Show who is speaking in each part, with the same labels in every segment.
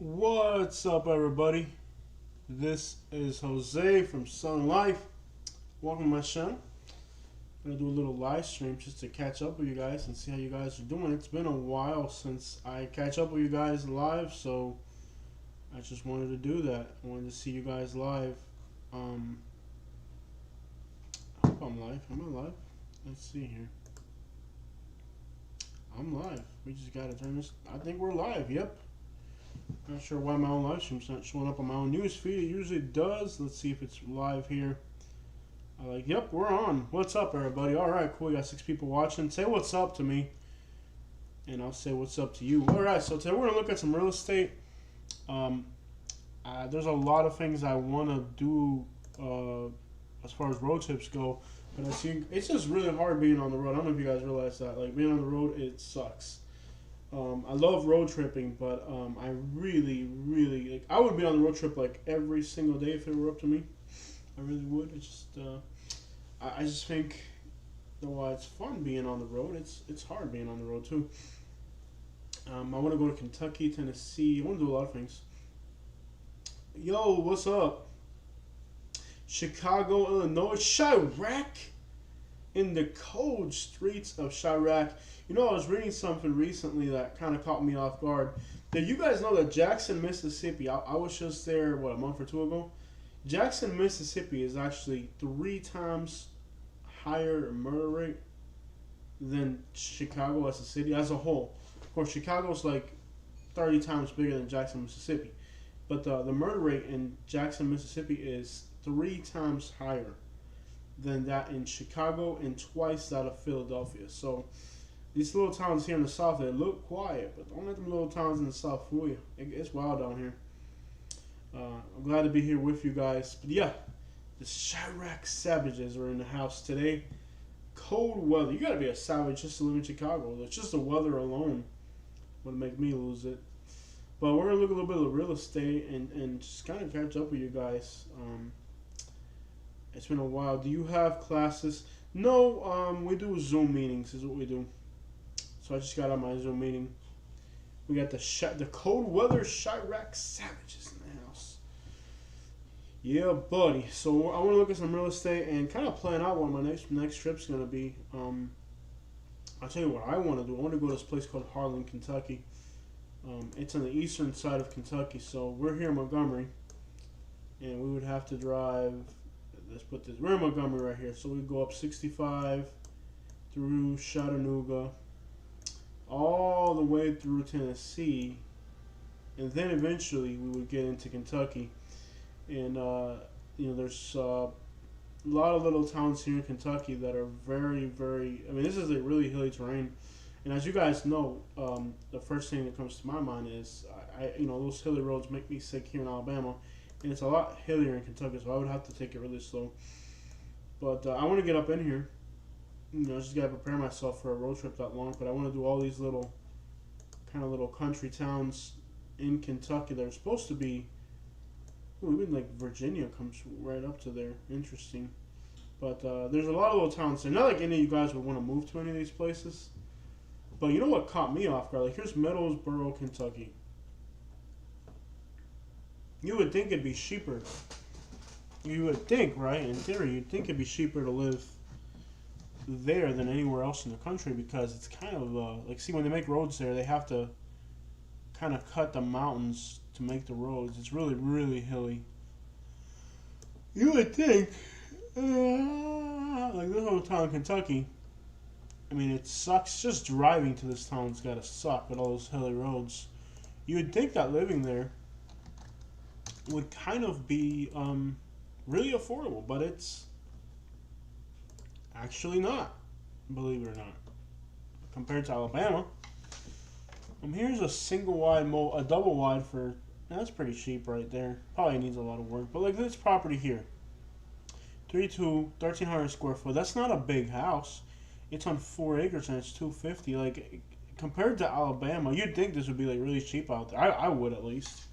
Speaker 1: What's up, everybody? This is Jose from Sun Life. Welcome to my channel. I'm gonna do a little live stream just to catch up with you guys and see how you guys are doing. It's been a while since I catch up with you guys live, so I just wanted to do that. I wanted to see you guys live. I hope I'm live. Am I live? Let's see here. I'm live. We just gotta turn this. I think we're live. Yep. Not sure why my own live stream's not showing up on my own news feed. It usually does. Let's see if it's live here. Yep, we're on. What's up, everybody? All right, cool. We got 6 people watching. Say what's up to me, and I'll say what's up to you. All right, so today we're gonna look at some real estate. There's a lot of things I want to do as far as road trips go, but I see it's just really hard being on the road. I don't know if you guys realize that. Like, being on the road, it sucks. I love road tripping, but I really I would be on the road trip like every single day if it were up to me. I really would. It's just I just think that while it's fun being on the road, it's hard being on the road too. I want to go to Kentucky, Tennessee. I want to do a lot of things. Yo, what's up? Chicago, Illinois, Chirac, in the cold streets of Chirac. You know, I was reading something recently that kind of caught me off guard. Did you guys know that Jackson, Mississippi, I was just there, a month or two ago? Jackson, Mississippi is actually 3 times higher murder rate than Chicago as a city, as a whole. Of course, Chicago's like 30 times bigger than Jackson, Mississippi. But the murder rate in Jackson, Mississippi is 3 times higher than that in Chicago and twice that of Philadelphia. So these little towns here in the South, they look quiet, but don't let them little towns in the South fool you. It's wild down here. I'm glad to be here with you guys. But yeah, the Chirac Savages are in the house today. Cold weather. You gotta be a savage just to live in Chicago. It's just the weather alone would make me lose it. But we're gonna look a little bit of real estate and just kind of catch up with you guys. It's been a while. Do you have classes? No, we do Zoom meetings is what we do. So I just got on my Zoom meeting. We got the cold weather Chirac Savages in the house. Yeah, buddy. So I want to look at some real estate and kind of plan out what my next trip's gonna be. I'll tell you what I want to do. I want to go to this place called Harlan, Kentucky. It's on the eastern side of Kentucky. So we're here in Montgomery, and we would have to drive. Let's put this. We're in Montgomery right here, so we go up 65 through Chattanooga, all the way through Tennessee, and then eventually we would get into Kentucky. And there's a lot of little towns here in Kentucky that are very. I mean, this is a really hilly terrain, and as you guys know, the first thing that comes to my mind is those hilly roads make me sick here in Alabama. And it's a lot hillier in Kentucky, so I would have to take it really slow. But I want to get up in here. Just got to prepare myself for a road trip that long. But I want to do all these little country towns in Kentucky that are supposed to be... even like Virginia comes right up to there. Interesting. But there's a lot of little towns there. Not like any of you guys would want to move to any of these places. But you know what caught me off guard? Like, here's Middlesboro, Kentucky. You would think it'd be cheaper. You would think, right? In theory, you'd think it'd be cheaper to live there than anywhere else in the country because it's kind of see, when they make roads there, they have to kind of cut the mountains to make the roads. It's really hilly. You would think, like this little town in Kentucky. I mean, it sucks. Just driving to this town's gotta suck with all those hilly roads. You would think that living there would kind of be really affordable, but it's actually not, believe it or not, compared to Alabama. Here's a single wide a double wide for, that's pretty cheap right there. Probably needs a lot of work, but like this property here, 1,300 square foot. That's not a big house. It's on 4 acres and it's $250. Like, compared to Alabama, you'd think this would be like really cheap out there. I would, at least.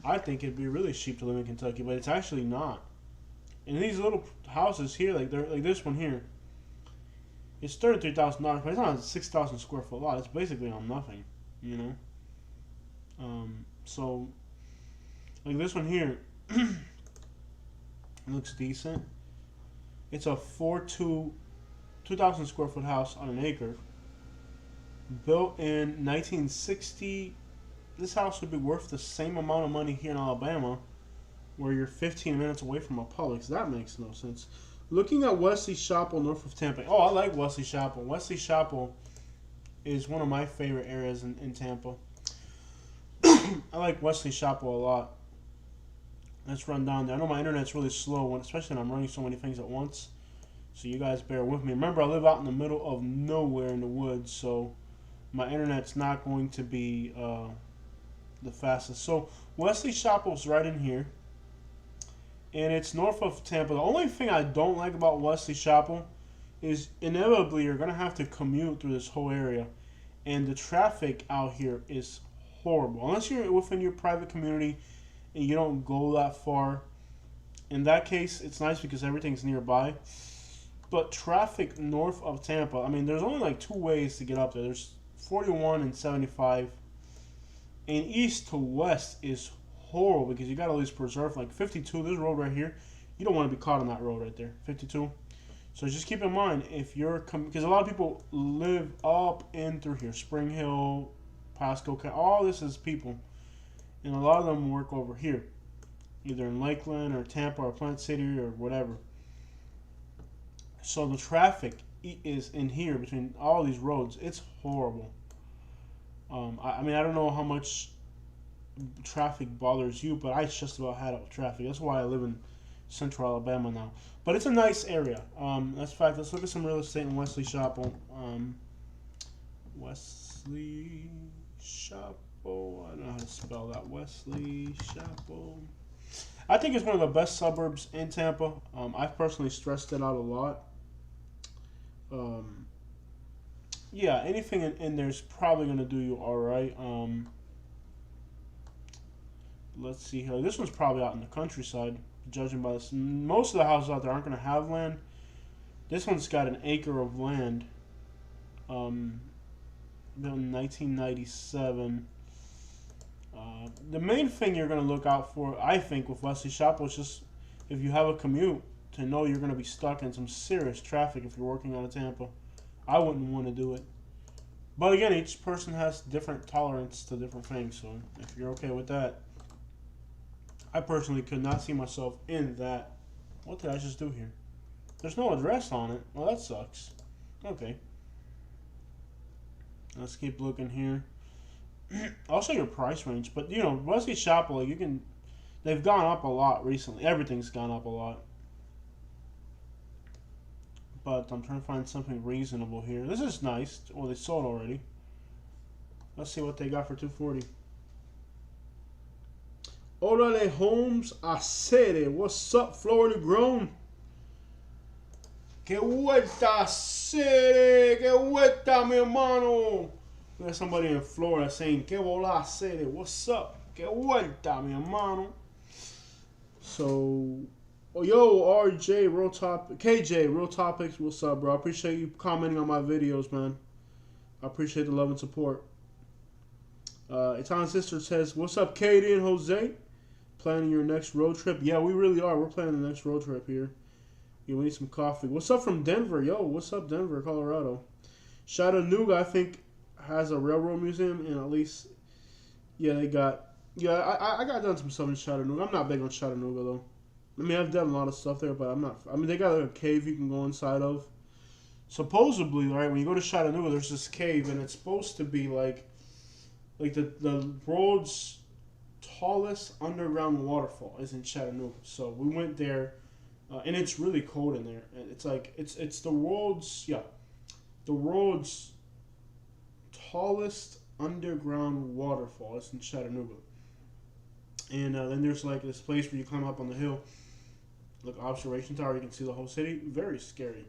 Speaker 1: I think it'd be really cheap to live in Kentucky, but it's actually not. And these little houses here, like this one here, it's $33,000, but it's not a 6,000 square foot lot. It's basically on nothing, you know. So, like this one here, looks decent. It's a 2,000 square foot house on an acre, built in 1960. This house would be worth the same amount of money here in Alabama, where you're 15 minutes away from a Publix. That makes no sense. Looking at Wesley Chapel, north of Tampa. Oh, I like Wesley Chapel. Wesley Chapel is one of my favorite areas in Tampa. I like Wesley Chapel a lot. Let's run down there. I know my internet's really slow, especially when I'm running so many things at once. So you guys bear with me. Remember, I live out in the middle of nowhere in the woods, so my internet's not going to be the fastest. So Wesley Chapel's right in here, and it's north of Tampa. The only thing I don't like about Wesley Chapel is inevitably you're going to have to commute through this whole area, and the traffic out here is horrible. Unless you're within your private community and you don't go that far. In that case, it's nice because everything's nearby. But traffic north of Tampa, I mean, there's only like two ways to get up there. There's 41 and 75. And east to west is horrible because you got all these preserved, like 52, this road right here. You don't want to be caught on that road right there, 52. So just keep in mind, if you're, because a lot of people live up in through here, Spring Hill, Pasco, all this is people. And a lot of them work over here, either in Lakeland or Tampa or Plant City or whatever. So the traffic is in here between all these roads. It's horrible. I mean, I don't know how much traffic bothers you, but I just about had out traffic. That's why I live in central Alabama now. But it's a nice area. That's a fact. Let's look at some real estate in Wesley Chapel. Wesley Chapel. I don't know how to spell that. Wesley Chapel. I think it's one of the best suburbs in Tampa. I've personally stressed it out a lot. Yeah, anything in there is probably going to do you all right. Let's see here. This one's probably out in the countryside, judging by this. Most of the houses out there aren't going to have land. This one's got an acre of land. Built in 1997. The main thing you're going to look out for, I think, with Wesley Chapel is just if you have a commute, to know you're going to be stuck in some serious traffic if you're working out of Tampa. I wouldn't want to do it. But again, each person has different tolerance to different things, so if you're okay with that. I personally could not see myself in that. What did I just do here? There's no address on it. Well, that sucks. Okay. Let's keep looking here. I'll show your price range, but you know, Wesley Chapel, they've gone up a lot recently. Everything's gone up a lot. But I'm trying to find something reasonable here. This is nice. Well, they sold already. Let's see what they got for $240. Orale Homes Acere. What's up, Florida grown? Que vuelta, Acere. Que vuelta, mi hermano. We got somebody in Florida saying, que vola, Acere. What's up? Que vuelta, mi hermano. So, yo, RJ, Real Topic, KJ, Real Topics, what's up, bro? I appreciate you commenting on my videos, man. I appreciate the love and support. Italian Sister says, what's up, Katie and Jose? Planning your next road trip? Yeah, we really are. We're planning the next road trip here. Yeah, we need some coffee. What's up from Denver? Yo, what's up, Denver, Colorado? Chattanooga, I think, has a railroad museum, and at least, yeah, they got, yeah, I got done some stuff in Chattanooga. I'm not big on Chattanooga, though. I mean, I've done a lot of stuff there, but I'm not, I mean, they got a cave you can go inside of. Supposedly, right, when you go to Chattanooga, there's this cave, and it's supposed to be like the world's tallest underground waterfall is in Chattanooga. So we went there, and it's really cold in there. And it's like it's the world's tallest underground waterfall. It's in Chattanooga. And then there's like this place where you climb up on the hill, like observation tower. You can see the whole city. Very scary.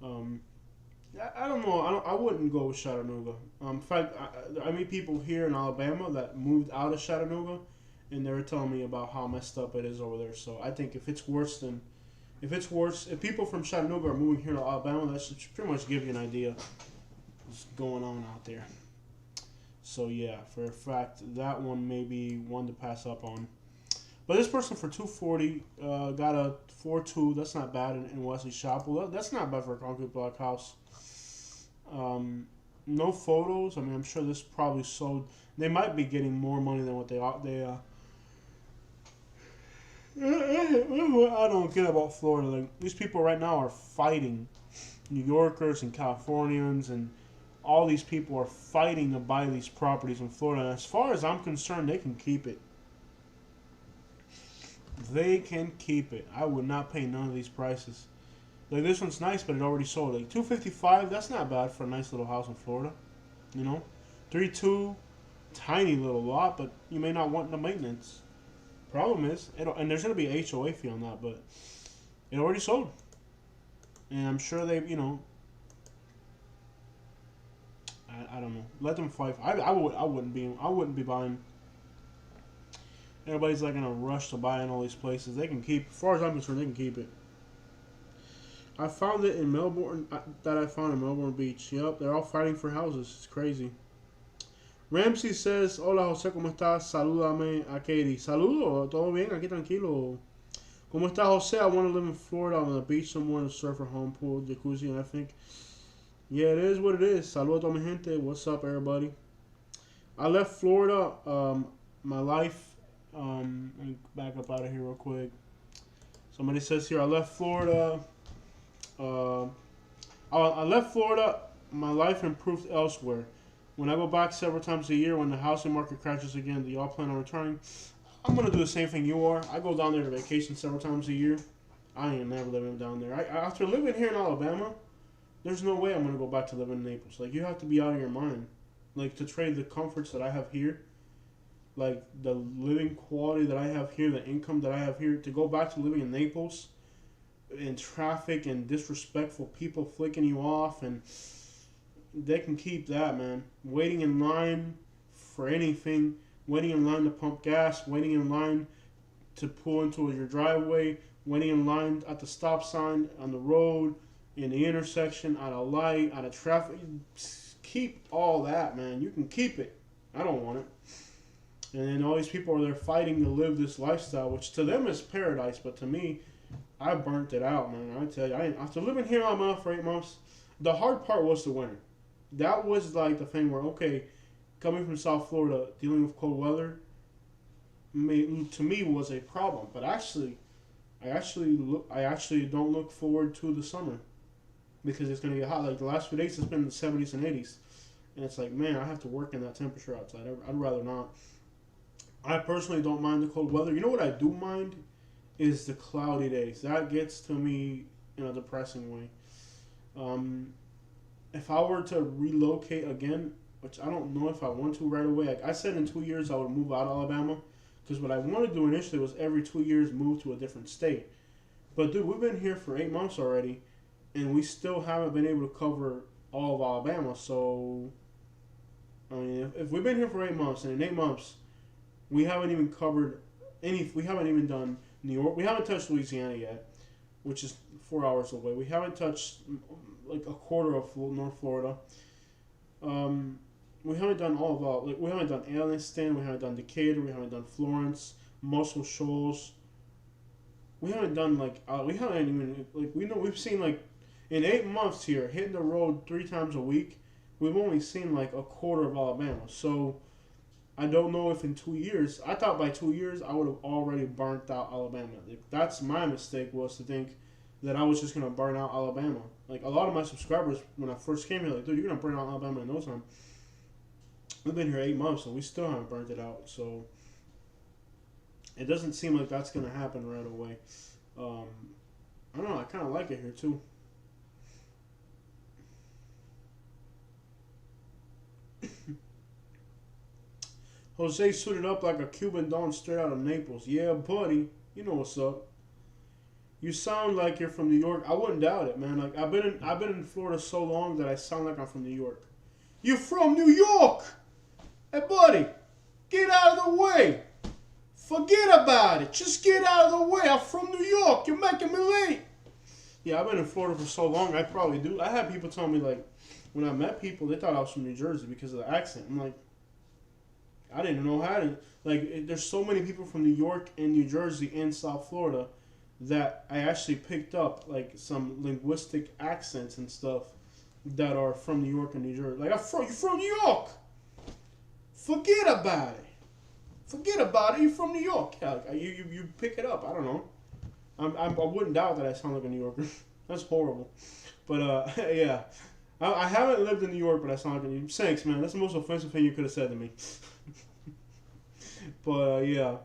Speaker 1: I don't know. I wouldn't go with Chattanooga. In fact, I meet people here in Alabama that moved out of Chattanooga, and they were telling me about how messed up it is over there. So I think if people from Chattanooga are moving here to Alabama, that should pretty much give you an idea of what's going on out there. So yeah, for a fact, that one may be one to pass up on. But this person for 240 got a 4.2. That's not bad in Wesley Chapel. That's not bad for a concrete block house. No photos. I mean, I'm sure this probably sold. They might be getting more money than what they I don't get about Florida. Like, these people right now are fighting. New Yorkers and Californians and all these people are fighting to buy these properties in Florida. And as far as I'm concerned, they can keep it. They can keep it. I would not pay none of these prices. Like, this one's nice, but it already sold. Like, $255, that's not bad for a nice little house in Florida. You know? 3.2, tiny little lot, but you may not want the maintenance. Problem is, and there's going to be an HOA fee on that, but it already sold. And I'm sure they, you know, I don't know. Let them fight. I wouldn't be buying. Everybody's like in a rush to buy in all these places. They can keep, as far as I'm concerned, they can keep it. I found it in Melbourne, that I found in Melbourne Beach. Yep, they're all fighting for houses. It's crazy. Ramsey says, hola José, ¿cómo estás? Salúdame a Katie. Saludo, todo bien, aquí tranquilo. ¿Cómo estás, José? I want to live in Florida on the beach somewhere in a surfer home pool, jacuzzi, and I think, yeah, it is what it is. Saludo a toda mi gente. What's up, everybody? I left Florida, my life, let me back up out of here real quick. Somebody says here, I left Florida, my life improved elsewhere. When I go back several times a year, when the housing market crashes again, do y'all plan on returning? I'm going to do the same thing you are. I go down there to vacation several times a year. I ain't never living down there. After living here in Alabama, there's no way I'm going to go back to living in Naples. Like, you have to be out of your mind. Like, to trade the comforts that I have here, like, the living quality that I have here, the income that I have here, to go back to living in Naples, in traffic and disrespectful people flicking you off, and they can keep that, man. Waiting in line for anything, waiting in line to pump gas, waiting in line to pull into your driveway, waiting in line at the stop sign, on the road, in the intersection, at a light, at a traffic. Keep all that, man. You can keep it. I don't want it. And then all these people are there fighting to live this lifestyle, which to them is paradise, but to me, I burnt it out, man. I tell you, after living here on Mount for 8 months, the hard part was the winter. That was like the thing where, okay, coming from South Florida, dealing with cold weather, to me was a problem. But I actually don't look forward to the summer because it's gonna get hot. Like the last few days, it's been in the 70s and 80s, and it's like, man, I have to work in that temperature outside. I'd rather not. I personally don't mind the cold weather. You know what I do mind is the cloudy days. That gets to me in a depressing way. If I were to relocate again, which I don't know if I want to right away. Like I said, in 2 years I would move out of Alabama, because what I wanted to do initially was every 2 years move to a different state. But dude, we've been here for 8 months already, and we still haven't been able to cover all of Alabama. So, I mean, if we've been here for 8 months, and in 8 months we haven't even covered we haven't even done New York. We haven't touched Louisiana yet, which is 4 hours away. We haven't touched like a quarter of North Florida. We haven't done all of we haven't done Allenstown, we haven't done Decatur, we haven't done Florence, Muscle Shoals. We haven't done we haven't even we've seen in 8 months here, hitting the road 3 times a week. We've only seen a quarter of Alabama. So I don't know if in 2 years, I thought by 2 years I would have already burnt out Alabama. That's my mistake, was to think that I was just going to burn out Alabama. A lot of my subscribers, when I first came here, dude, you're going to burn out Alabama in no time. We've been here 8 months, and we still haven't burnt it out. So it doesn't seem like that's going to happen right away. I don't know. I kind of like it here, too. Jose suited up like a Cuban Don straight out of Naples. Yeah, buddy. You know what's up. You sound like you're from New York. I wouldn't doubt it, man. I've been in Florida so long that I sound like I'm from New York. You from New York? Hey, buddy, get out of the way. Forget about it. Just get out of the way. I'm from New York. You're making me late. Yeah, I've been in Florida for so long. I probably do. I had people tell me when I met people, they thought I was from New Jersey because of the accent. I'm like, I didn't know how to. There's so many people from New York and New Jersey and South Florida that I actually picked up like some linguistic accents and stuff that are from New York and New Jersey. Like, you from New York? Forget about it. Forget about it. You're from New York. Yeah, you pick it up. I don't know. I wouldn't doubt that I sound like a New Yorker. That's horrible. But yeah, I haven't lived in New York, but I sound like a New Yorker. Thanks, man. That's the most offensive thing you could have said to me. But yeah,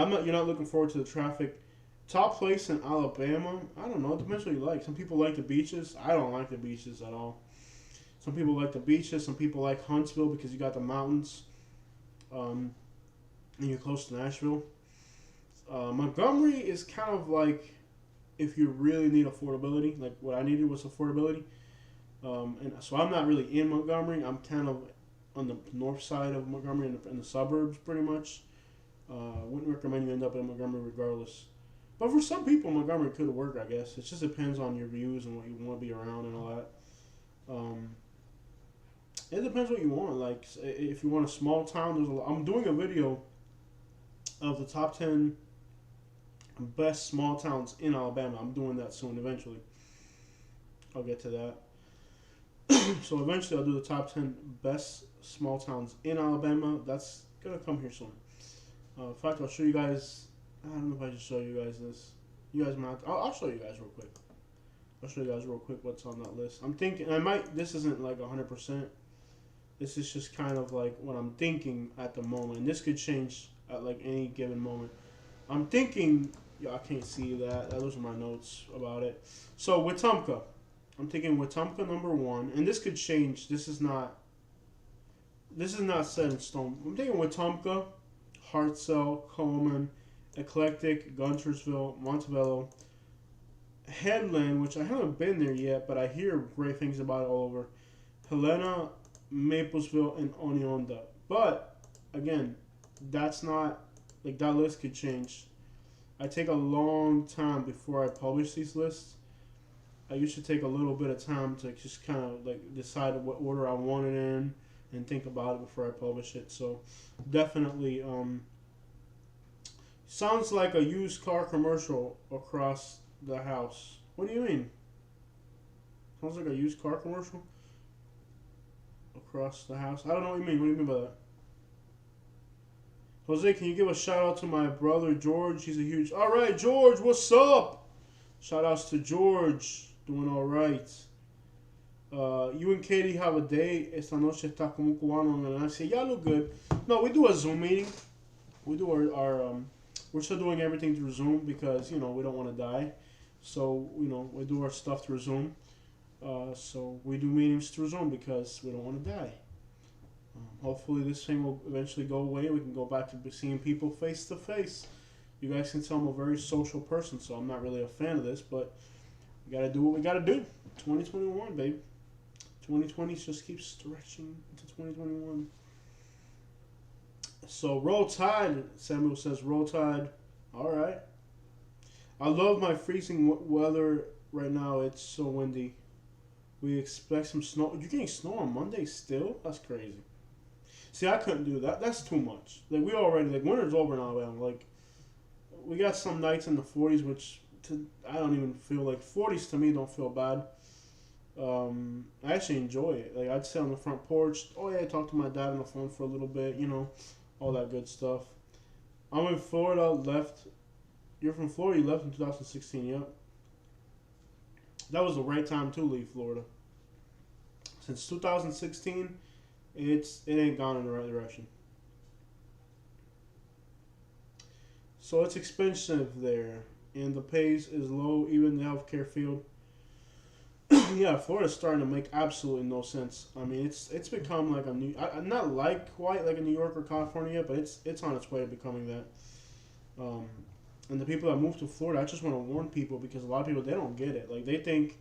Speaker 1: I'm not. You're not looking forward to the traffic. Top place in Alabama. I don't know. It depends what you like. Some people like the beaches. I don't like the beaches at all. Some people like the beaches. Some people like Huntsville because you got the mountains. And you're close to Nashville. Montgomery is kind of like if you really need affordability. Like what I needed was affordability. And so I'm not really in Montgomery. I'm kind of on the north side of Montgomery in the suburbs pretty much. Wouldn't recommend you end up in Montgomery regardless. But for some people, Montgomery could work, I guess. It just depends on your views and what you want to be around and all that. It depends what you want. Like, if you want a small town, there's a lot. I'm doing a video of the top 10 best small towns in Alabama. I'm doing that soon, eventually. I'll get to that. So eventually I'll do the top 10 best small towns in Alabama. That's going to come here soon. In fact, I'll show you guys. I don't know if I should show you guys this. You guys might. I'll show you guys real quick. I'll show you guys real quick what's on that list. I'm thinking. This isn't like 100%. This is just kind of like what I'm thinking at the moment. And this could change at like any given moment. I'm thinking. Y'all can't see that. Those are my notes about it. So Wetumpka. I'm thinking Wetumpka number 1, and this could change. This is not set in stone. I'm thinking Wetumpka, Hartselle, Coleman, Eclectic, Guntersville, Montebello, Headland, which I haven't been there yet, but I hear great things about it all over. Helena, Maplesville, and Oneonta. But again, that's not like that list could change. I take a long time before I publish these lists. I used to take a little bit of time to just kind of like decide what order I want it in and think about it before I publish it. So definitely, sounds like a used car commercial across the house. What do you mean? Sounds like a used car commercial across the house. I don't know what you mean. What do you mean by that? Jose, can you give a shout out to my brother George? He's a huge. All right, George, what's up? Shout outs to George, doing all right. You and Katie have a date. Esta noche está como un cubano en el aire. Y'all look good. No, we do a Zoom meeting. We do our we're still doing everything through Zoom because we don't want to die. So we do our stuff through Zoom. So we do meetings through Zoom because we don't want to die. Hopefully this thing will eventually go away. We can go back to seeing people face to face. You guys can tell I'm a very social person, so I'm not really a fan of this, but we gotta do what we gotta do. 2021, baby. 2020 just keeps stretching into 2021. So Roll Tide, Samuel says Roll Tide. All right. I love my freezing weather right now. It's so windy. We expect some snow. You're getting snow on Monday still? That's crazy. See, I couldn't do that. That's too much. Like we already winter's over in Alabama. Like we got some nights in the 40s, which I don't even feel like 40s to me don't feel bad. I actually enjoy it. Like I'd sit on the front porch. Oh yeah, talk to my dad on the phone for a little bit. All that good stuff. I'm in Florida. Left. You're from Florida. You left in 2016. Yep. That was the right time to leave Florida. Since 2016, it ain't gone in the right direction. So it's expensive there, and the pays is low, even the healthcare field. Yeah, Florida's starting to make absolutely no sense. I mean, it's become like not like quite like a New York or California yet, but it's on its way to becoming that. And the people that move to Florida, I just want to warn people because a lot of people, they don't get it. Like, they think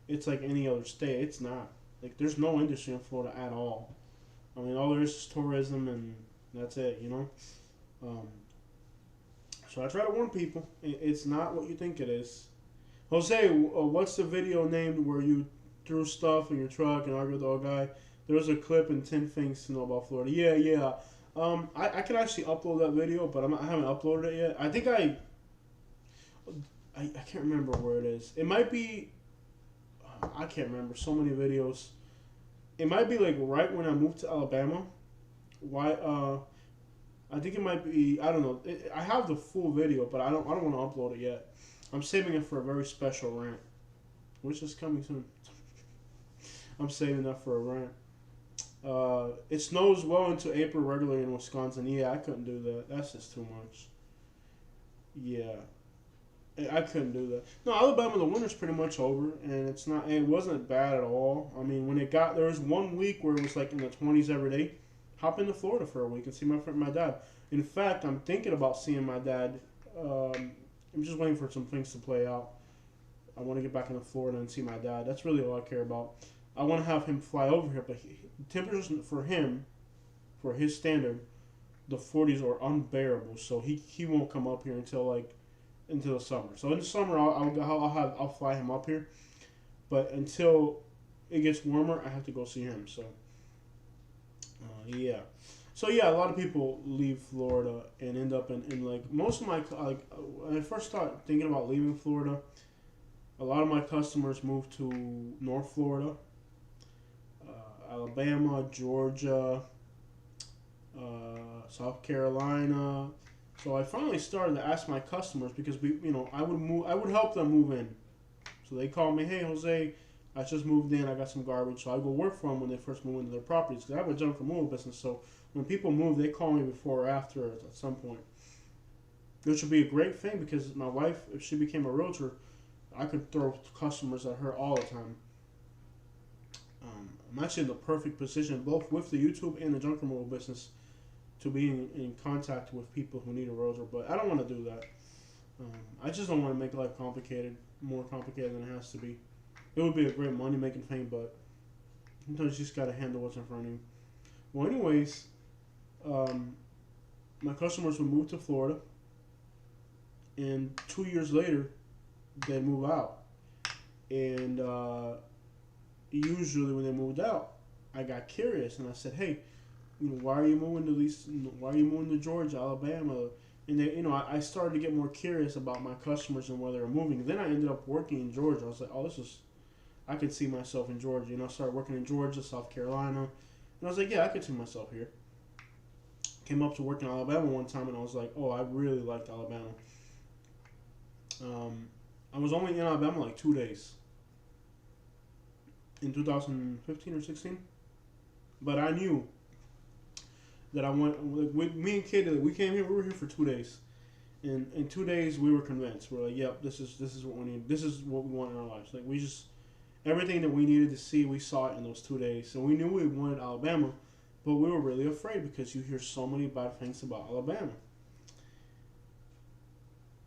Speaker 1: it's like any other state. It's not. Like, there's no industry in Florida at all. I mean, all there is tourism, and that's it, So I try to warn people. It's not what you think it is. Jose, what's the video named where you threw stuff in your truck and argued with the old guy? There was a clip in 10 Things to Know About Florida. Yeah. I can actually upload that video, but I haven't uploaded it yet. I think I can't remember where it is. It might be. I can't remember. So many videos. It might be like right when I moved to Alabama. Why? I think it might be. I don't know. I have the full video, but I don't want to upload it yet. I'm saving it for a very special rant, which is coming soon. I'm saving that for a rant. It snows well into April regularly in Wisconsin. Yeah, I couldn't do that. That's just too much. Yeah, I couldn't do that. No, Alabama, the winter's pretty much over, and it's not. It wasn't bad at all. I mean, when it got there was 1 week where it was like in the 20s every day. Hop into Florida for a week and see my dad. In fact, I'm thinking about seeing my dad. I'm just waiting for some things to play out. I want to get back into Florida and see my dad. That's really all I care about. I want to have him fly over here, but temperatures for him, for his standard, the 40s are unbearable. So he won't come up here until the summer. So in the summer, I'll fly him up here, but until it gets warmer, I have to go see him. So yeah. So yeah, a lot of people leave Florida and end up in like most of my when I first started thinking about leaving Florida, a lot of my customers moved to North Florida, Alabama, Georgia, South Carolina. So I finally started to ask my customers because I would help them move in. So they call me, hey Jose, I just moved in, I got some garbage. So I go work for them when they first move into their properties because I have a junk removal business. So when people move, they call me before or after at some point. Which would be a great thing because my wife, if she became a realtor, I could throw customers at her all the time. I'm actually in the perfect position, both with the YouTube and the junk removal business, to be in contact with people who need a realtor. But I don't want to do that. I just don't want to make life more complicated than it has to be. It would be a great money-making thing, but sometimes you just got to handle what's in front of you. Well, anyways, my customers would move to Florida, and 2 years later, they'd move out. And usually when they moved out, I got curious, and I said, hey, why are you moving why are you moving to Georgia, Alabama? And they, I started to get more curious about my customers and where they were moving. Then I ended up working in Georgia. I was like, oh, I could see myself in Georgia. I started working in Georgia, South Carolina. And I was like, yeah, I could see myself here. Came up to work in Alabama one time, and I was like, oh, I really liked Alabama. I was only in Alabama like 2 days. In 2015 or 16. But I knew that I went, with me and Katie, we came here, we were here for 2 days. And in 2 days, we were convinced. We're like, yep, this is what we need. This is what we want in our lives. Like, everything that we needed to see, we saw it in those 2 days. So we knew we wanted Alabama, but we were really afraid because you hear so many bad things about Alabama.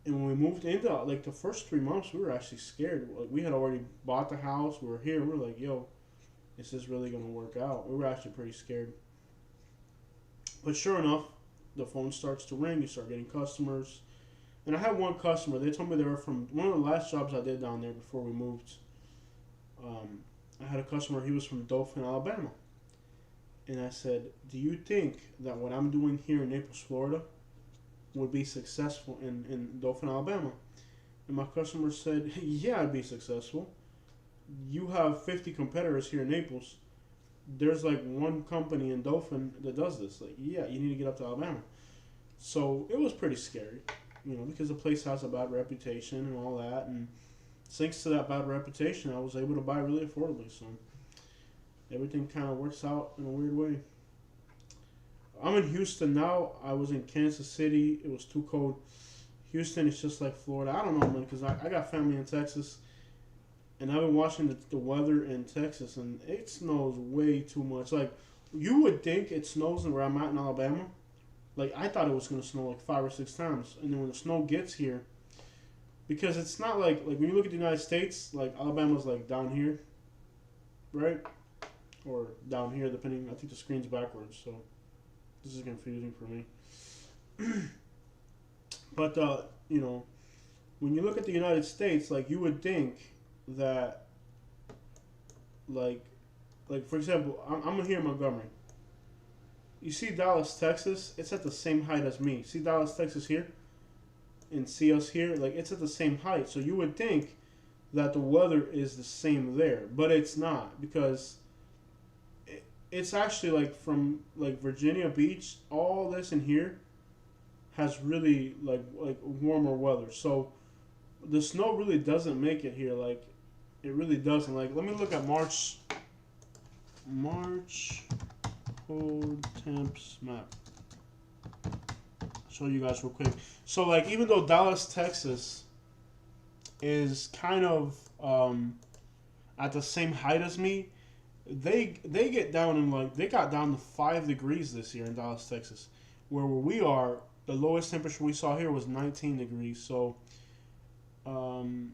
Speaker 1: And when we moved into, the first 3 months, we were actually scared. Like, we had already bought the house. We were here. We were like, yo, is this really going to work out? We were actually pretty scared. But sure enough, the phone starts to ring. You start getting customers. And I had one customer. They told me they were from one of the last jobs I did down there before we moved. I had a customer. He was from Dothan, Alabama. And I said, do you think that what I'm doing here in Naples, Florida, would be successful in Dothan, Alabama? And my customer said, yeah, I'd be successful. You have 50 competitors here in Naples. There's like one company in Dothan that does this. Like, yeah, you need to get up to Alabama. So it was pretty scary, because the place has a bad reputation and all that. And thanks to that bad reputation, I was able to buy really affordably. So everything kind of works out in a weird way. I'm in Houston now. I was in Kansas City. It was too cold. Houston is just like Florida. I don't know, man, because I got family in Texas. And I've been watching the weather in Texas, and it snows way too much. Like, you would think it snows where I'm at in Alabama. Like, I thought it was going to snow like 5 or 6 times. And then when the snow gets here, because it's not like when you look at the United States, like, Alabama's like down here, right? Or down here, depending. I think the screen's backwards, so this is confusing for me. But, when you look at the United States, like, you would think that, like for example, I'm here in Montgomery. you see Dallas, Texas? It's at the same height as me. See Dallas, Texas here? And see us here? Like, it's at the same height. So you would think that the weather is the same there. But it's not. Because it's actually, like, from, like, Virginia Beach, all this in here has really, like warmer weather. So the snow really doesn't make it here. Like, it really doesn't. Like, let me look at March cold temps map. Show you guys real quick. So, like, even though Dallas, Texas is kind of at the same height as me, they get down in, like, they got down to 5 degrees this year in Dallas, Texas. Where we are, the lowest temperature we saw here was 19 degrees. So, let me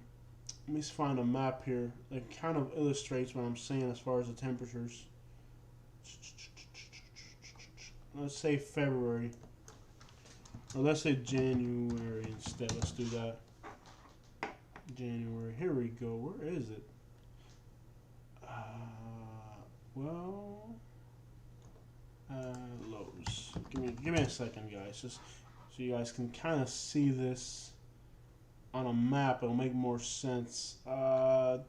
Speaker 1: just find a map here that kind of illustrates what I'm saying as far as the temperatures. Let's say February. Or let's say January instead. Let's do that. January. Here we go. Where is it? Lows. Give me a second, guys. Just so you guys can kind of see this on a map. It'll make more sense. No,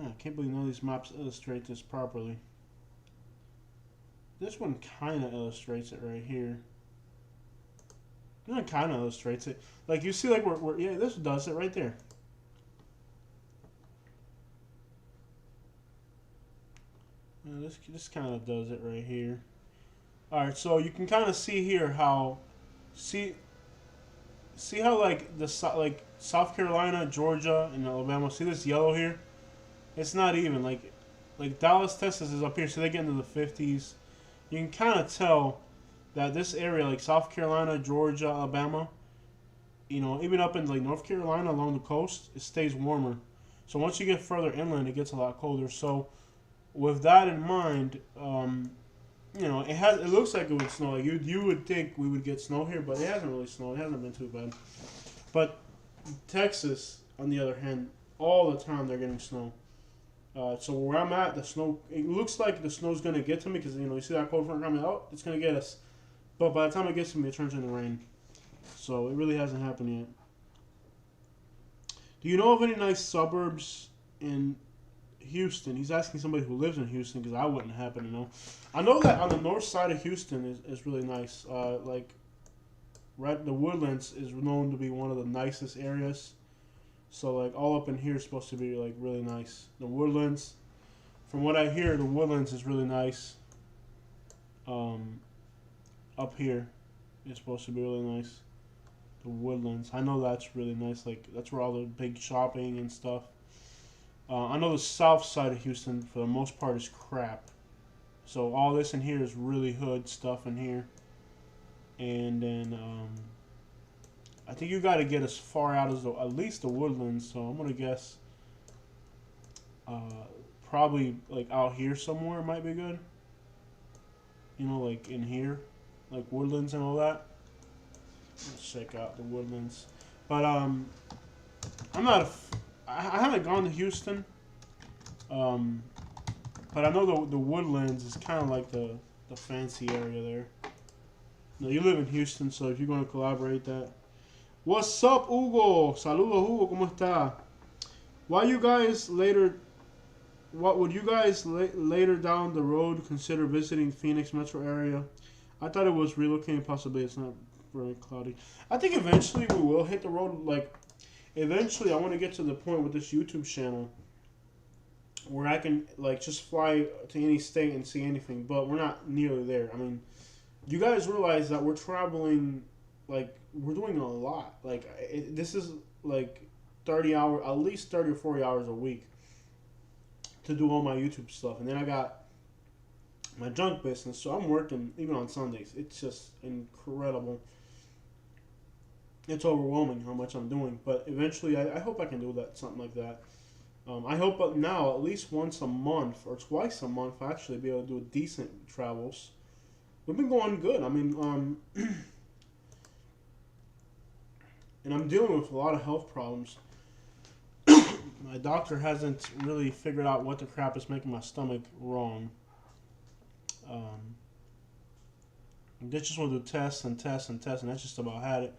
Speaker 1: I can't believe none of these maps illustrate this properly. This one kind of illustrates it right here. No, it kind of illustrates it. Like, you see, like, yeah, this does it right there. This kind of does it right here. Alright, so you can kind of see here how, see how, like, like South Carolina, Georgia, and Alabama, see this yellow here? It's not even. Like Dallas, Texas is up here, so they get into the 50s. You can kind of tell that this area, like South Carolina, Georgia, Alabama, you know, even up in, like, North Carolina along the coast, it stays warmer. So once you get further inland, it gets a lot colder. So with that in mind, you know, it looks like it would snow. Like, you would think we would get snow here, but it hasn't really snowed. It hasn't been too bad. But Texas, on the other hand, all the time they're getting snow. So where I'm at, the snow, it looks like the snow's going to get to me because, you know, you see that cold front coming out? It's going to get us. But by the time it gets to me, it turns into rain. So it really hasn't happened yet. Do you know of any nice suburbs in Houston? He's asking somebody who lives in Houston because I wouldn't happen to know. I know that on the north side of Houston is really nice. Like, right, the Woodlands is known to be one of the nicest areas. So, like, all up in here is supposed to be, like, really nice. The Woodlands, from what I hear, the Woodlands is really nice. Up here is supposed to be really nice. The Woodlands. I know that's really nice. Like, that's where all the big shopping and stuff. I know the south side of Houston, for the most part, is crap. So, all this in here is really hood stuff in here. And then, I think you got to get as far out as at least the Woodlands. So I'm gonna guess probably like out here somewhere might be good. You know, like in here, like Woodlands and all that. Let's check out the Woodlands. But I haven't gone to Houston. But I know the Woodlands is kind of like the fancy area there. Now you live in Houston, so if you're going to collaborate that. What's up, Hugo? Saludos, Hugo. ¿Cómo está? What would you guys later down the road consider visiting Phoenix metro area? I thought it was relocating. Possibly it's not very cloudy. I think eventually we will hit the road. Like, eventually I want to get to the point with this YouTube channel where I can, like, just fly to any state and see anything. But we're not nearly there. I mean, you guys realize that we're traveling, like, we're doing a lot. Like, this is like 30 hours, at least 30 or 40 hours a week to do all my YouTube stuff. And then I got my junk business, so I'm working even on Sundays. It's just incredible. It's overwhelming how much I'm doing. But eventually, I hope I can do that, something like that. I hope now at least once a month or twice a month I actually be able to do decent travels. We've been going good. I mean, and I'm dealing with a lot of health problems. My doctor hasn't really figured out what the crap is making my stomach wrong. They just want to do tests and tests and tests, and that's just about had it.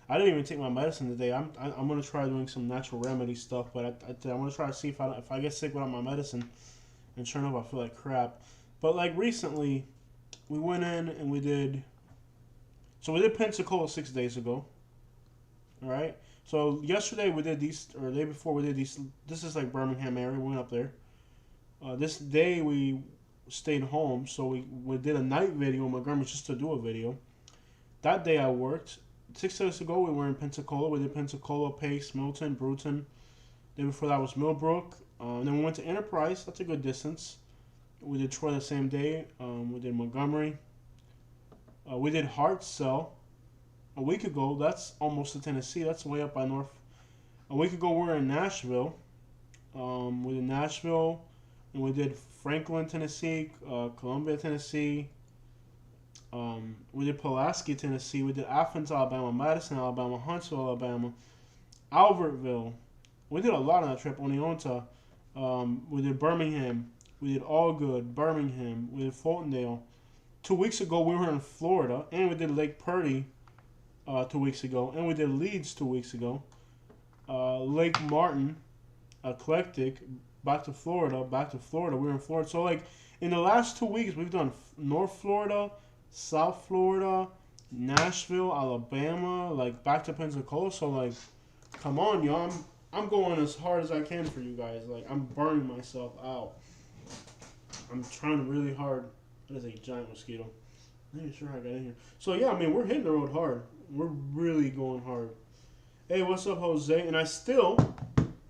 Speaker 1: I didn't even take my medicine today. I'm gonna try doing some natural remedy stuff, but I want to try to see if I get sick without my medicine, and sure enough, I feel like crap. But like recently, we went in and we did. So we did Pensacola 6 days ago. All right. So yesterday we did these, or the day before we did these. This is like Birmingham area. We went up there. This day we stayed home, so we did a night video in Montgomery just to do a video. That day I worked. 6 days ago we were in Pensacola. We did Pensacola, Pace, Milton, Bruton. The day before that was Millbrook. And then we went to Enterprise. That's a good distance. We did Troy the same day. We did Montgomery. We did Hartselle a week ago. That's almost to Tennessee. That's way up by north. A week ago we were in Nashville. We did Nashville. And we did Franklin, Tennessee, Columbia, Tennessee. We did Pulaski, Tennessee. We did Athens, Alabama, Madison, Alabama, Huntsville, Alabama, Albertville. We did a lot on that trip. Oneonta. We did Birmingham. We did Allgood, Birmingham. We did Fultondale. 2 weeks ago we were in Florida, and we did Lake Purdy 2 weeks ago, and we did Leeds 2 weeks ago. Lake Martin, Eclectic. Back to Florida. We were in Florida. So, like, in the last 2 weeks, we've done North Florida, South Florida, Nashville, Alabama, like, back to Pensacola. So, like, come on, y'all. I'm going as hard as I can for you guys. Like, I'm burning myself out. I'm trying really hard. That is a giant mosquito. I'm not even sure how I got in here. So, yeah, I mean, we're hitting the road hard. We're really going hard. Hey, what's up, Jose? And I still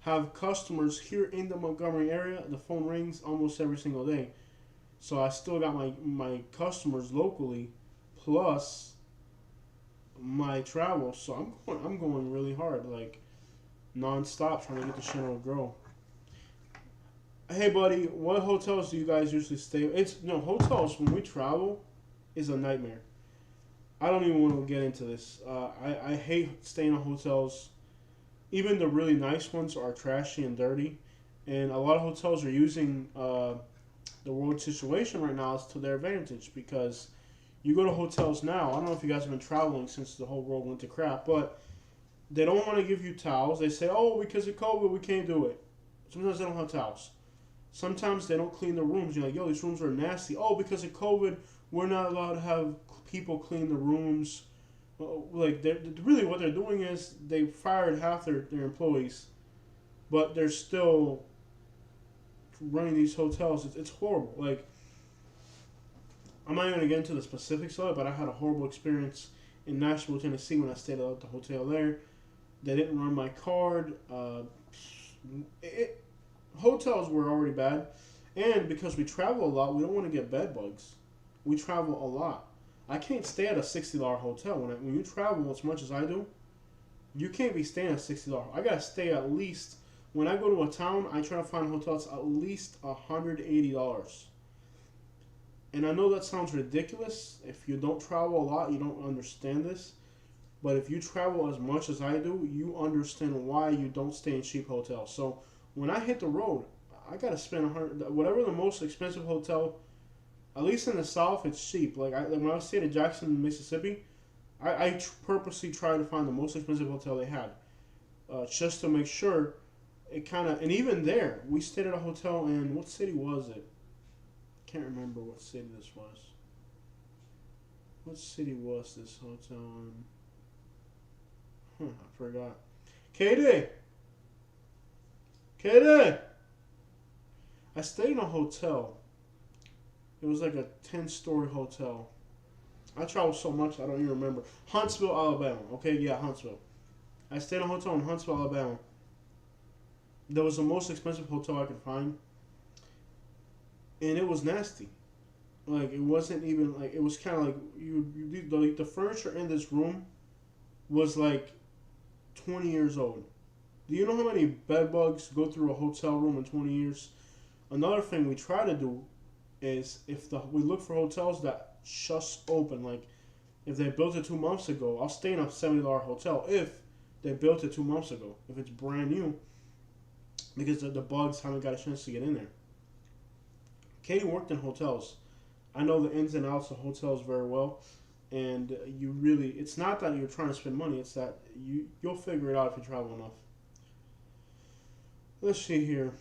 Speaker 1: have customers here in the Montgomery area. The phone rings almost every single day. So I still got my customers locally, plus my travel. So I'm going really hard, like non-stop, trying to get the channel to grow. Hey buddy, what hotels do you guys usually stay? Hotels when we travel is a nightmare. I don't even want to get into this. I hate staying in hotels. Even the really nice ones are trashy and dirty, and a lot of hotels are using the world situation right now to their advantage, because you go to hotels now. I don't know if you guys have been traveling since the whole world went to crap, but they don't want to give you towels. They say, oh, because of COVID, we can't do it. Sometimes they don't have towels. Sometimes they don't clean the rooms. You're like, yo, these rooms are nasty. Oh, because of COVID, we're not allowed to have people clean the rooms. Like, really what they're doing is they fired half their employees, but they're still running these hotels. It's horrible. Like, I'm not even going to get into the specifics of it, but I had a horrible experience in Nashville, Tennessee when I stayed at the hotel there. They didn't run my card. Hotels were already bad, and because we travel a lot, we don't want to get bed bugs. We travel a lot. I can't stay at a $60 hotel. When you travel as much as I do, you can't be staying at $60. I gotta stay at least, when I go to a town, I try to find hotels at least $180. And I know that sounds ridiculous. If you don't travel a lot, you don't understand this. But if you travel as much as I do, you understand why you don't stay in cheap hotels. So when I hit the road, I gotta spend whatever the most expensive hotel. At least in the South, it's cheap. Like when I was staying in Jackson, Mississippi, I purposely tried to find the most expensive hotel they had, just to make sure it kind of. And even there, we stayed at a hotel in, what city was it? Can't remember what city this was. What city was this hotel in? I forgot. Katie! I stayed in a hotel. It was like a 10-story hotel. I traveled so much I don't even remember. Huntsville, Alabama. Okay, yeah, Huntsville. I stayed in a hotel in Huntsville, Alabama. That was the most expensive hotel I could find. And it was nasty. Like, it wasn't even, like, it was kind of like, the furniture in this room was like 20 years old. Do you know how many bed bugs go through a hotel room in 20 years? Another thing we try to do is we look for hotels that just open. Like, if they built it 2 months ago, I'll stay in a $70 hotel if they built it 2 months ago. If it's brand new, because the bugs haven't got a chance to get in there. Katie worked in hotels. I know the ins and outs of hotels very well, and you really, it's not that you're trying to spend money, it's that you'll figure it out if you travel enough. Let's see here.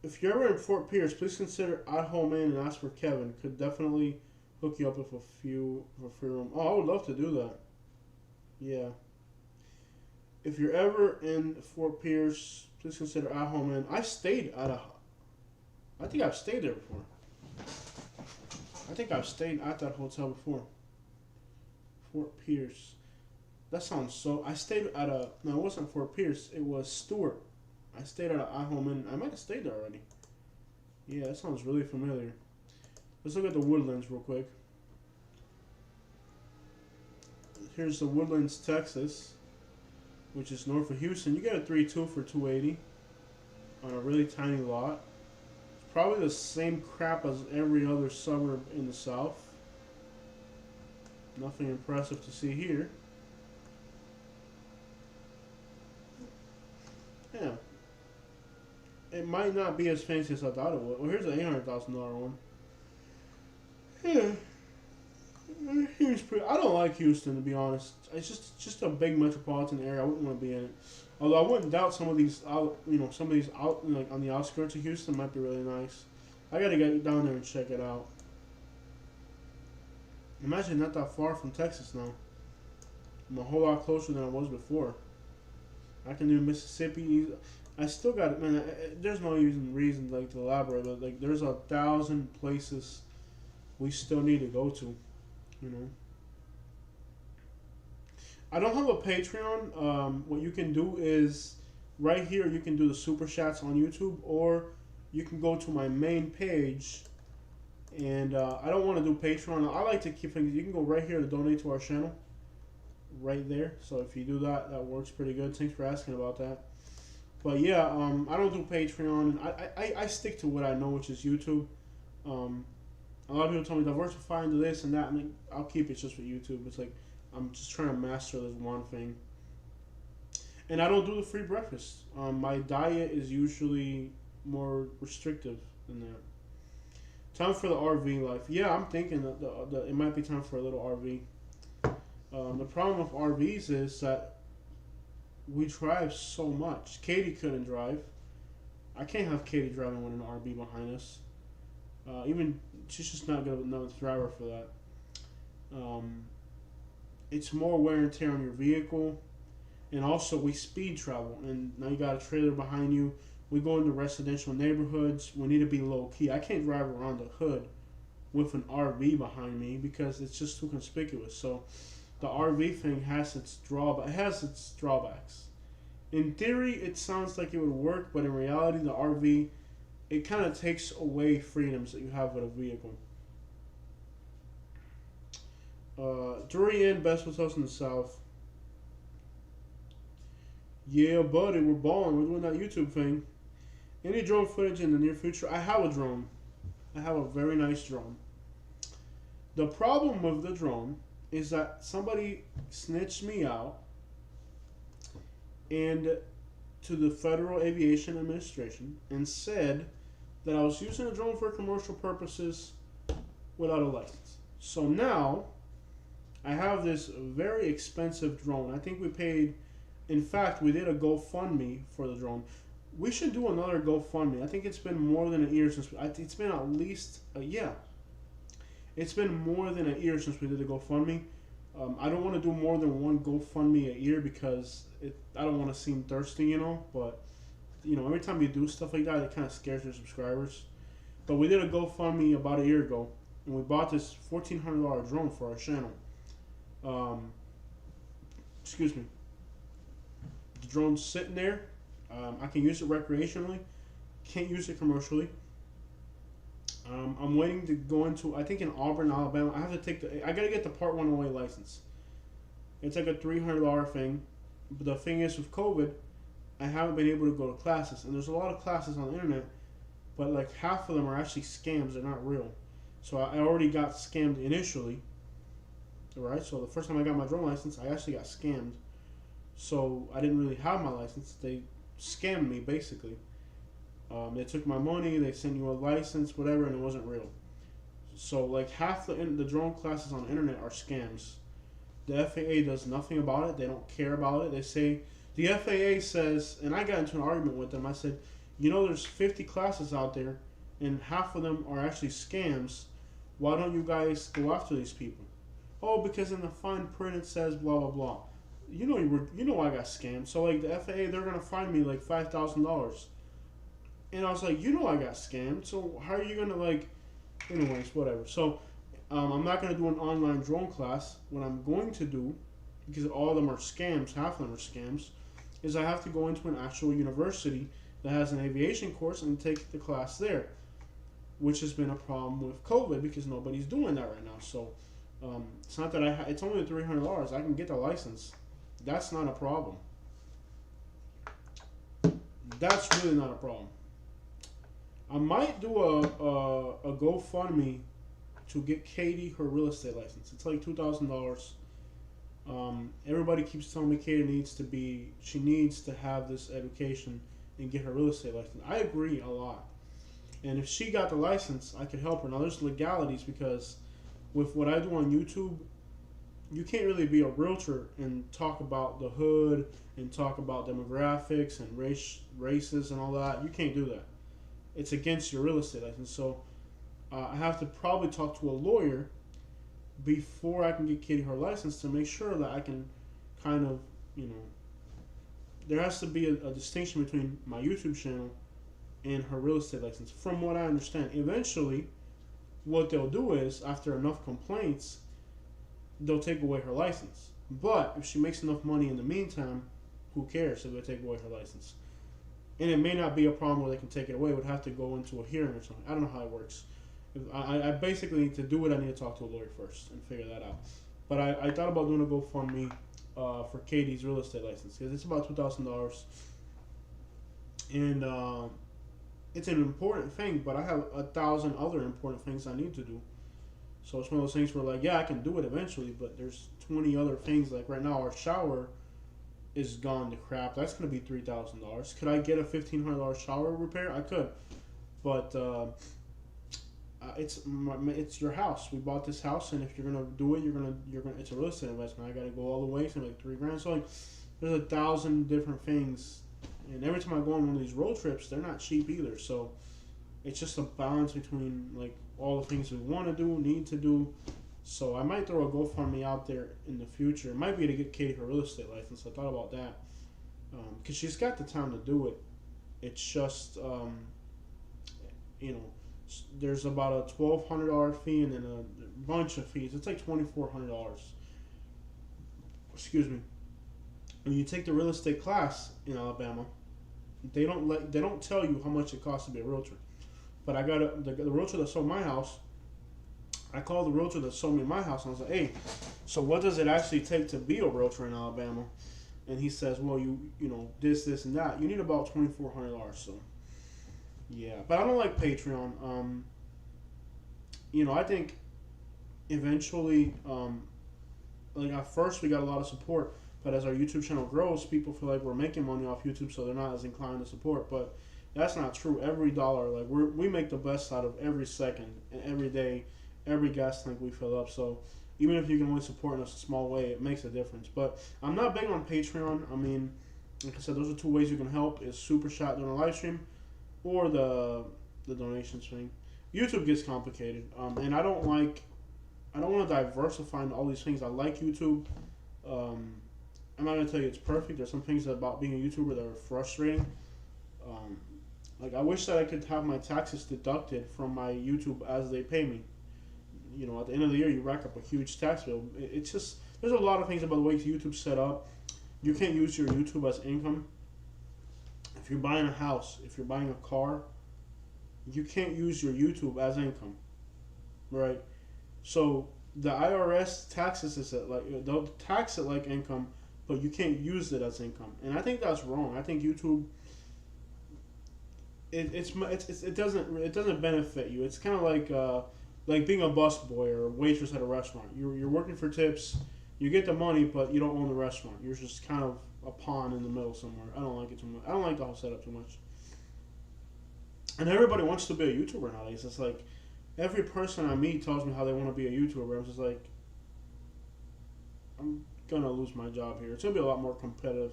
Speaker 1: If you're ever in Fort Pierce, please consider at home in and ask for Kevin. Could definitely hook you up with a free room. Oh, I would love to do that. Yeah. If you're ever in Fort Pierce, please consider at home in. I think I've stayed there before. I think I've stayed at that hotel before. Fort Pierce. That sounds so. I stayed at a. No, it wasn't Fort Pierce. It was Stewart. I stayed at a at home inn. I might have stayed there already. Yeah, that sounds really familiar. Let's look at the Woodlands real quick. Here's the Woodlands, Texas, which is north of Houston. You get a 3-2 for $280 on a really tiny lot. It's probably the same crap as every other suburb in the South. Nothing impressive to see here. Yeah. It might not be as fancy as I thought it would. Well, here's an $800,000 one. Yeah. I don't like Houston, to be honest. It's just a big metropolitan area. I wouldn't want to be in it. Although I wouldn't doubt some of these out, like on the outskirts of Houston might be really nice. I gotta get down there and check it out. Imagine not that far from Texas now. I'm a whole lot closer than I was before. I can do Mississippi. I still got it, man. There's no even reason like to elaborate, but like there's 1,000 places we still need to go to. You know, I don't have a Patreon. What you can do is right here you can do the super chats on YouTube, or you can go to my main page. And I don't want to do Patreon. I like to keep things. You can go right here to donate to our channel, right there. So if you do that, that works pretty good. Thanks for asking about that. But yeah, I don't do Patreon. I stick to what I know, which is YouTube. A lot of people tell me diversify into this and that. I mean, I'll keep it just for YouTube. It's like I'm just trying to master this one thing. And I don't do the free breakfast. My diet is usually more restrictive than that. Time for the RV life. Yeah, I'm thinking that it might be time for a little RV. The problem with RVs is that we drive so much. Katie couldn't drive. I can't have Katie driving with an RV behind us. Even she's just not good enough driver for that. It's more wear and tear on your vehicle, and also we speed travel. And now you got a trailer behind you. We go into residential neighborhoods. We need to be low key. I can't drive around the hood with an RV behind me because it's just too conspicuous. So the RV thing has its drawbacks. In theory, it sounds like it would work, but in reality, the RV, it kind of takes away freedoms that you have with a vehicle. Drury Inn, best hotels in the South. Yeah, buddy, we're balling. We're doing that YouTube thing. Any drone footage in the near future? I have a drone. I have a very nice drone. The problem with the drone is that somebody snitched me out and to the Federal Aviation Administration and said that I was using a drone for commercial purposes without a license. So now I have this very expensive drone. I think we paid, in fact, we did a GoFundMe for the drone. We should do another GoFundMe. I think it's been more than a year since it's been at least it's been more than a year since we did a GoFundMe. I don't want to do more than one GoFundMe a year because I don't want to seem thirsty, you know. But every time you do stuff like that, it kind of scares your subscribers. But we did a GoFundMe about a year ago, and we bought this $1,400 drone for our channel. Excuse me. The drone's sitting there. I can use it recreationally. Can't use it commercially. I'm waiting to go into, I think in Auburn, Alabama. I gotta get the Part 108 license. It's like a $300 thing. But the thing is, with COVID, I haven't been able to go to classes. And there's a lot of classes on the internet, but like half of them are actually scams. They're not real. So I already got scammed initially. Alright, so the first time I got my drone license, I actually got scammed. So I didn't really have my license. They scammed me, basically. They took my money, they sent you a license, whatever, and it wasn't real. So like half the drone classes on the internet are scams. The FAA does nothing about it. They don't care about it. They say the FAA says, and I got into an argument with them. I said, there's 50 classes out there, and half of them are actually scams. Why don't you guys go after these people? Oh, because in the fine print it says blah blah blah. I got scammed. So like the FAA, they're gonna fine me like $5,000. And I was like, I got scammed. So how are you gonna like? Anyways, whatever. So I'm not gonna do an online drone class. What I'm going to do, because all of them are scams, half of them are scams, is I have to go into an actual university that has an aviation course and take the class there, which has been a problem with COVID because nobody's doing that right now. So it's not that it's only $300. I can get the license. That's not a problem. That's really not a problem. I might do a GoFundMe to get Katie her real estate license. It's like $2,000. Everybody keeps telling me Katie needs to have this education and get her real estate license. I agree a lot. And if she got the license, I could help her. Now there's legalities because with what I do on YouTube, you can't really be a realtor and talk about the hood and talk about demographics and races and all that. You can't do that. It's against your real estate license. So I have to probably talk to a lawyer before I can get Katie her license to make sure that I can kind of, there has to be a distinction between my YouTube channel and her real estate license. From what I understand, eventually what they'll do is, after enough complaints, they'll take away her license. But if she makes enough money in the meantime, who cares if they take away her license? And it may not be a problem where they can take it away. It would have to go into a hearing or something. I don't know how it works. I basically need to do it. I need to talk to a lawyer first and figure that out. But I thought about doing a GoFundMe for Katie's real estate license because it's about $2,000. And it's an important thing, but I have 1,000 other important things I need to do. So it's one of those things where, like, yeah, I can do it eventually, but there's 20 other things. Like right now, our shower is gone to crap. That's going to be $3,000. Could I get a $1,500 shower repair? I could, but it's your house. We bought this house, and if you're gonna do it, you're gonna. It's a real estate investment. I got to go all the way to like $3,000. So like, there's 1,000 different things. And every time I go on one of these road trips, they're not cheap either. So it's just a balance between like all the things we want to do, need to do. So I might throw a GoFundMe out there in the future. It might be to get Katie her real estate license. I thought about that because she's got the time to do it. It's just there's about a $1,200 fee and then a bunch of fees. It's like $2,400. Excuse me. When you take the real estate class in Alabama, they don't tell you how much it costs to be a realtor. But I got the realtor that sold my house. I called the realtor that sold me my house and I was like, hey, so what does it actually take to be a realtor in Alabama? And he says, well, you this and that. You need about $2,400. So yeah, but I don't like Patreon. I think eventually, like at first we got a lot of support. But as our YouTube channel grows, people feel like we're making money off YouTube, so they're not as inclined to support. But that's not true. Every dollar, like we make the best out of every second and every day, every gas tank we fill up. So even if you can only support in a small way, it makes a difference. But I'm not big on Patreon. I mean, like I said, those are two ways you can help: is super chat during a live stream, or the donations thing. YouTube gets complicated, and I don't want to diversify into all these things. I like YouTube. I'm not going to tell you it's perfect. There's some things about being a YouTuber that are frustrating. Like, I wish that I could have my taxes deducted from my YouTube as they pay me. At the end of the year, you rack up a huge tax bill. It's just, there's a lot of things about the way YouTube's set up. You can't use your YouTube as income. If you're buying a house, if you're buying a car, you can't use your YouTube as income. Right? So, the IRS taxes they'll tax it like income, but you can't use it as income, and I think that's wrong. I think YouTube it doesn't benefit you. It's kind of like being a busboy or a waitress at a restaurant. You're working for tips, you get the money, but you don't own the restaurant. You're just kind of a pawn in the middle somewhere. I don't like it too much. I don't like the whole setup too much. And everybody wants to be a YouTuber nowadays. It's like, every person I meet tells me how they want to be a YouTuber. I'm just like, I'm gonna lose my job here. It's gonna be a lot more competitive,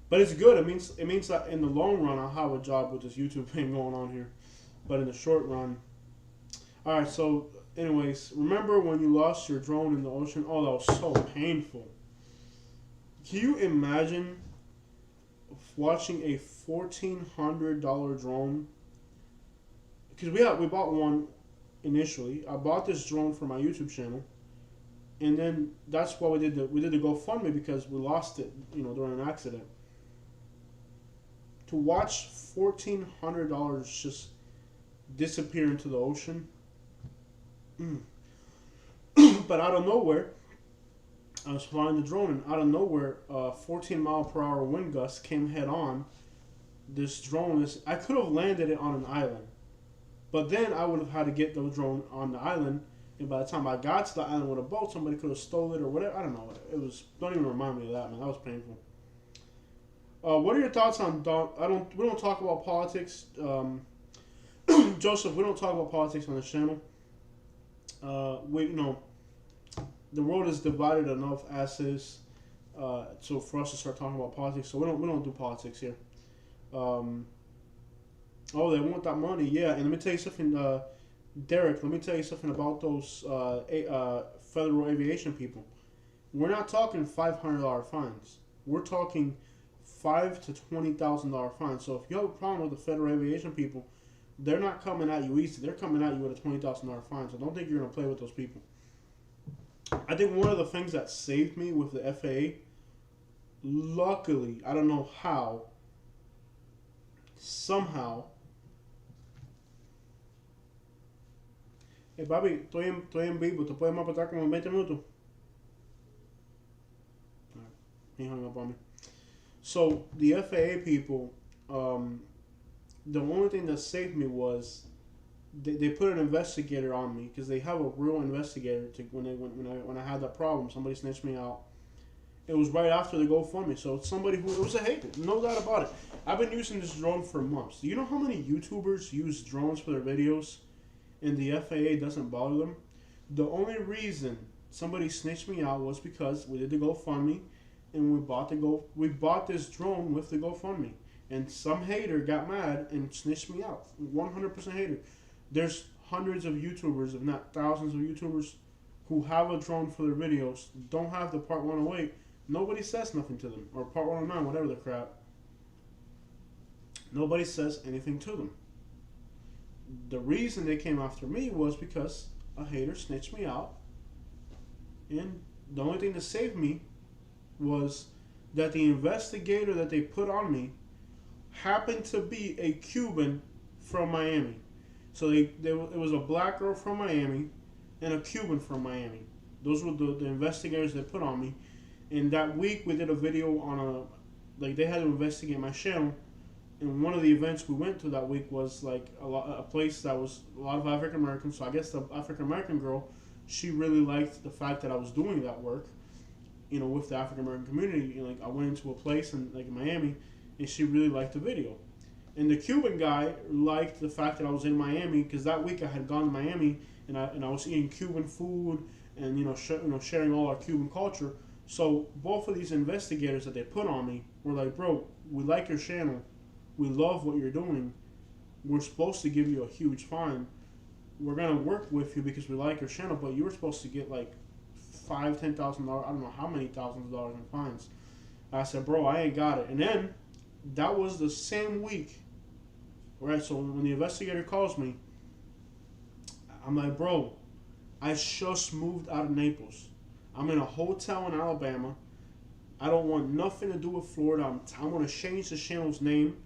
Speaker 1: but it's good. It means that in the long run, I'll have a job with this YouTube thing going on here. But in the short run, all right. So, anyways, remember when you lost your drone in the ocean? Oh, that was so painful. Can you imagine watching a $1,400 drone? Because we bought one initially. I bought this drone for my YouTube channel, and then that's why we did the GoFundMe, because we lost it, during an accident. To watch $1,400 just disappear into the ocean, but out of nowhere, I was flying the drone, and out of nowhere, 14-mile-per-hour wind gust came head on. This drone I could have landed it on an island, but then I would have had to get the drone on the island. And by the time I got to the island with a boat, somebody could have stole it or whatever. I don't know. Don't even remind me of that, man. That was painful. What are your thoughts on we don't talk about politics. Joseph, we don't talk about politics on the channel. The world is divided enough as is. So for us to start talking about politics, so we don't do politics here. Oh, they want that money, yeah. And let me tell you something, Derek. Let me tell you something about those federal aviation people. We're not talking $500 fines. We're talking $5,000 to $20,000 fines. So if you have a problem with the federal aviation people, they're not coming at you easy. They're coming at you with a $20,000 fine. So don't think you're gonna play with those people. I think one of the things that saved me with the FAA, luckily, I don't know how, somehow. Hey, papi, estoy en vivo. ¿Te puedes matar como en 20 minutos? Right. He hung up on me. So, the FAA people, the only thing that saved me was they put an investigator on me, because they have a real investigator. When I had that problem, somebody snitched me out. It was right after the GoFundMe, so it's somebody who, it was a hater, no doubt about it. I've been using this drone for months. Do you know how many YouTubers use drones for their videos, and the FAA doesn't bother them? The only reason somebody snitched me out was because we did the GoFundMe, and we bought this drone with the GoFundMe, and some hater got mad and snitched me out. 100% hater. There's hundreds of YouTubers, if not thousands of YouTubers, who have a drone for their videos, don't have the Part 108. Nobody says nothing to them, or Part 109, whatever the crap. Nobody says anything to them. The reason they came after me was because a hater snitched me out, and the only thing that saved me was that the investigator that they put on me happened to be a Cuban from Miami. So it was a black girl from Miami and a Cuban from Miami. Those were the investigators they put on me. And that week we did a video on they had to investigate my channel. And one of the events we went to that week was a place that was a lot of African Americans. So I guess the African American girl, she really liked the fact that I was doing that work, with the African American community. I went into a place in Miami, and she really liked the video. And the Cuban guy liked the fact that I was in Miami, because that week I had gone to Miami and I was eating Cuban food and sharing all our Cuban culture. So both of these investigators that they put on me were like, bro, we like your channel, we love what you're doing, we're supposed to give you a huge fine, we're gonna work with you because we like your channel, but you were supposed to get $5,000-$10,000, I don't know how many thousands of dollars in fines. I said, bro, I ain't got it. And then that was the same week, right? So when the investigator calls me, I'm like, bro, I just moved out of Naples. I'm in a hotel in Alabama. I don't want nothing to do with Florida. I'm going to change the channel's name.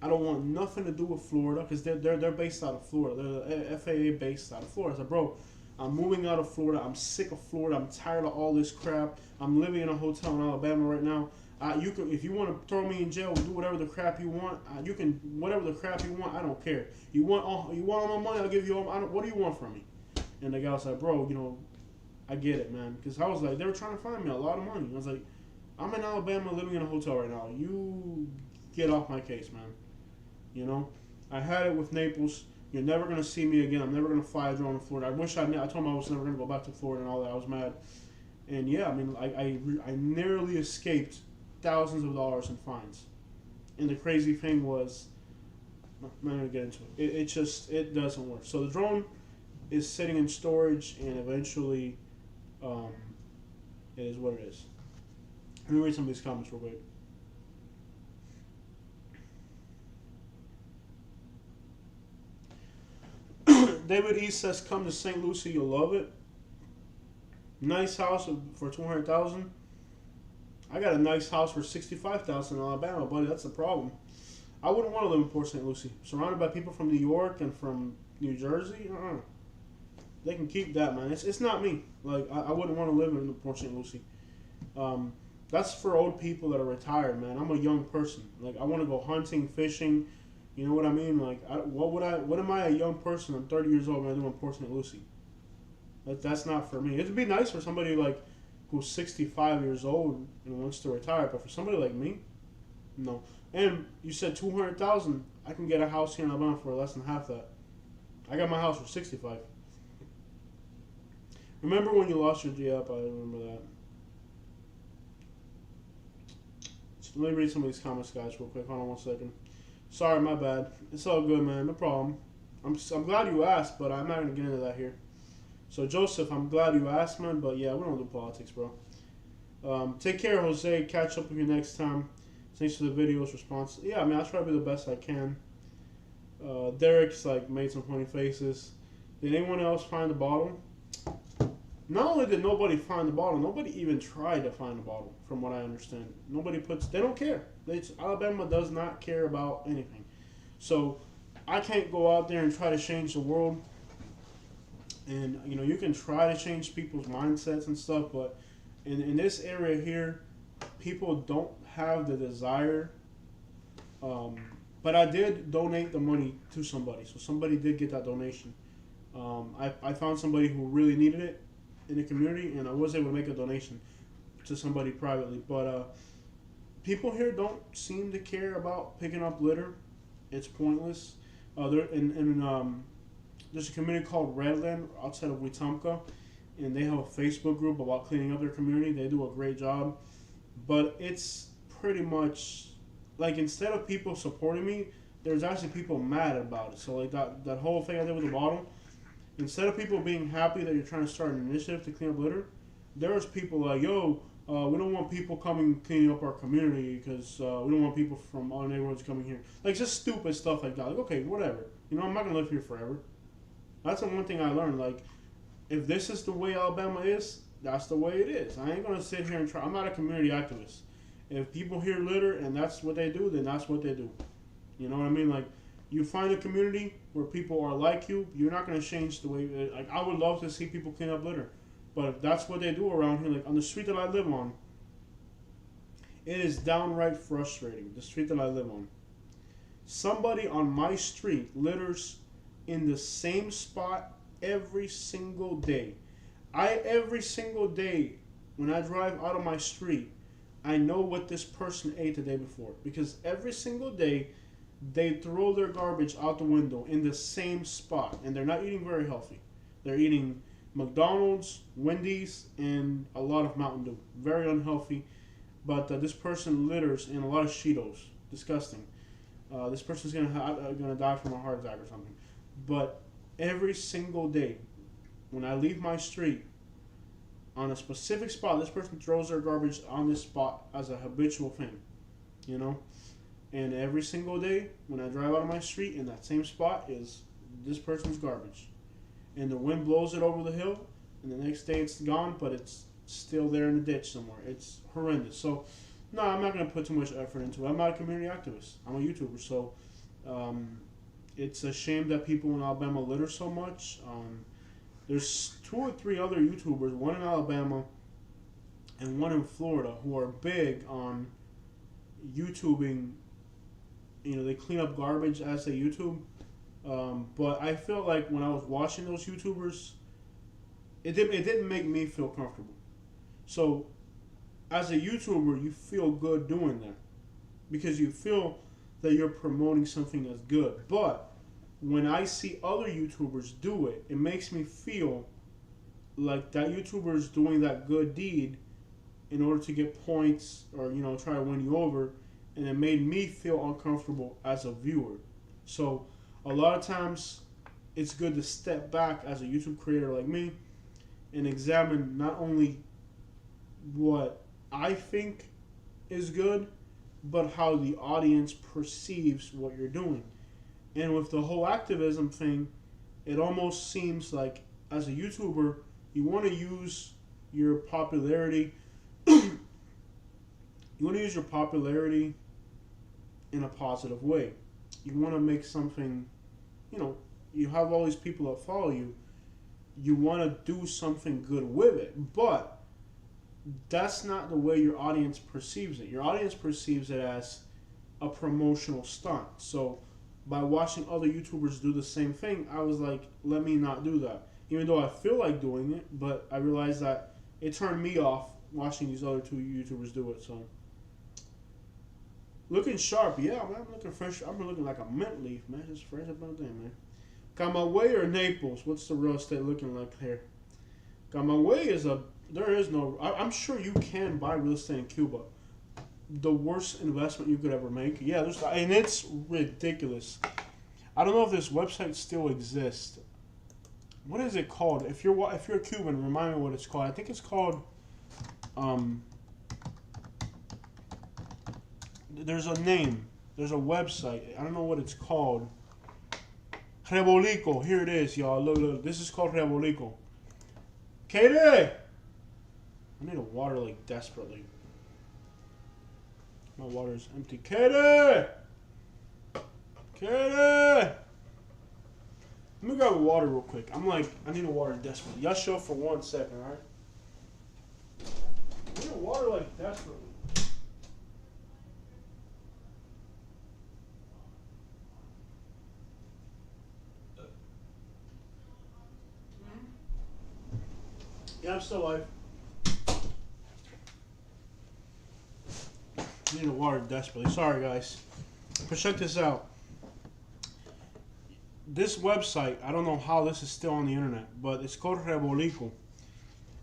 Speaker 1: I don't want nothing to do with Florida, because they're based out of Florida. They're FAA based out of Florida. I said, bro, I'm moving out of Florida. I'm sick of Florida. I'm tired of all this crap. I'm living in a hotel in Alabama right now. You can, if you want to throw me in jail, do whatever the crap you want. You can, whatever the crap you want. I don't care. You want all my money? I'll give you all. What do you want from me? And the guy was like, bro, I get it, man. Because I was like, they were trying to find me a lot of money. I was like, I'm in Alabama living in a hotel right now. You get off my case, man. I had it with Naples. You're never gonna see me again. I'm never gonna fly a drone in Florida. I wish I knew. I told him I was never gonna go back to Florida and all that. I was mad. And yeah, I mean, I narrowly escaped thousands of dollars in fines. And the crazy thing was, I'm not gonna get into it. It just it doesn't work. So the drone is sitting in storage, and eventually, it is what it is. Let me read some of these comments real quick. David E says, "Come to St. Lucie, you'll love it. Nice house for $200,000. I got a nice house for $65,000 in Alabama, buddy. That's the problem. I wouldn't want to live in Port St. Lucie, surrounded by people from New York and from New Jersey. They can keep that, man. It's not me. Like I wouldn't want to live in Port St. Lucie. That's for old people that are retired, man. I'm a young person. Like I want to go hunting, fishing. You know what I mean? Like what am I, a young person? I'm 30 years old, and I do in Port St. Lucie. That's not for me. It'd be nice for somebody like who's 65 years old and wants to retire, but for somebody like me, no. And you said 200,000. I can get a house here in Alabama for less than half that. I got my house for 65. Remember when you lost your G-Up? I remember that. So let me read some of these comments, guys, real quick. Hold on 1 second. Sorry, my bad. It's all good, man. No problem. I'm glad you asked, but I'm not gonna get into that here. So Joseph, I'm glad you asked, man. But yeah, we don't do politics, bro. Take care, Jose. Catch up with you next time. Thanks for the video's response. Yeah, I mean, I try to be the best I can. Derek's like made some funny faces. Did anyone else find the bottle? Not only did nobody find the bottle, nobody even tried to find the bottle, from what I understand. They don't care. Alabama does not care about anything. So I can't go out there and try to change the world. And, you know, you can try to change people's mindsets and stuff, but in this area here, people don't have the desire. But I did donate the money to somebody, so somebody did get that donation. I found somebody who really needed it in the community, and I was able to make a donation to somebody privately. But people here don't seem to care about picking up litter. It's pointless. There's a community called Redland outside of Wetumpka, and they have a Facebook group about cleaning up their community. They do a great job, but it's pretty much like, instead of people supporting me, there's actually people mad about it. So like that whole thing I did with the bottle, instead of people being happy that you're trying to start an initiative to clean up litter, there's people like, yo, we don't want people coming cleaning up our community because we don't want people from all neighborhoods coming here. Like, just stupid stuff like that. Like, okay, whatever. You know, I'm not going to live here forever. That's the one thing I learned. Like, if this is the way Alabama is, that's the way it is. I ain't going to sit here and try. I'm not a community activist. If people hear litter and that's what they do, then that's what they do. You know what I mean? Like, you find a community where people are like you, you're not going to change the way. Like, I would love to see people clean up litter. But if that's what they do around here, like on the street that I live on, it is downright frustrating. The street that I live on. Somebody on my street litters in the same spot every single day. Every single day, when I drive out of my street, I know what this person ate the day before. Because every single day, they throw their garbage out the window in the same spot. And they're not eating very healthy. They're eating McDonald's, Wendy's, and a lot of Mountain Dew. Very unhealthy. But this person litters in a lot of Cheetos. Disgusting. This person's gonna die from a heart attack or something. But every single day, when I leave my street, on a specific spot, this person throws their garbage on this spot as a habitual thing. You know? And every single day, when I drive out of my street, in that same spot is this person's garbage. And the wind blows it over the hill, and the next day it's gone, but it's still there in the ditch somewhere. It's horrendous. So, no, I'm not going to put too much effort into it. I'm not a community activist. I'm a YouTuber. So, it's a shame that people in Alabama litter so much. There's 2 or 3 other YouTubers, one in Alabama and one in Florida, who are big on YouTubing. You know, they clean up garbage as they YouTube. But I felt like when I was watching those YouTubers, it didn't make me feel comfortable. So, as a YouTuber, you feel good doing that because you feel that you're promoting something that's good. But when I see other YouTubers do it, it makes me feel like that YouTuber is doing that good deed in order to get points or, you know, try to win you over. And it made me feel uncomfortable as a viewer. So a lot of times it's good to step back as a YouTube creator like me and examine not only what I think is good, but how the audience perceives what you're doing. And with the whole activism thing, it almost seems like as a YouTuber, you want to use your popularity. You want to use your popularity in a positive way. You want to make something, you know, you have all these people that follow you. You want to do something good with it, but that's not the way your audience perceives it. Your audience perceives it as a promotional stunt. So by watching other YouTubers do the same thing, I was like, let me not do that. Even though I feel like doing it, but I realized that it turned me off watching these other two YouTubers do it. So looking sharp, yeah, man, I'm looking fresh. I'm looking like a mint leaf, man. Just fresh about that, man. Camagüey or Naples? What's the real estate looking like here? Camagüey is there is no, I'm sure you can buy real estate in Cuba. The worst investment you could ever make. Yeah, and it's ridiculous. I don't know if this website still exists. What is it called? If you're a Cuban, remind me what it's called. I think it's called. There's a name. There's a website. I don't know what it's called. Rebolico. Here it is, y'all. Look. This is called Rebolico. Katie! I need a water like desperately. My water is empty. Katie! Katie! Let me grab a water real quick. I need a water desperately. Y'all show for 1 second, alright? I need a water like desperately. Yeah, I'm still alive. I need a water desperately. Sorry, guys. But check this out. This website, I don't know how this is still on the internet, but it's called Rebolico.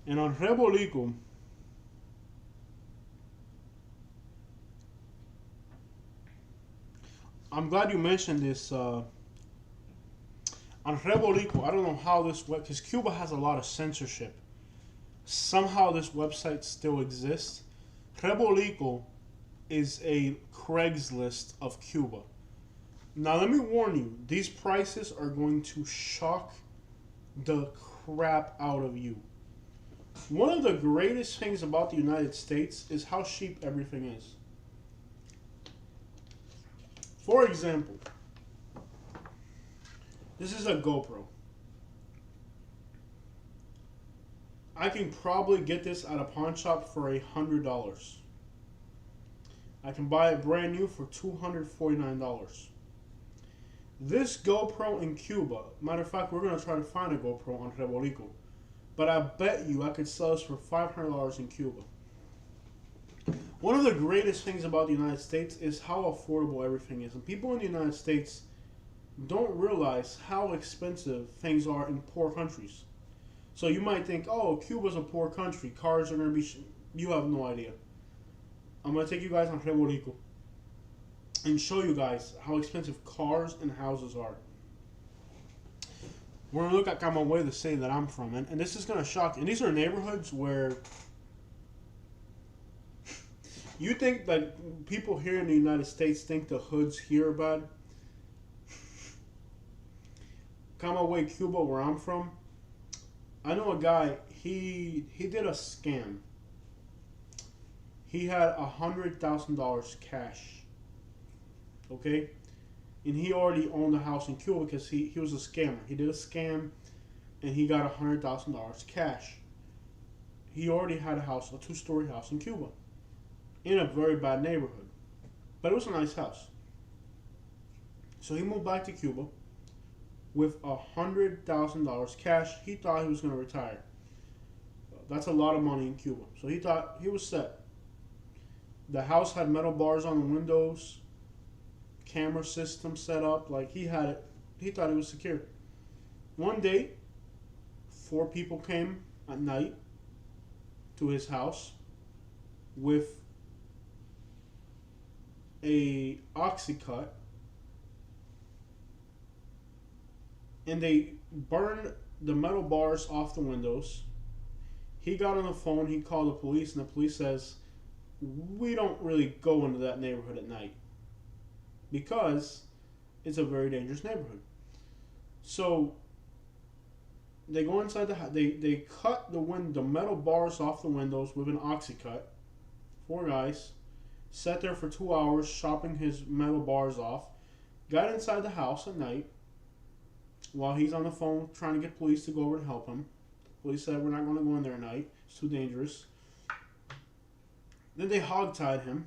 Speaker 1: And on Rebolico, I'm glad you mentioned this. On Rebolico, I don't know how this because Cuba has a lot of censorship. Somehow this website still exists. Rebolico is a Craigslist of Cuba. Now let me warn you, these prices are going to shock the crap out of you. One of the greatest things about the United States is how cheap everything is. For example, this is a GoPro. I can probably get this at a pawn shop for $100. I can buy it brand new for $249. This GoPro in Cuba, matter of fact, we're going to try to find a GoPro on Rebolico. But I bet you I could sell this for $500 in Cuba. One of the greatest things about the United States is how affordable everything is. And people in the United States don't realize how expensive things are in poor countries. So you might think, oh, Cuba's a poor country. Cars are going to be... You have no idea. I'm going to take you guys on Rebolico and show you guys how expensive cars and houses are. We're going to look at Camagüey, the city that I'm from. And this is going to shock you. And these are neighborhoods where you think that people here in the United States think the hoods here are bad. Camagüey, Cuba, where I'm from, I know a guy, he did a scam. He had $100,000 cash. Okay? And he already owned a house in Cuba because he was a scammer. He did a scam and he got $100,000 cash. He already had a house, a 2-story house in Cuba. In a very bad neighborhood. But it was a nice house. So he moved back to Cuba with $100,000 cash. He thought he was going to retire. That's a lot of money in Cuba. So he thought he was set. The house had metal bars on the windows, camera system set up. Like, he had it he thought he was secure. One day, 4 people came at night to his house with a oxycut, and they burned the metal bars off the windows. He got on the phone, he called the police, and the police says, we don't really go into that neighborhood at night because it's a very dangerous neighborhood. So they go inside the house. They cut the metal bars off the windows with an oxycut. 4 guys sat there for 2 hours chopping his metal bars off. Got inside the house at night while he's on the phone trying to get police to go over and help him. Police said, we're not going to go in there at night. It's too dangerous. Then they hogtied him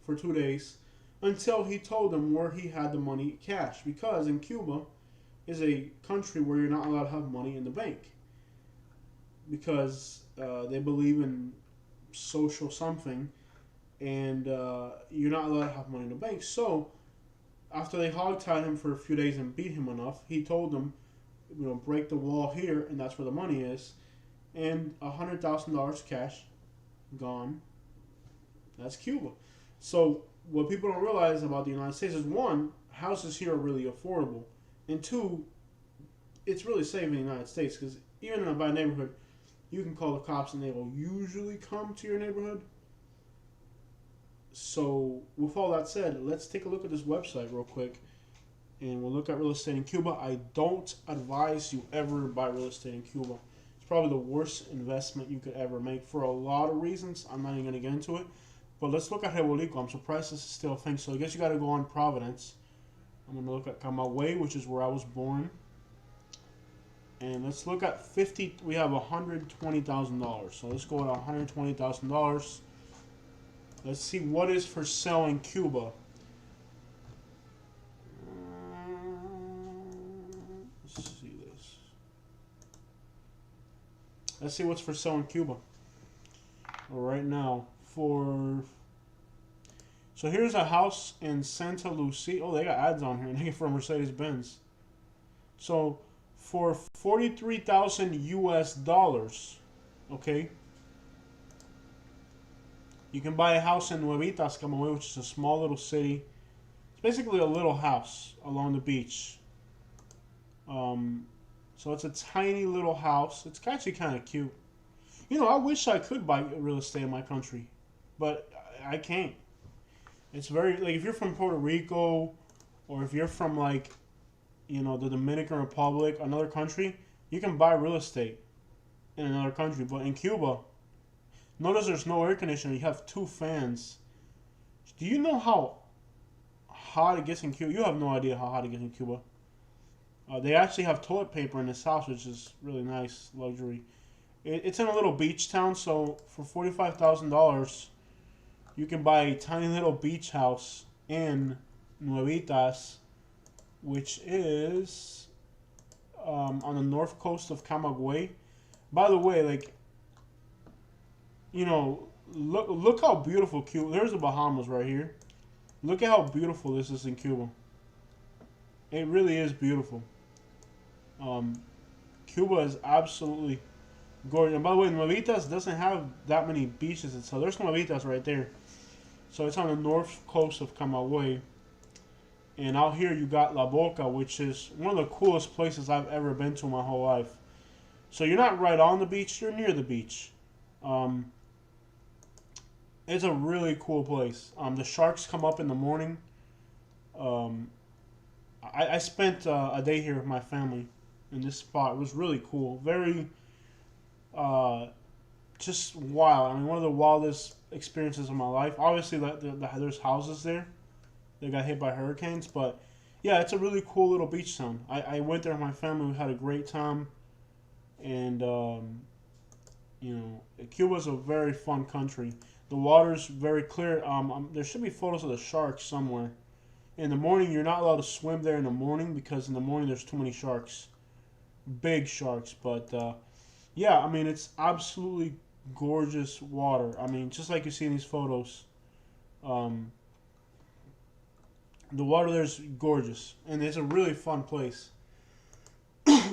Speaker 1: for 2 days until he told them where he had the money cash. Because in Cuba is a country where you're not allowed to have money in the bank. Because they believe in social something, and you're not allowed to have money in the bank. So after they hogtied him for a few days and beat him enough, he told them, break the wall here, and that's where the money is. And $100,000 cash gone. That's Cuba. So what people don't realize about the United States is, one, houses here are really affordable, and two, it's really safe in the United States because even in a bad neighborhood, you can call the cops and they will usually come to your neighborhood. So with all that said, let's take a look at this website real quick, and we'll look at real estate in Cuba. I don't advise you ever buy real estate in Cuba. It's probably the worst investment you could ever make for a lot of reasons. I'm not even going to get into it. But let's look at Hialeah. I'm surprised this is still a thing. So I guess you got to go on Providence. I'm going to look at Camagüey, which is where I was born. And let's look at 50. We have $120,000. So let's go at $120,000. Let's see what is for sale in Cuba. Let's see this. Let's see what's for sale in Cuba right now. So here's a house in Santa Lucia. Oh, they got ads on here. And they get from Mercedes-Benz. So for 43,000 US dollars, okay, you can buy a house in Nuevitas, Camagüey, which is a small little city. It's basically a little house along the beach. So it's a tiny little house. It's actually kind of cute. I wish I could buy real estate in my country, but I can't. It's very, like, if you're from Puerto Rico, or if you're from, like, the Dominican Republic, another country, you can buy real estate in another country. But in Cuba, notice there's no air conditioner. You have 2 fans. Do you know how hot it gets in Cuba? You have no idea how hot it gets in Cuba. They actually have toilet paper in this house, which is really nice luxury. It's in a little beach town, so for $45,000, you can buy a tiny little beach house in Nuevitas, which is on the north coast of Camagüey. By the way, like, look how beautiful Cuba. There's the Bahamas right here. Look at how beautiful this is in Cuba. It really is beautiful. Cuba is absolutely gorgeous. And by the way, Nuevitas doesn't have that many beaches. So there's Nuevitas right there. So it's on the north coast of Camagüey. And out here you got La Boca, which is one of the coolest places I've ever been to in my whole life. So you're not right on the beach, you're near the beach. It's a really cool place. The sharks come up in the morning. I spent a day here with my family in this spot. It was really cool. Very, just wild. I mean, one of the wildest experiences of my life. Obviously, there's houses there that got hit by hurricanes, but yeah, it's a really cool little beach town. I went there with my family. We had a great time, and Cuba's a very fun country. The water's very clear. There should be photos of the sharks somewhere. In the morning, you're not allowed to swim there in the morning because in the morning there's too many sharks. Big sharks. But, yeah, I mean, it's absolutely gorgeous water. I mean, just like you see in these photos. The water there's gorgeous, and it's a really fun place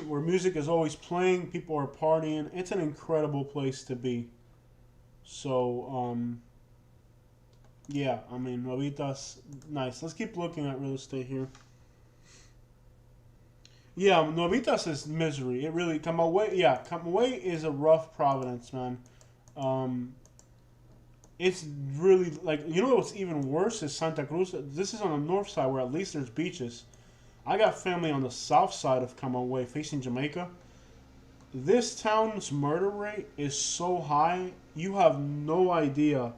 Speaker 1: where music is always playing. People are partying. It's an incredible place to be. So, yeah, I mean, Novita's nice. Let's keep looking at real estate here. Yeah, Novitas is misery. It really Camagüey. Yeah, Camagüey is a rough Providence, man. Um, it's really like what's even worse is Santa Cruz. This is on the north side where at least there's beaches. I got family on the south side of Camagüey facing Jamaica. This town's murder rate is so high, you have no idea.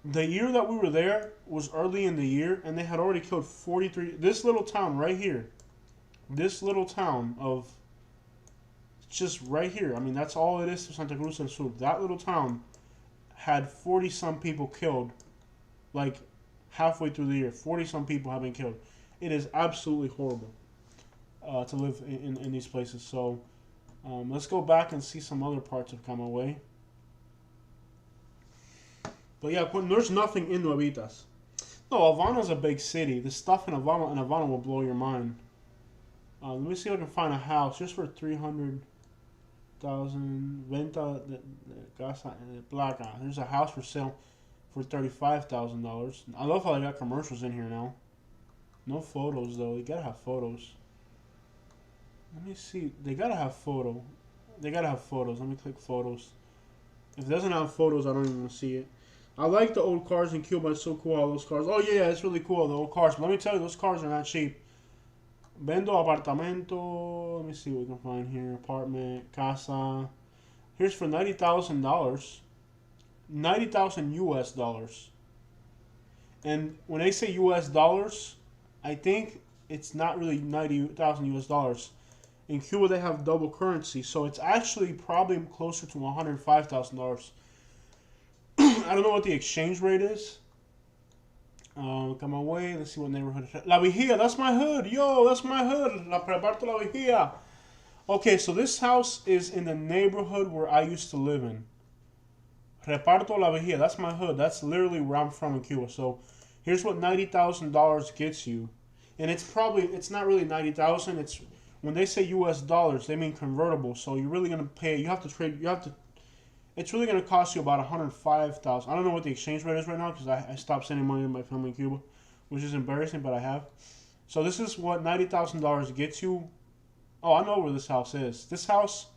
Speaker 1: The year that we were there was early in the year, and they had already killed 43. This little town right here, this little town of just right here. I mean, that's all it is to Santa Cruz del Sur. That little town had 40 some people killed, like halfway through the year. 40 some people have been killed. It is absolutely horrible to live in these places. So let's go back and see some other parts of Camagüey. But yeah, there's nothing in Nuevitas. No, Havana's a big city. The stuff in Havana will blow your mind. Let me see if I can find a house just for 300,000. Venta de casa placa. There's a house for sale for $35,000. I love how they got commercials in here now. No photos though. You gotta have photos. Let me see. They gotta have photo. They gotta have photos. Let me click photos. If it doesn't have photos, I don't even want to see it. I like the old cars in Cuba. It's so cool, all those cars. Oh yeah, it's really cool, the old cars. But let me tell you, those cars are not cheap. Vendo apartamento. Let me see what we can find here. Apartment, casa. Here's for $90,000. 90,000 US dollars. And when they say US dollars, I think it's not really 90,000 US dollars. In Cuba, they have double currency, so it's actually probably closer to $105,000. I don't know what the exchange rate is. Come away. Let's see what neighborhood. La Vigía, that's my hood. Yo, that's my hood. La Preparto La Vigía. Okay, so this house is in the neighborhood where I used to live in. Reparto La Vigía, that's my hood. That's literally where I'm from in Cuba. So here's what $90,000 gets you. And it's not really 90,000. It's when they say US dollars, they mean convertible. So you're really going to pay, it's really going to cost you about $105,000. I don't know what the exchange rate is right now because I stopped sending money to my family in Cuba, which is embarrassing, but I have. So this is what $90,000 gets you. Oh, I know where this house is. This house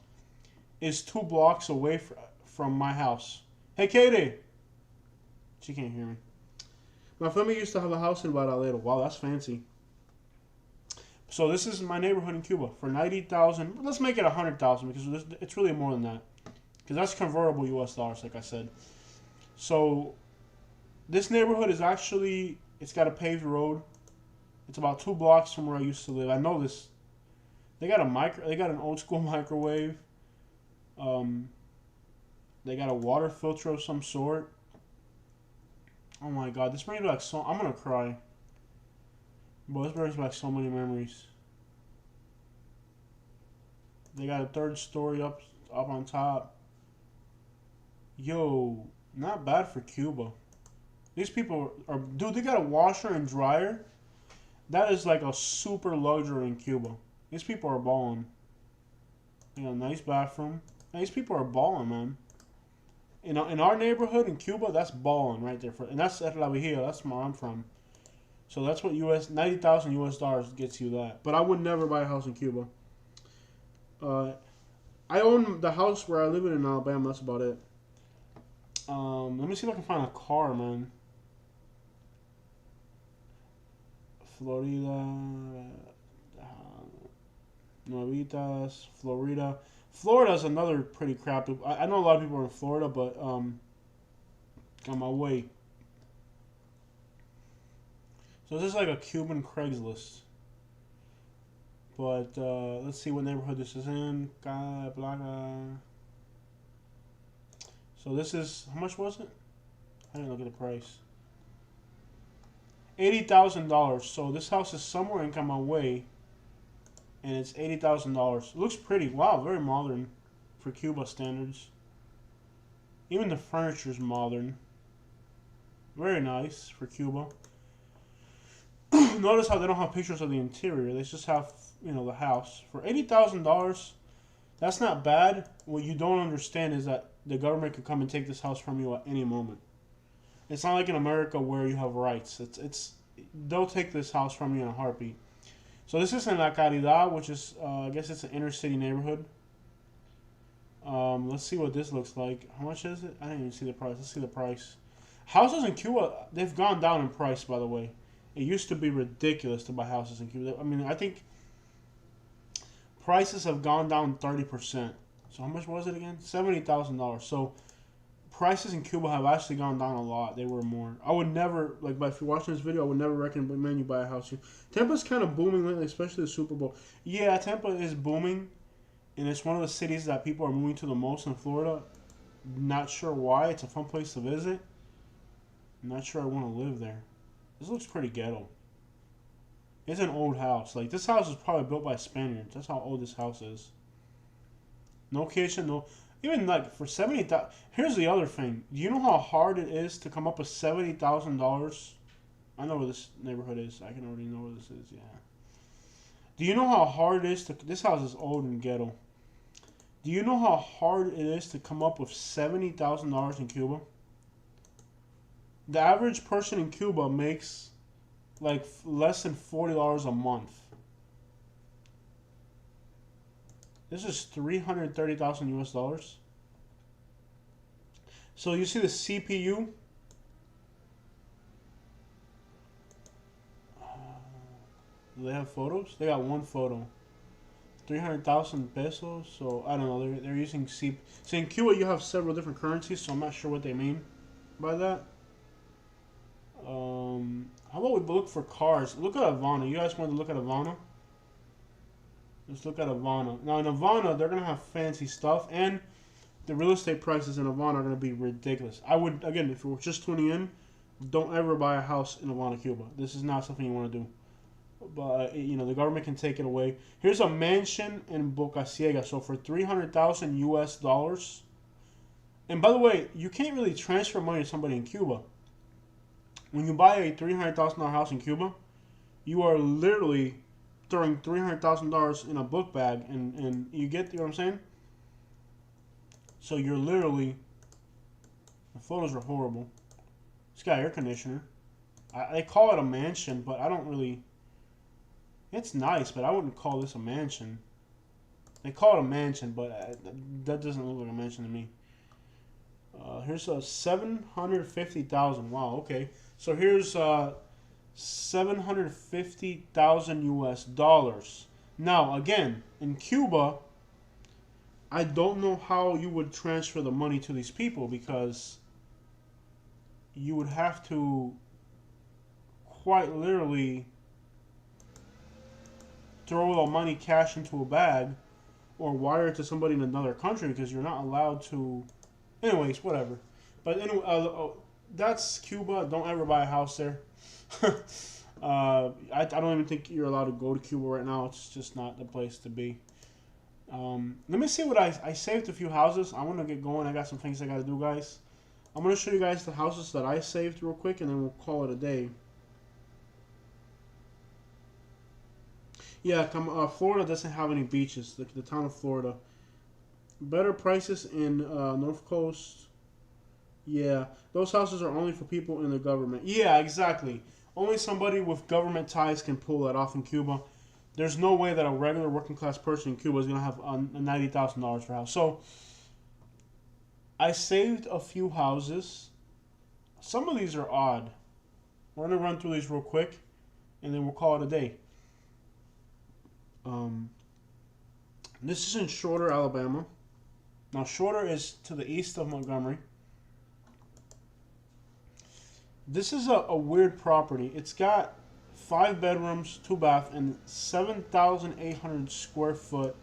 Speaker 1: is 2 blocks away from my house. Hey, Katie! She can't hear me. My family used to have a house in Hialeah. Wow, that's fancy. So this is my neighborhood in Cuba for $90,000. Let's make it $100,000 because it's really more than that. Because that's convertible US dollars, like I said. So this neighborhood is actually, it's got a paved road. It's about 2 blocks from where I used to live. I know this. They got an old school microwave. They got a water filter of some sort. Oh my god, this brings back I'm gonna cry. But this brings back so many memories. They got a 3rd story up on top. Yo, not bad for Cuba. These people are, dude, they got a washer and dryer. That is like a super luxury in Cuba. These people are balling. They got a nice bathroom. These people are balling, man. In our neighborhood in Cuba, that's balling right there. And that's at La Vigía. That's where I'm from. So that's what $90,000 US dollars gets you that. But I would never buy a house in Cuba. I own the house where I live in Alabama. That's about it. Let me see if I can find a car, man. Florida, Nuevitas, Florida. Florida's another pretty crappy. I know a lot of people are in Florida, but got my way. So this is like a Cuban Craigslist. But let's see what neighborhood this is in. So this is, how much was it? I didn't look at the price. $80,000. So this house is somewhere in Camagüey, and it's $80,000. It looks pretty. Wow, very modern for Cuba standards. Even the furniture is modern. Very nice for Cuba. Notice how they don't have pictures of the interior. They just have, the house. For $80,000, that's not bad. What you don't understand is that the government could come and take this house from you at any moment. It's not like in America where you have rights. They'll take this house from you in a heartbeat. So this is in La Caridad, which is, I guess it's an inner city neighborhood. Let's see what this looks like. How much is it? I didn't even see the price. Let's see the price. Houses in Cuba, they've gone down in price, by the way. It used to be ridiculous to buy houses in Cuba. I mean, I think prices have gone down 30%. So how much was it again? $70,000. So prices in Cuba have actually gone down a lot. They were more. I would never, if you're watching this video, I would never recommend you buy a house here. Tampa's kind of booming lately, especially the Super Bowl. Yeah, Tampa is booming, and it's one of the cities that people are moving to the most in Florida. Not sure why. It's a fun place to visit. I'm not sure I want to live there. This looks pretty ghetto. It's an old house. This house was probably built by Spaniards. That's how old this house is. No kitchen, no... Even, for $70,000... Here's the other thing. Do you know how hard it is to come up with $70,000? I know where this neighborhood is. I can already know where this is, yeah. Do you know how hard it is to... This house is old and ghetto. Do you know how hard it is to come up with $70,000 in Cuba? The average person in Cuba makes less than $40 a month. This is $330,000 US dollars. So you see the CPU. Do they have photos? They got one photo. 300,000 pesos. So I don't know. They're using CPU. So in Cuba you have several different currencies. So I'm not sure what they mean by that. How about we look for cars? Look at Havana. You guys want to look at Havana? Let's look at Havana. Now in Havana, they're gonna have fancy stuff, and the real estate prices in Havana are gonna be ridiculous. I would, again, if you're just tuning in, don't ever buy a house in Havana, Cuba. This is not something you want to do. But the government can take it away. Here's a mansion in Boca Ciega. So for 300,000 US dollars. And by the way, you can't really transfer money to somebody in Cuba. When you buy a $300,000 house in Cuba, you are literally throwing $300,000 in a book bag, and you get, what I'm saying? So you're literally, the photos are horrible. It's got air conditioner. They call it a mansion, but I don't really, it's nice, but I wouldn't call this a mansion. They call it a mansion, but that doesn't look like a mansion to me. Here's a 750,000. Wow, okay. So here's 750,000 US dollars. Now, again, in Cuba, I don't know how you would transfer the money to these people, because you would have to quite literally throw the money cash into a bag or wire it to somebody in another country, because you're not allowed to. Anyways, whatever. But anyway, that's Cuba. Don't ever buy a house there. I don't even think you're allowed to go to Cuba right now. It's just not the place to be. Let me see what I saved a few houses. I want to get going. I got some things I got to do, guys. I'm going to show you guys the houses that I saved real quick, and then we'll call it a day. Yeah, Florida doesn't have any beaches. The town of Florida. Better prices in North Coast. Yeah, those houses are only for people in the government. Yeah, exactly. Only somebody with government ties can pull that off in Cuba. There's no way that a regular working class person in Cuba is going to have $90,000 for a house. So, I saved a few houses. Some of these are odd. We're going to run through these real quick, and then we'll call it a day. This is in Shorter, Alabama. Now, Shorter is to the east of Montgomery. This is a weird property. It's got 5 bedrooms, 2 baths, and 7,800 square foot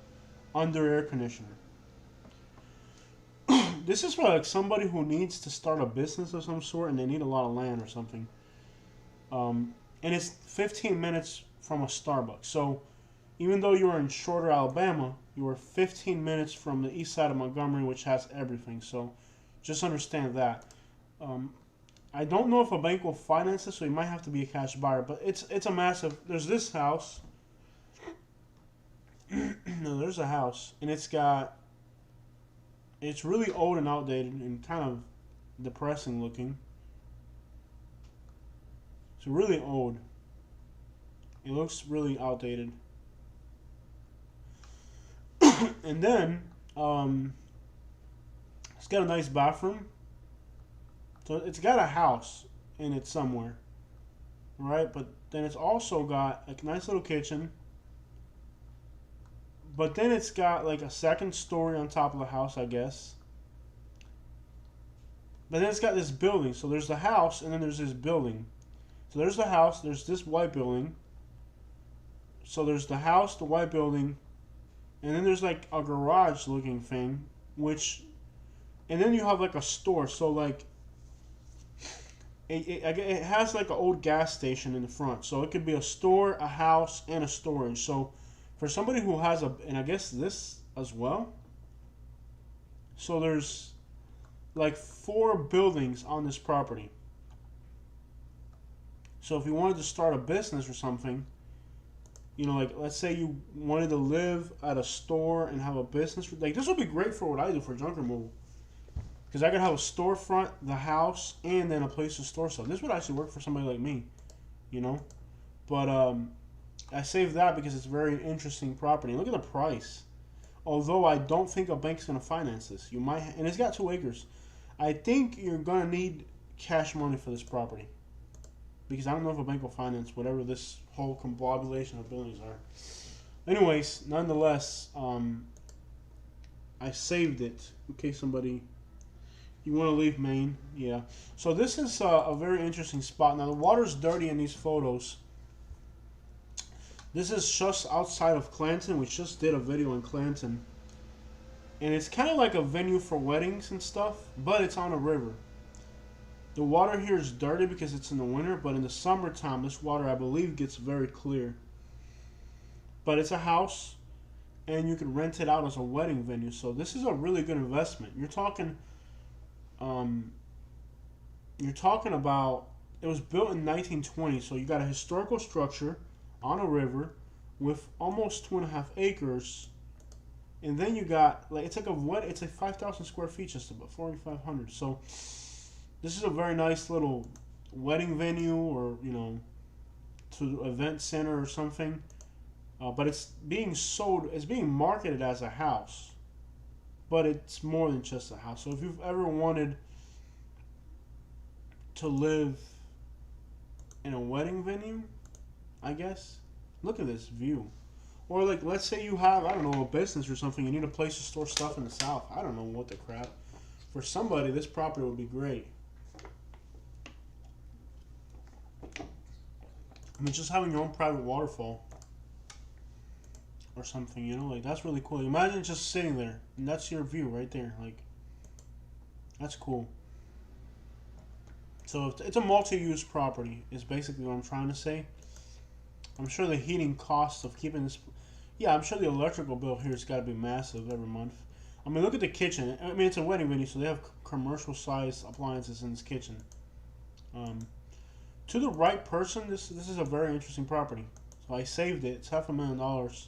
Speaker 1: under air conditioner. This is for somebody who needs to start a business of some sort, and they need a lot of land or something. And it's 15 minutes from a Starbucks. So even though you are in Shorter, Alabama, you are 15 minutes from the east side of Montgomery, which has everything. So just understand that. I don't know if a bank will finance this, so you might have to be a cash buyer. But it's a massive. There's this house. No, there's a house, and it's really old and outdated and kind of depressing looking. It's really old. It looks really outdated. And then it's got a nice bathroom. So it's got a house in it somewhere, right? But then it's also got a nice little kitchen. But then it's got like a second story on top of the house, I guess. But then it's got this building. So there's the house, and then there's this building. So there's the house, there's this white building. So there's the house, the white building, and then there's like a garage looking thing, and then you have like a store. So like, it has like an old gas station in the front. So it could be a store, a house, and a storage. So for somebody who has and I guess this as well. So there's like 4 buildings on this property. So if you wanted to start a business or something, you know, like let's say you wanted to live at a store and have a business, like this would be great for what I do for junk removal. Because I could have a storefront, the house, and then a place to store stuff. This would actually work for somebody like me, you know. But I saved that because it's a very interesting property. Look at the price. Although I don't think a bank's going to finance this. You might, and it's got 2 acres. I think you're going to need cash money for this property. Because I don't know if a bank will finance whatever this whole combobulation of buildings are. Anyways, nonetheless, I saved it in case somebody... You want to leave Maine? Yeah. So this is a very interesting spot. Now the water's dirty in these photos. This is just outside of Clanton. We just did a video in Clanton. And it's kind of like a venue for weddings and stuff, but it's on a river. The water here is dirty because it's in the winter, but in the summertime, this water, I believe, gets very clear. But it's a house, and you can rent it out as a wedding venue. So this is a really good investment. You're talking about, it was built in 1920, so you got a historical structure on a river with almost 2.5 acres, and then you got like it's like 5,000 square feet, just about 4,500. So this is a very nice little wedding venue, or you know, to event center or something. But it's being sold, it's being marketed as a house, but it's more than just a house. So if you've ever wanted to live in a wedding venue, I guess, look at this view. Or like, let's say you have, I don't know, a business or something, you need a place to store stuff in the South. I don't know what the crap. For somebody, this property would be great. I mean, just having your own private waterfall or something, you know, like that's really cool. Imagine just sitting there and that's your view right there. Like, that's cool. So it's a multi-use property is basically what I'm trying to say. I'm sure the heating costs of keeping this, yeah, I'm sure the electrical bill here has got to be massive every month. I mean, look at the kitchen. I mean, it's a wedding venue, so they have commercial size appliances in this kitchen. To the right person, this is a very interesting property. So I saved it. It's $500,000.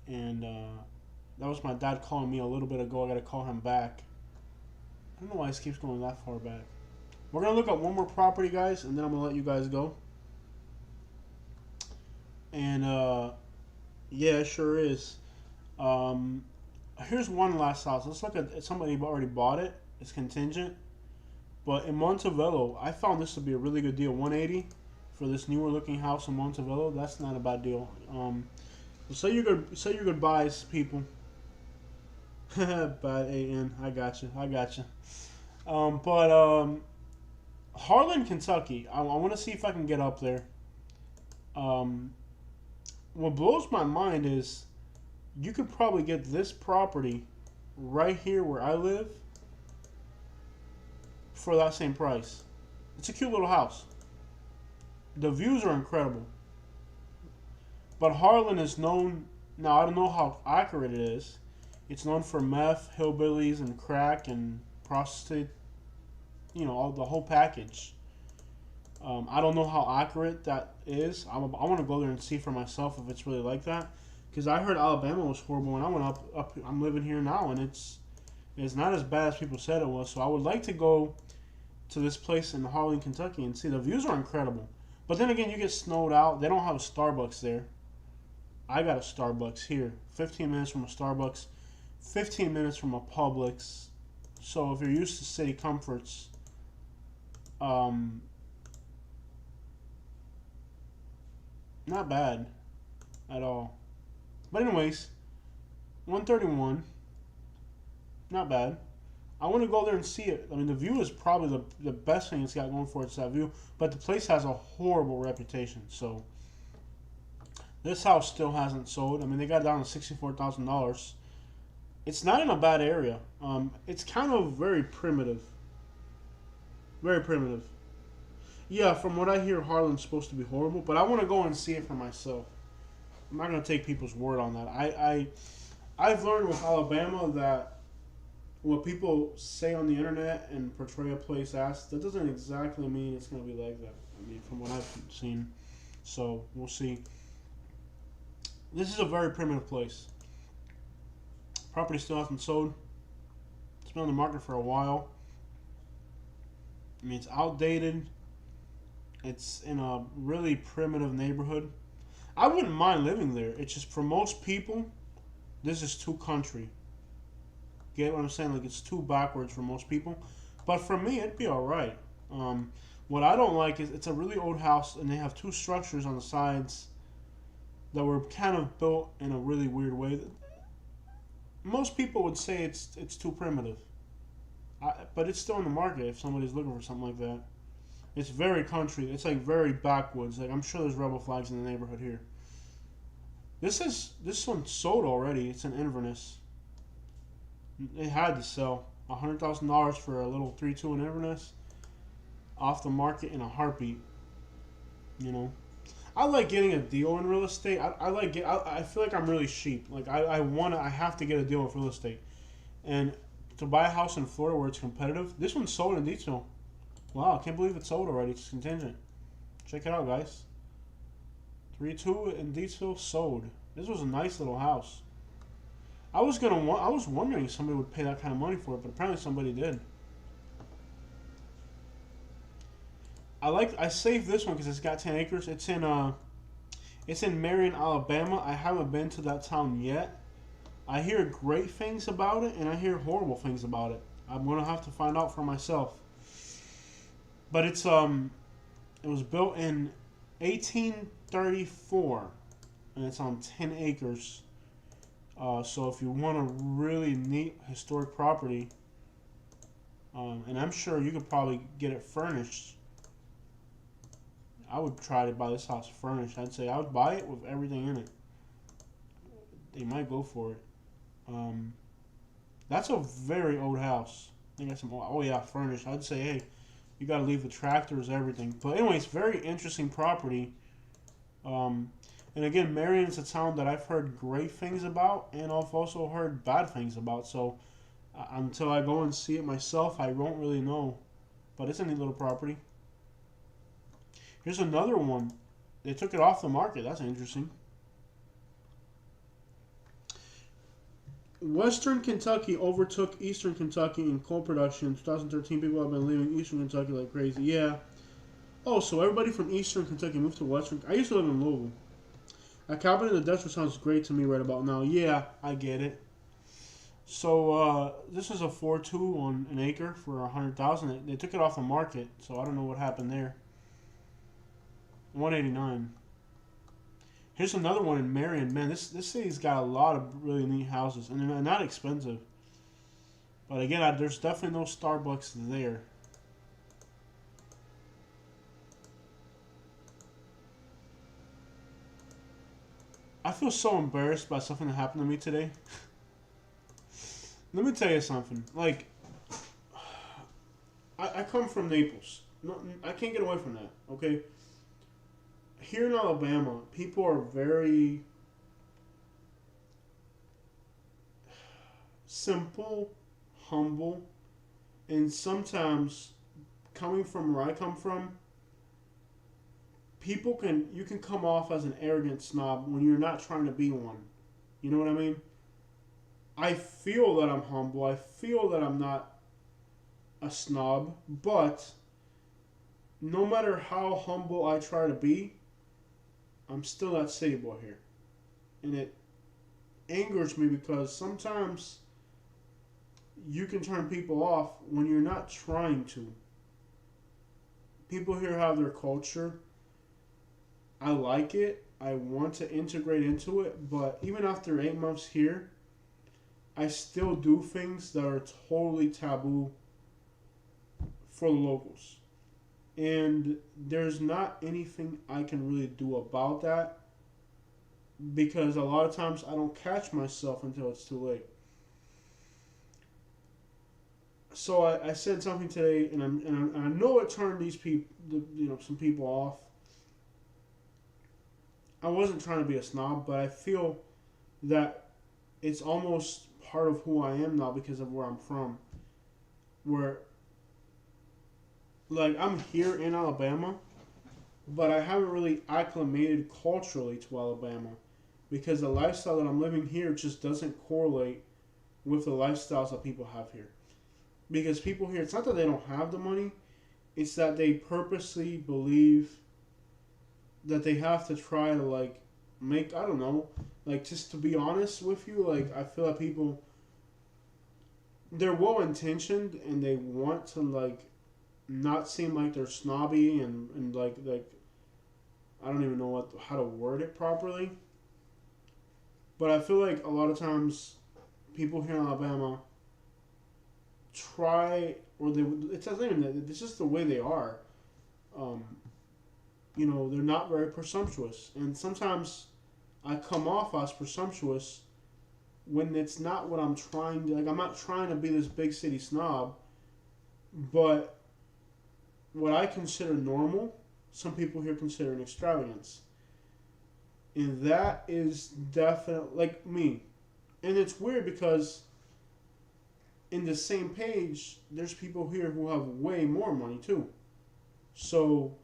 Speaker 1: And that was my dad calling me a little bit ago. I got to call him back. I don't know why this keeps going that far back. We're going to look at one more property, guys, and then I'm going to let you guys go. And, yeah, it sure is. Here's one last house. Let's look at somebody who already bought it. It's Contingent. But in Montebello, I found this to be a really good deal. $180 for this newer looking house in Montebello. That's not a bad deal. So say your goodbyes, people. Bad AN. I got you. Harlan, Kentucky. I want to see if I can get up there. What blows my mind is you could probably get this property right here where I live for that same price. It's a cute little house. The views are incredible. But Harlan is known, now I don't know how accurate it is. It's known for meth, hillbillies, and crack and prostitute. All the whole package. I don't know how accurate that is. I want to go there and see for myself if it's really like that. Because I heard Alabama was horrible, and I went up. I'm living here now, and it's not as bad as people said it was. So I would like to go to this place in Harlan, Kentucky, and see. The views are incredible. But then again, you get snowed out. They don't have a Starbucks there. I got a Starbucks here. 15 minutes from a Starbucks. 15 minutes from a Publix. So if you're used to city comforts, not bad at all. But anyways, 131, not bad. I want to go there and see it. I mean, the view is probably the best thing it's got going for it, that view. But the place has a horrible reputation. So this house still hasn't sold. I mean, they got it down to $64,000. It's not in a bad area. It's kind of very primitive. Very primitive. Yeah, from what I hear, Harlan's supposed to be horrible, but I want to go and see it for myself. I'm not going to take people's word on that. I've learned with Alabama that what people say on the internet and portray a place as, that doesn't exactly mean it's going to be like that. I mean, from what I've seen. So, we'll see. This is a very primitive place. Property still hasn't sold. It's been on the market for a while. I mean, it's outdated. It's in a really primitive neighborhood. I wouldn't mind living there. It's just for most people, this is too country. Get what I'm saying? Like, it's too backwards for most people. But for me, it'd be alright. What I don't like is it's a really old house, and they have two structures on the sides that were kind of built in a really weird way. Most people would say it's too primitive. But it's still in the market if somebody's looking for something like that. It's very country. It's like very backwoods. Like, I'm sure there's rebel flags in the neighborhood here. This one sold already. It's in Inverness. It had to sell. $100,000 for a little 3-2 in Inverness. Off the market in a heartbeat. I like getting a deal in real estate. I feel like I'm really cheap. Like, I have to get a deal with real estate. And to buy a house in Florida where it's competitive, this one's sold in detail. Wow, I can't believe it sold already. It's Contingent. Check it out, guys. 3-2 in detail sold. This was a nice little house. I was wondering if somebody would pay that kind of money for it, but apparently somebody did. I saved this one because it's got 10 acres. It's in Marion, Alabama. I haven't been to that town yet. I hear great things about it, and I hear horrible things about it. I'm gonna have to find out for myself. But it was built in 1834, and it's on 10 acres. So if you want a really neat historic property, and I'm sure you could probably get it furnished. I would try to buy this house furnished. I'd say I would buy it with everything in it. They might go for it. That's a very old house. They got some, furnished. I'd say, hey, you got to leave the tractors, everything. But anyways, very interesting property. And again, Marion's a town that I've heard great things about, and I've also heard bad things about. So until I go and see it myself, I won't really know. But it's a neat little property. Here's another one. They took it off the market. That's interesting. Western Kentucky overtook Eastern Kentucky in coal production. In 2013, people have been leaving Eastern Kentucky like crazy. Yeah. Oh, so everybody from Eastern Kentucky moved to Western. I used to live in Louisville. A cabin in the desert sounds great to me right about now. Yeah, I get it. So this is a 4.2 on an acre for $100,000. They took it off the market, so I don't know what happened there. 189. Here's another one in Marion. Man, this city's got a lot of really neat houses, and they're not expensive. But again, there's definitely no Starbucks there. I feel so embarrassed by something that happened to me today. Let me tell you something. Like, I come from Naples. No, I can't get away from that, okay? Here in Alabama, people are very... simple, humble, and sometimes coming from where I come from, you can come off as an arrogant snob when you're not trying to be one. You know what I mean? I feel that I'm humble. I feel that I'm not a snob, but no matter how humble I try to be, I'm still that city boy here. And it angers me because sometimes you can turn people off when you're not trying to. People here have their culture. I like it. I want to integrate into it, but even after 8 months here, I still do things that are totally taboo for the locals. And there's not anything I can really do about that because a lot of times I don't catch myself until it's too late. So I said something today, and I know it turned these people, some people off. I wasn't trying to be a snob, but I feel that it's almost part of who I am now because of where I'm from. Where, like, I'm here in Alabama, but I haven't really acclimated culturally to Alabama because the lifestyle that I'm living here just doesn't correlate with the lifestyles that people have here. Because people here, it's not that they don't have the money, it's that they purposely believe that they have to try to, like, make, I don't know, like, just to be honest with you, like, I feel that people, they're well-intentioned and they want to, like, not seem like they're snobby and like, I don't even know how to word it properly. But I feel like a lot of times people here in Alabama try, or it's not even that, it's just the way they are. They're not very presumptuous. And sometimes I come off as presumptuous when it's not what I'm trying to, like, I'm not trying to be this big city snob, but what I consider normal, some people here consider an extravagance. And that is definitely, like, me. And it's weird because in the same page, there's people here who have way more money too. So,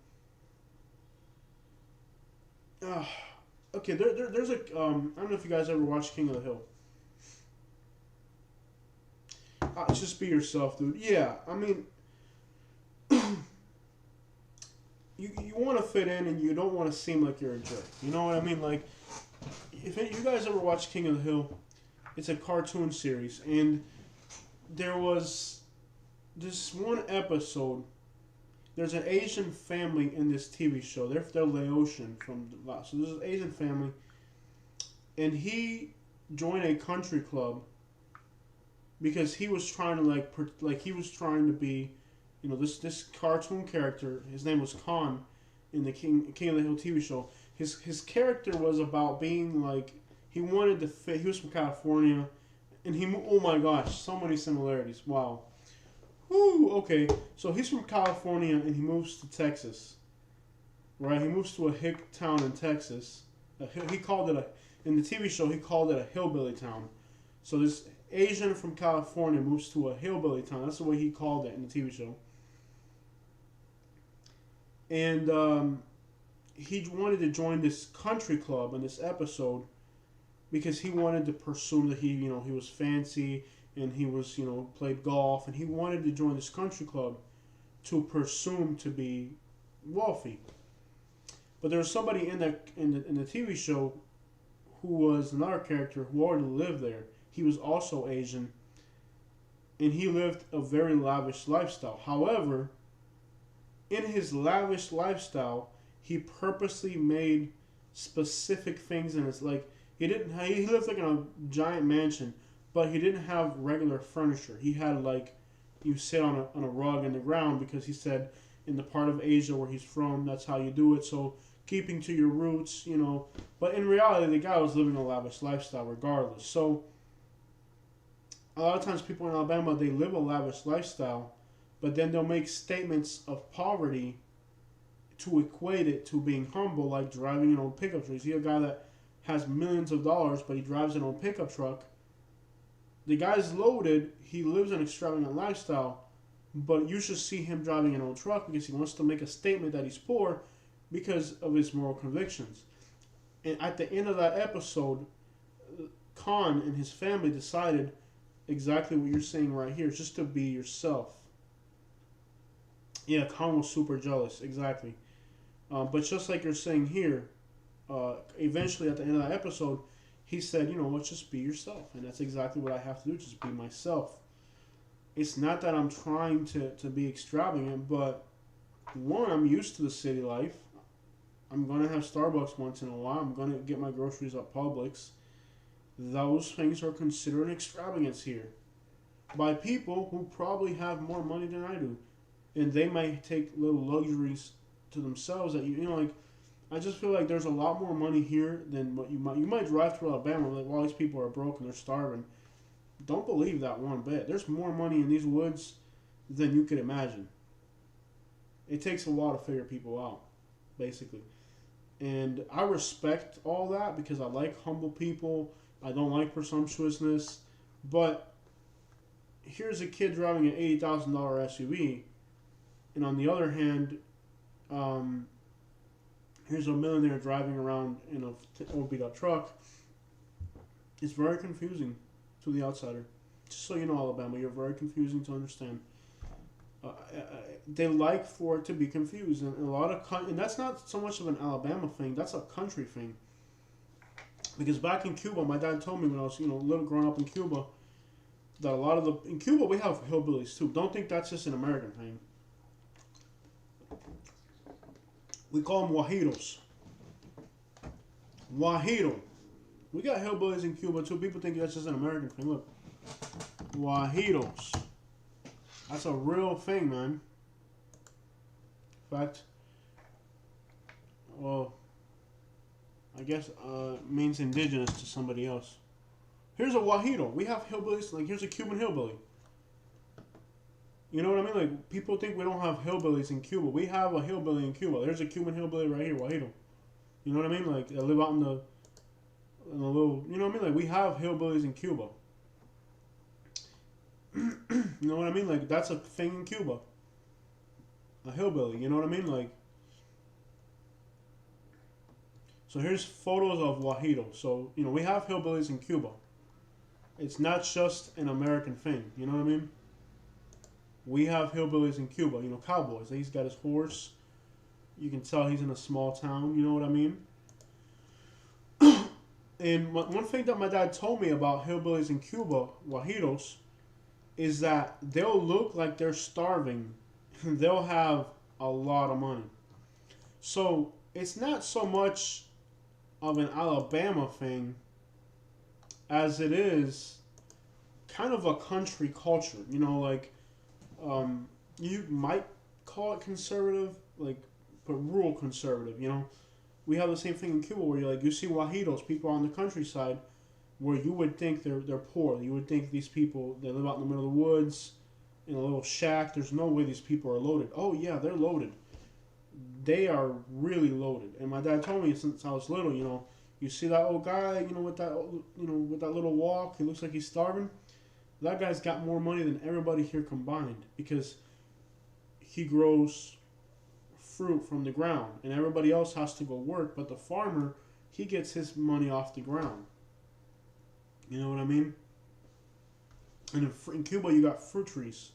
Speaker 1: okay, there's a, I don't know if you guys ever watched King of the Hill. Just be yourself, dude. Yeah, I mean, you want to fit in and you don't want to seem like you're a jerk. You know what I mean? Like, if you guys ever watched King of the Hill, it's a cartoon series, and there was this one episode. There's an Asian family in this TV show. They're Laotian from so there's an Asian family, and he joined a country club because he was trying to he was trying to be, this cartoon character. His name was Khan in the King of the Hill TV show. His character was about being like, he wanted to fit. He was from California, and oh my gosh, so many similarities. Wow. Whew, okay, so he's from California and he moves to Texas, right? He moves to a hick town in Texas. He called it in the TV show, he called it a hillbilly town. So this Asian from California moves to a hillbilly town. That's the way he called it in the TV show. And he wanted to join this country club in this episode because he wanted to pursue that he was fancy. And he was, played golf, and he wanted to join this country club to presume to be wealthy. But there was somebody in the TV show who was another character who already lived there. He was also Asian, and he lived a very lavish lifestyle. However, in his lavish lifestyle, he purposely made specific things in his, like, he lived like in a giant mansion. But he didn't have regular furniture. He had, like, you sit on a rug in the ground because he said in the part of Asia where he's from, that's how you do it. So keeping to your roots, But in reality, the guy was living a lavish lifestyle regardless. So a lot of times people in Alabama, they live a lavish lifestyle, but then they'll make statements of poverty to equate it to being humble, like driving an old pickup truck. You see a guy that has millions of dollars, but he drives an old pickup truck. The guy's loaded. He lives an extravagant lifestyle, but you should see him driving an old truck because he wants to make a statement that he's poor because of his moral convictions. And at the end of that episode, Khan and his family decided exactly what you're saying right here, just to be yourself. Yeah, Khan was super jealous, exactly. But just like you're saying here, eventually at the end of that episode, he said, you know what, just be yourself. And that's exactly what I have to do, just be myself. It's not that I'm trying to be extravagant, but one, I'm used to the city life. I'm going to have Starbucks once in a while. I'm going to get my groceries at Publix. Those things are considered extravagance here by people who probably have more money than I do. And they might take little luxuries to themselves that you know, like, I just feel like there's a lot more money here than what you might drive through Alabama, like, all these people are broke and they're starving. Don't believe that one bit. There's more money in these woods than you could imagine. It takes a while to figure people out, basically. And I respect all that because I like humble people. I don't like presumptuousness. But here's a kid driving an $80,000 SUV. And on the other hand, here's a millionaire driving around in a old beat up truck. It's very confusing to the outsider. Just so you know, Alabama, you're very confusing to understand. They like for it to be confused, and a lot of and that's not so much of an Alabama thing. That's a country thing. Because back in Cuba, my dad told me when I was little growing up in Cuba that a lot of in Cuba we have hillbillies too. Don't think that's just an American thing. We call them guajiros. Guajiro. We got hillbillies in Cuba too. People think that's just an American thing. Look, guajiros. That's a real thing, man. In fact, well, I guess means indigenous to somebody else. Here's a guajiro. We have hillbillies. Like, here's a Cuban hillbilly. You know what I mean? Like, people think we don't have hillbillies in Cuba. We have a hillbilly in Cuba. There's a Cuban hillbilly right here, guajiro. You know what I mean? Like, they live out in the little, you know what I mean? Like, we have hillbillies in Cuba. You know what I mean? Like, that's a thing in Cuba. A hillbilly, you know what I mean? Like, so here's photos of guajiro. So, we have hillbillies in Cuba. It's not just an American thing, you know what I mean? We have hillbillies in Cuba, cowboys. He's got his horse. You can tell he's in a small town, you know what I mean? And one thing that my dad told me about hillbillies in Cuba, guajiros, is that they'll look like they're starving. They'll have a lot of money. So it's not so much of an Alabama thing as it is kind of a country culture. You might call it conservative, but rural conservative, We have the same thing in Cuba where you see guajiros, people on the countryside, where you would think they're poor. You would think these people, they live out in the middle of the woods in a little shack. There's no way these people are loaded. Oh yeah, they're loaded. They are really loaded. And my dad told me since I was little, you see that old guy, with that little walk, he looks like he's starving. That guy's got more money than everybody here combined because he grows fruit from the ground and everybody else has to go work, but the farmer, he gets his money off the ground. You know what I mean? And in Cuba, you got fruit trees.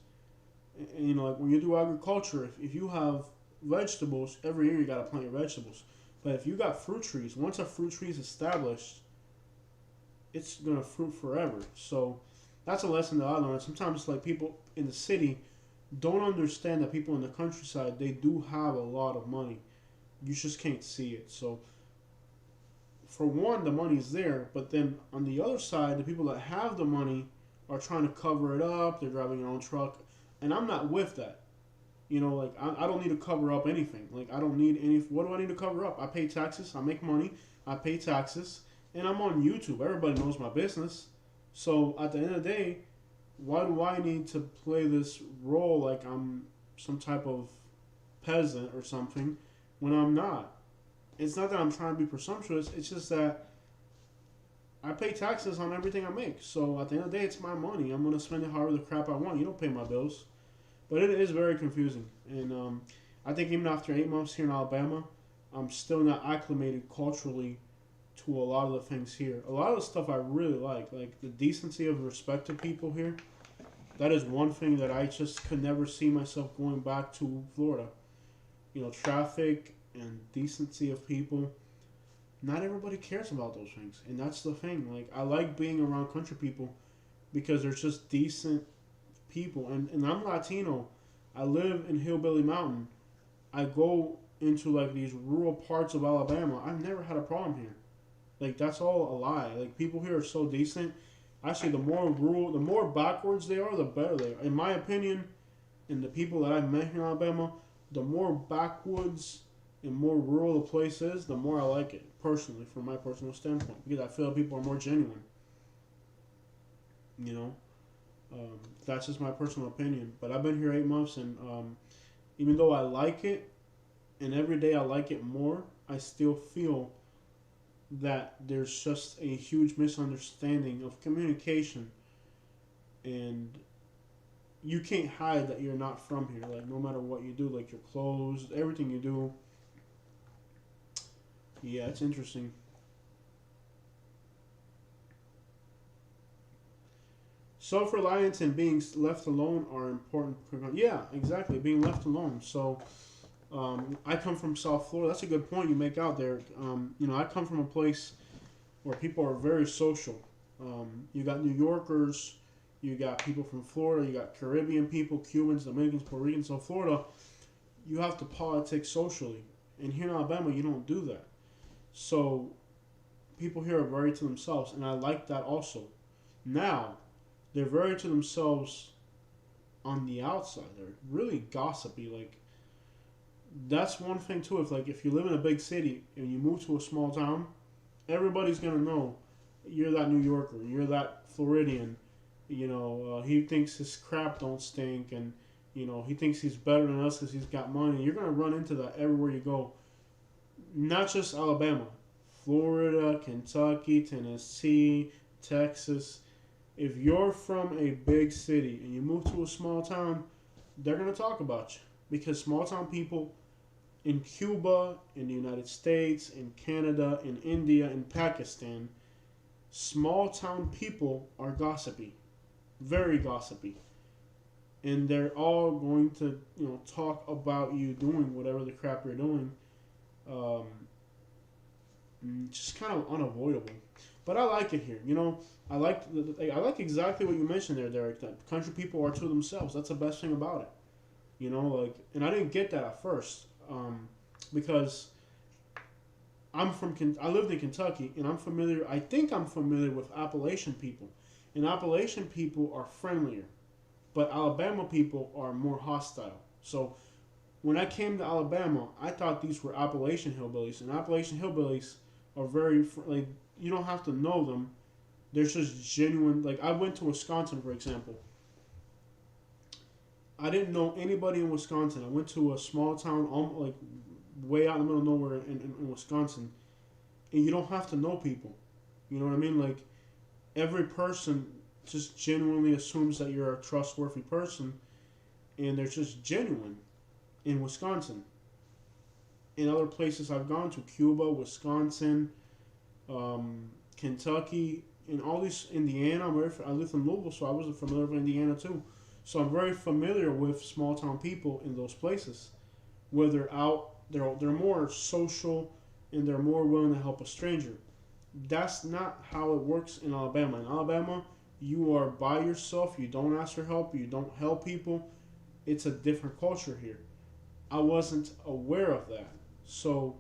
Speaker 1: And, like when you do agriculture, if you have vegetables, every year you got to plant your vegetables. But if you got fruit trees, once a fruit tree is established, it's going to fruit forever. So that's a lesson that I learned. Sometimes people in the city don't understand that people in the countryside, they do have a lot of money. You just can't see it. So for one, the money's there, but then on the other side, the people that have the money are trying to cover it up. They're driving their own truck, and I'm not with that. I don't need to cover up anything. I don't need any. What do I need to cover up? I pay taxes. I make money. I pay taxes, and I'm on YouTube. Everybody knows my business. So at the end of the day, why do I need to play this role like I'm some type of peasant or something when I'm not? It's not that I'm trying to be presumptuous. It's just that I pay taxes on everything I make. So at the end of the day, it's my money. I'm gonna spend it however the crap I want. You don't pay my bills. But it is very confusing, and I think even after 8 months here in Alabama, I'm still not acclimated culturally to a lot of the things here. A lot of the stuff I really like the decency of respect to people here. That is one thing that I just could never see myself going back to Florida. You know, traffic and decency of people. Not everybody cares about those things, and that's the thing. Like I like being around country people because they're just decent people, and I'm Latino. I live in Hillbilly Mountain. I go into like these rural parts of Alabama. I've never had a problem here. Like that's all a lie. Like people here are so decent. Actually, the more rural, the more backwards they are, the better they are. In my opinion, and the people that I've met here in Alabama, the more backwoods and more rural the place is, the more I like it personally, from my personal standpoint, because I feel like people are more genuine. You know, that's just my personal opinion. But I've been here 8 months, and even though I like it, and every day I like it more, I still feel that there's just a huge misunderstanding of communication, and you can't hide that you're not from here. Like no matter what you do, like your clothes, everything you do. Yeah, it's interesting. Self-reliance and being left alone are important. Yeah, exactly. Being left alone. So, I come from South Florida. That's a good point you make out there. You know, I come from a place where people are very social. You got New Yorkers, you got people from Florida, you got Caribbean people, Cubans, Dominicans, Puerto Ricans. So Florida, you have to politic socially, and here in Alabama, you don't do that. So people here are very to themselves, and I like that also. Now, they're very to themselves on the outside. They're really gossipy. Like that's one thing too. If you live in a big city and you move to a small town, everybody's gonna know you're that New Yorker, you're that Floridian. You know, he thinks his crap don't stink, and you know he thinks he's better than us because he's got money. You're gonna run into that everywhere you go. Not just Alabama, Florida, Kentucky, Tennessee, Texas. If you're from a big city and you move to a small town, they're gonna talk about you because small town people in Cuba, in the United States, in Canada, in India, in Pakistan, small town people are gossipy, very gossipy, and they're all going to talk about you doing whatever the crap you're doing. Um, just kind of unavoidable. But I like it here. You know, I like exactly what you mentioned there, Derek. That country people are to themselves. That's the best thing about it. You know, like, and I didn't get that at first, because I lived in Kentucky, and I'm familiar. I think I'm familiar with Appalachian people, and Appalachian people are friendlier, but Alabama people are more hostile. So when I came to Alabama, I thought these were Appalachian hillbillies, and Appalachian hillbillies are very like you don't have to know them. They're just genuine. Like I went to Wisconsin, for example. I didn't know anybody in Wisconsin. I went to a small town, like way out in the middle of nowhere in Wisconsin, and you don't have to know people. You know what I mean? Like every person just genuinely assumes that you're a trustworthy person, and they're just genuine in Wisconsin. In other places I've gone to, Cuba, Wisconsin, Kentucky, and all these Indiana. I lived in Louisville, so I was familiar with Indiana too. So I'm very familiar with small town people in those places, where they're more social, and they're more willing to help a stranger. That's not how it works in Alabama. In Alabama, you are by yourself. You don't ask for help. You don't help people. It's a different culture here. I wasn't aware of that. So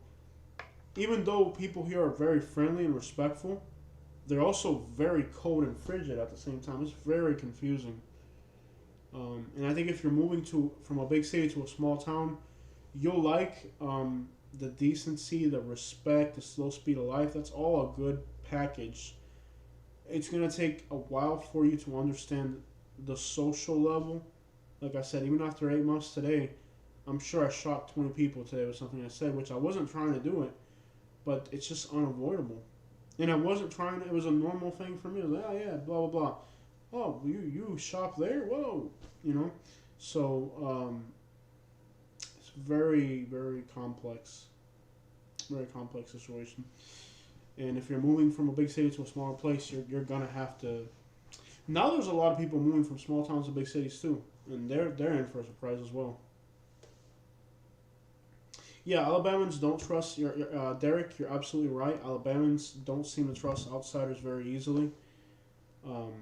Speaker 1: even though people here are very friendly and respectful, they're also very cold and frigid at the same time. It's very confusing. And I think if you're moving from a big city to a small town, you'll like the decency, the respect, the slow speed of life. That's all a good package. It's going to take a while for you to understand the social level. Like I said, even after 8 months today, I'm sure I shocked 20 people today with something I said, which I wasn't trying to do it, but it's just unavoidable. And I wasn't trying to, it was a normal thing for me. I was like, oh yeah, blah, blah, blah. Oh, you shop there? Whoa. You know? So, it's very, very complex. Very complex situation. And if you're moving from a big city to a smaller place, you're going to have to. Now there's a lot of people moving from small towns to big cities too. And they're in for a surprise as well. Yeah, Alabamans don't trust Derek. You're absolutely right. Alabamans don't seem to trust outsiders very easily. Um,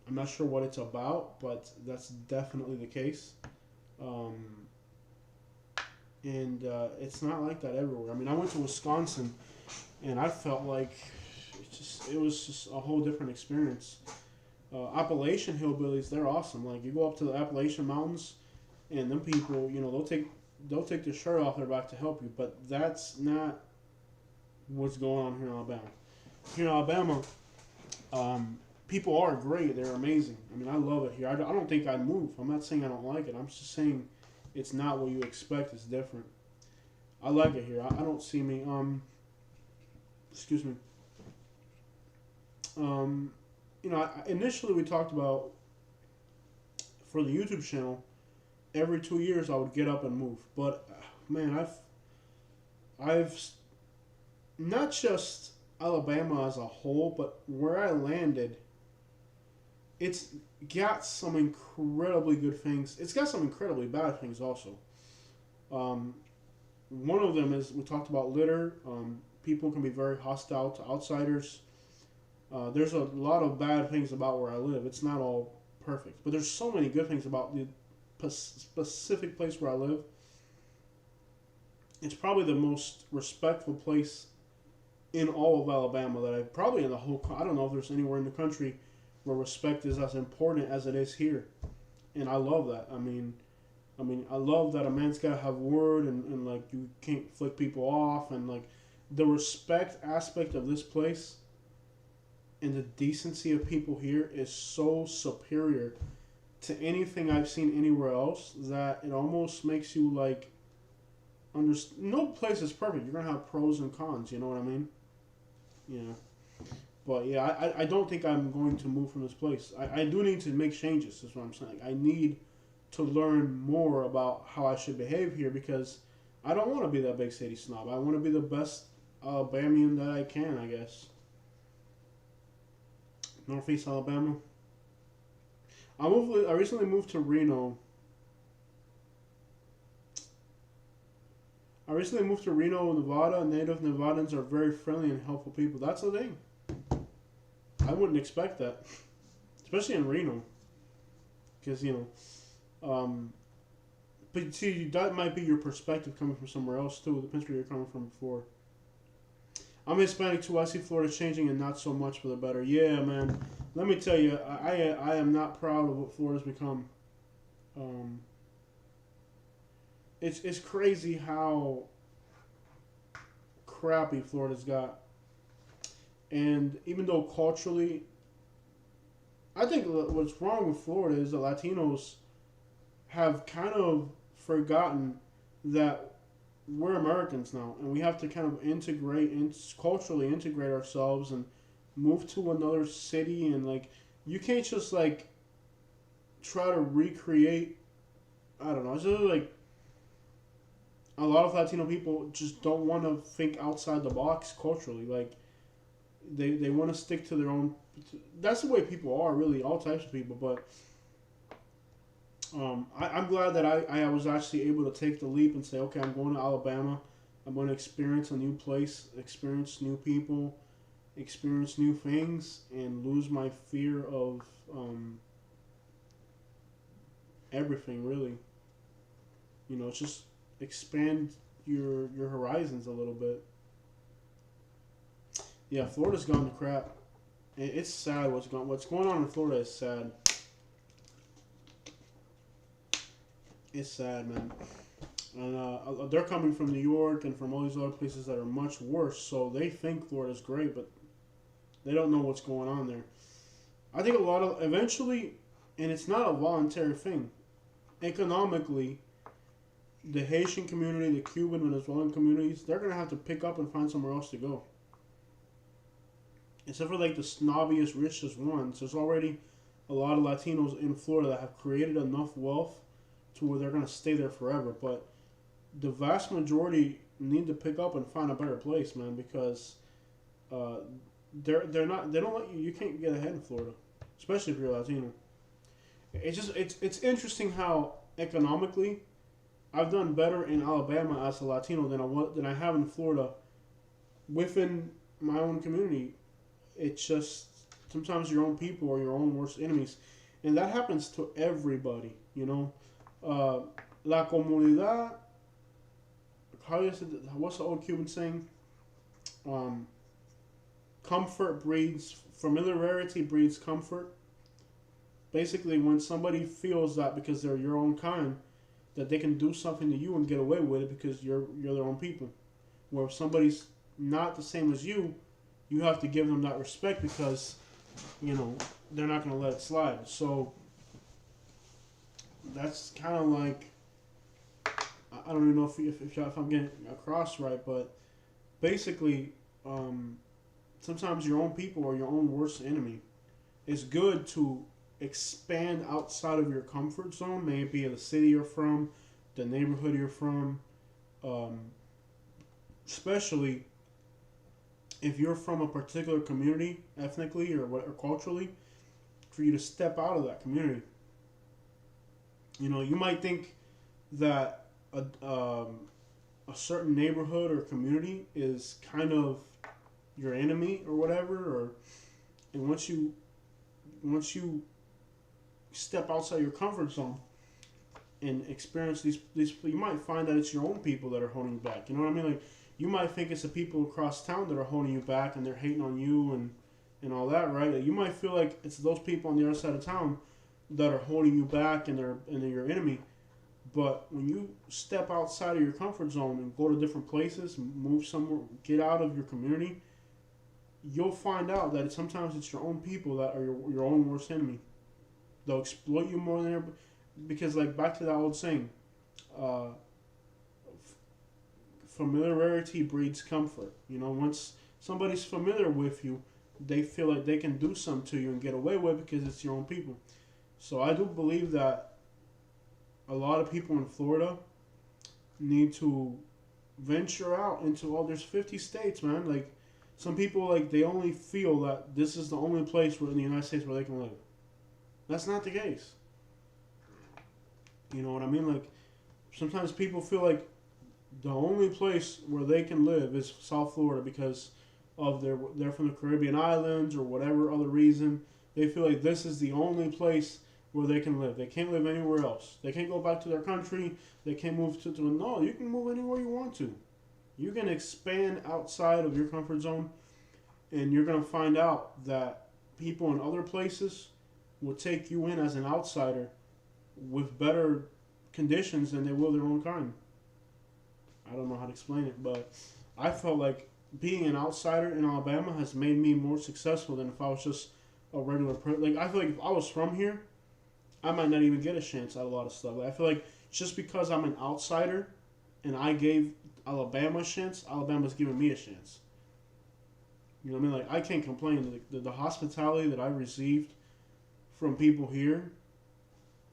Speaker 1: I'm not sure what it's about, but that's definitely the case. Um, and it's not like that everywhere. I mean, I went to Wisconsin, and I felt like it was just a whole different experience. Appalachian hillbillies, they're awesome. Like you go up to the Appalachian Mountains, and them people, they'll take their shirt off their back to help you, but that's not what's going on here in Alabama. Here in Alabama, people are great. They're amazing. I mean, I love it here. I don't think I'd move. I'm not saying I don't like it. I'm just saying it's not what you expect. It's different. I like it here. I don't see me. Excuse me. Initially we talked about for the YouTube channel. Every 2 years I would get up and move, but man, I've not just Alabama as a whole, but where I landed, it's got some incredibly good things. It's got some incredibly bad things also. One of them is we talked about litter. People can be very hostile to outsiders. There's a lot of bad things about where I live. It's not all perfect, but there's so many good things about the specific place where I live. It's probably the most respectful place in all of Alabama that I've probably in the whole. I don't know if there's anywhere in the country where respect is as important as it is here, and I love that. I mean, I love that a man's gotta have word and like you can't flick people off and like the respect aspect of this place and the decency of people here is so superior to anything I've seen anywhere else that it almost makes you like no place is perfect. You're gonna have pros and cons. You know what I mean? Yeah. But yeah, I don't think I'm going to move from this place. I do need to make changes. Is what I'm saying. I need to learn more about how I should behave here because I don't want to be that big city snob. I want to be the best Alabamian that I can, I guess. Northeast Alabama. I recently moved to Reno. Nevada. Native Nevadans are very friendly and helpful people. That's the thing. I wouldn't expect that, especially in Reno, because but see that might be your perspective coming from somewhere else too. It depends where you're coming from before. I'm Hispanic too. I see Florida changing and not so much for the better. Yeah, man. Let me tell you, I am not proud of what Florida's become. It's crazy how crappy Florida's got. And even though culturally, I think what's wrong with Florida is the Latinos have kind of forgotten that we're Americans now, and we have to kind of culturally integrate ourselves and move to another city, and like you can't just like try to recreate. I don't know. It's just like a lot of Latino people just don't want to think outside the box culturally. Like they want to stick to their own. That's the way people are, really, all types of people. But I'm glad that I was actually able to take the leap and say, okay, I'm going to Alabama. I'm going to experience a new place, experience new people, experience new things, and lose my fear of everything, really. Just expand your horizons a little bit. Yeah, Florida's gone to crap. It's sad what's going on in Florida is sad. It's sad, man. And they're coming from New York and from all these other places that are much worse, so they think Florida's great, but they don't know what's going on there. I think eventually, and it's not a voluntary thing, economically, the Haitian community, the Cuban, Venezuelan communities, they're going to have to pick up and find somewhere else to go. except for like the snobbiest, richest ones, there's already a lot of Latinos in Florida that have created enough wealth to where they're gonna stay there forever. But the vast majority need to pick up and find a better place, man, because uh, they're not they don't let you can't get ahead in Florida, especially if you're Latino. It's interesting how economically I've done better in Alabama as a Latino than I have in Florida within my own community. It's just sometimes your own people are your own worst enemies, and that happens to everybody. You know, la comunidad. How is it? What's the old Cuban saying? Um, Comfort breeds familiarity breeds comfort. Basically, when somebody feels that because they're your own kind, that they can do something to you and get away with it because you're their own people. Where if somebody's not the same as you have to give them that respect because they're not going to let it slide. So that's kind of like I don't even know if I'm getting across right, but basically, sometimes your own people are your own worst enemy. It's good to expand outside of your comfort zone, maybe the city you're from, the neighborhood you're from, um, especially if you're from a particular community, ethnically or culturally, for you to step out of that community. You might think that a certain neighborhood or community is kind of your enemy or whatever, and once you step outside your comfort zone and experience these you might find that it's your own people that are holding you back. You know what I mean? Like you might think it's the people across town that are holding you back and they're hating on you and all that, right? Like, you might feel like it's those people on the other side of town that are holding you back and they're your enemy. But when you step outside of your comfort zone and go to different places, move somewhere, get out of your community, you'll find out that sometimes it's your own people that are your own worst enemy. They'll exploit you more than ever. Because, like, back to that old saying, uh, familiarity breeds comfort. Once somebody's familiar with you, they feel like they can do something to you and get away with it because it's your own people. So I do believe that a lot of people in Florida need to venture out into there's 50 states, man. Like, some people, like, they only feel that this is the only place in the United States where they can live. That's not the case. You know what I mean? Like, sometimes people feel like the only place where they can live is South Florida because of they're from the Caribbean islands or whatever other reason. They feel like this is the only place where they can live. They can't live anywhere else. They can't go back to their country. They can't move to no, you can move anywhere you want to. You can expand outside of your comfort zone, and you're going to find out that people in other places will take you in as an outsider with better conditions than they will their own kind. I don't know how to explain it, but I felt like being an outsider in Alabama has made me more successful than if I was just a regular person. Like, I feel like if I was from here, I might not even get a chance at a lot of stuff. Like, I feel like just because I'm an outsider and I gave Alabama a chance, Alabama's giving me a chance. You know what I mean? Like, I can't complain. The hospitality that I received from people here,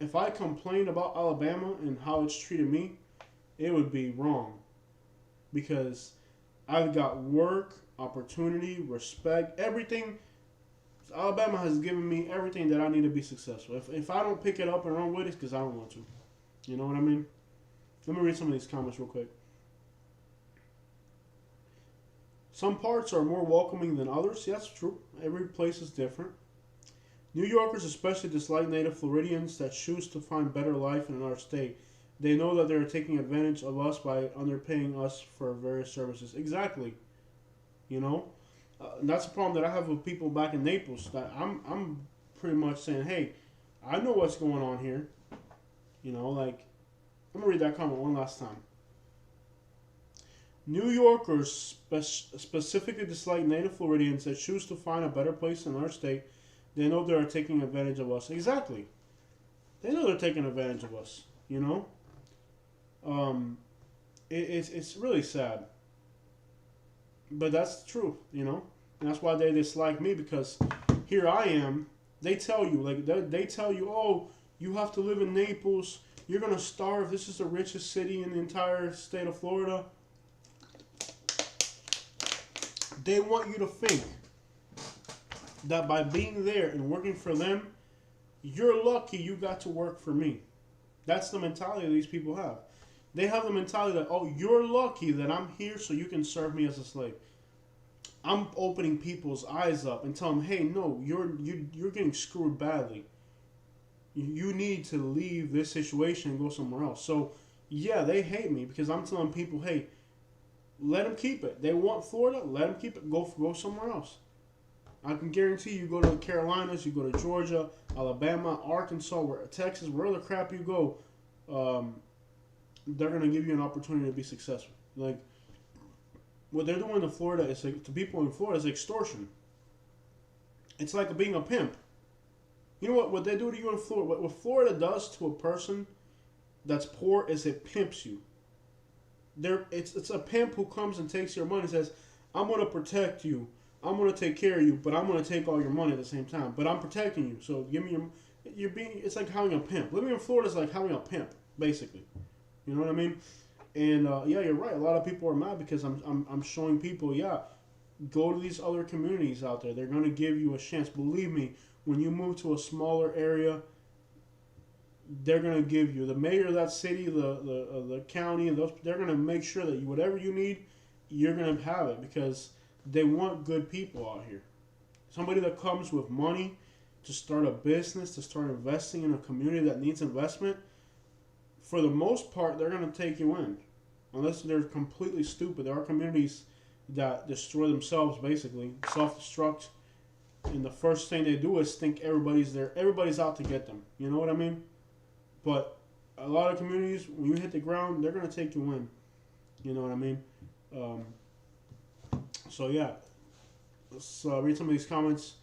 Speaker 1: if I complained about Alabama and how it's treated me, it would be wrong. Because I've got work, opportunity, respect, everything. Alabama has given me everything that I need to be successful. If I don't pick it up and run with it, it's because I don't want to. You know what I mean? Let me read some of these comments real quick. Some parts are more welcoming than others. Yeah, that's true. Every place is different. New Yorkers especially dislike native Floridians that choose to find better life in our state. They know that they're taking advantage of us by underpaying us for various services. Exactly. And that's a problem that I have with people back in Naples. That I'm pretty much saying, hey, I know what's going on here. Like, I'm going to read that comment one last time. New Yorkers specifically dislike native Floridians that choose to find a better place in our state. They know they are taking advantage of us. Exactly. They know they're taking advantage of us. It's really sad. But that's the truth, And that's why they dislike me, because here I am. They tell you, like, they tell you, oh, you have to live in Naples. You're going to starve. This is the richest city in the entire state of Florida. They want you to think that by being there and working for them, you're lucky you got to work for me. That's the mentality these people have. They have the mentality that, oh, you're lucky that I'm here so you can serve me as a slave. I'm opening people's eyes up and tell them, hey, no, you're getting screwed badly. You need to leave this situation and go somewhere else. So, yeah, they hate me because I'm telling people, hey, let them keep it. They want Florida, let them keep it. Go somewhere else. I can guarantee you go to the Carolinas, you go to Georgia, Alabama, Arkansas, Texas, wherever the crap you go, they're going to give you an opportunity to be successful. Like, what they're doing in Florida is, like, to people in Florida is extortion. It's like being a pimp. You know what they do to you in Florida? What Florida does to a person that's poor is it pimps you. It's a pimp who comes and takes your money and says, I'm going to protect you. I'm going to take care of you, but I'm going to take all your money at the same time. But I'm protecting you, so give me it's like having a pimp. Living in Florida is like having a pimp, basically. You know what I mean? And yeah, you're right. A lot of people are mad because I'm showing people, yeah, go to these other communities out there. They're going to give you a chance. Believe me, when you move to a smaller area, they're going to give you, the mayor of that city, the county, and they're going to make sure that whatever you need, you're going to have it, because they want good people out here. Somebody that comes with money to start a business, to start investing in a community that needs investment, for the most part, they're going to take you in. Unless they're completely stupid. There are communities that destroy themselves, basically, self-destruct, and the first thing they do is think everybody's there. Everybody's out to get them. You know what I mean? But a lot of communities, when you hit the ground, they're going to take you in. You know what I mean? So, yeah. Let's read some of these comments.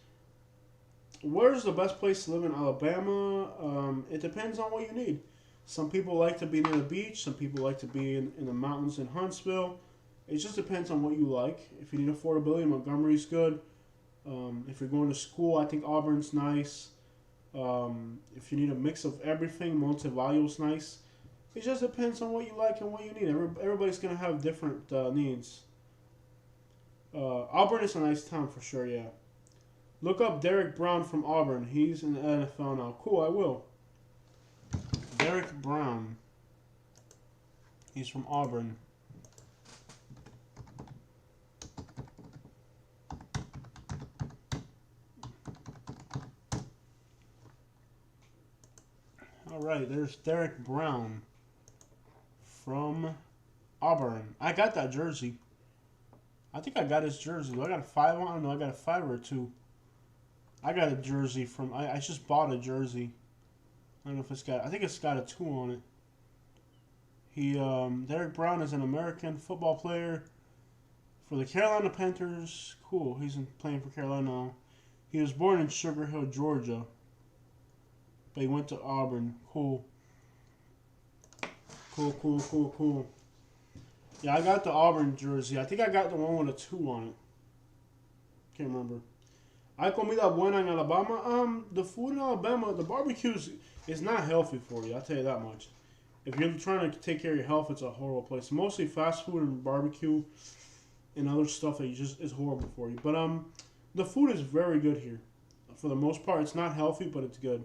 Speaker 1: Where's the best place to live in Alabama? It depends on what you need. Some people like to be near the beach. Some people like to be in the mountains in Huntsville. It just depends on what you like. If you need affordability, Montgomery's good. If you're going to school, I think Auburn's nice. If you need a mix of everything, Montevallo's nice. It just depends on what you like and what you need. Everybody's going to have different needs. Auburn is a nice town for sure, yeah. Look up Derek Brown from Auburn. He's in the NFL now. Cool, I will. Derek Brown. He's from Auburn. Alright, there's Derek Brown from Auburn. I got that jersey. I think I got his jersey. Do I got a 5 on? No, I got a 5 or a 2. I got a jersey from... I just bought a jersey. I don't know if it's got... I think it's got a 2 on it. Derek Brown is an American football player for the Carolina Panthers. Cool. He's playing for Carolina now. He was born in Sugar Hill, Georgia. But he went to Auburn. Cool. Cool. Yeah, I got the Auburn jersey. I think I got the one with a 2 on it. Can't remember. Hay comida buena en Alabama. The food in Alabama, the barbecue is not healthy for you. I'll tell you that much. If you're trying to take care of your health, it's a horrible place. Mostly fast food and barbecue and other stuff that is horrible for you. But the food is very good here. For the most part, it's not healthy, but it's good.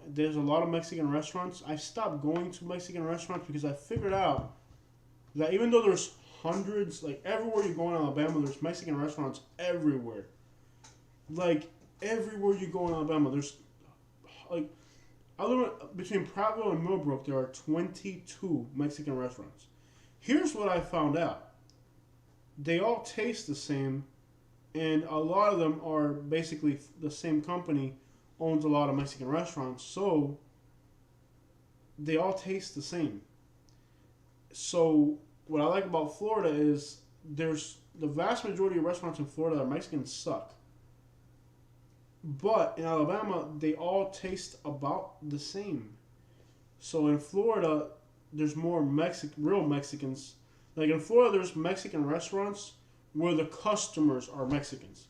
Speaker 1: There's a lot of Mexican restaurants. I stopped going to Mexican restaurants because I figured out that even though there's hundreds, like everywhere you go in Alabama, there's Mexican restaurants everywhere. Like everywhere you go in Alabama, there's like between Prattville and Millbrook, there are 22 Mexican restaurants. Here's what I found out: they all taste the same, and a lot of them are basically the same company owns a lot of Mexican restaurants, so they all taste the same. So what I like about Florida is there's the vast majority of restaurants in Florida that are Mexican suck. But in Alabama, they all taste about the same. So in Florida, there's more real Mexicans. Like in Florida, there's Mexican restaurants where the customers are Mexicans.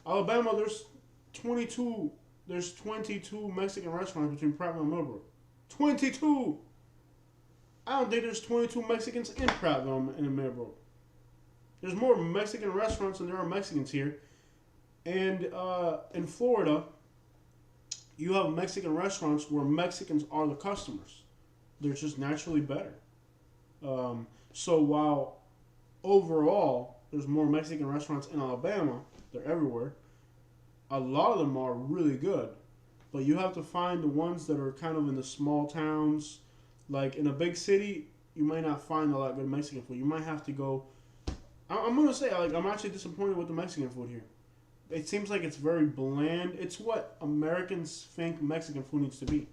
Speaker 1: Alabama, there's 22 Mexican restaurants between Prattville and Millbrook. 22. I don't think there's 22 Mexicans in Prattville and in Millbrook. There's more Mexican restaurants than there are Mexicans here. And in Florida, you have Mexican restaurants where Mexicans are the customers. They're just naturally better. So while overall there's more Mexican restaurants in Alabama, they're everywhere, a lot of them are really good. But you have to find the ones that are kind of in the small towns. Like in a big city, you might not find a lot of good Mexican food. You might have to go. I'm going to say, like, I'm actually disappointed with the Mexican food here. It seems like it's very bland. It's what Americans think Mexican food needs to be.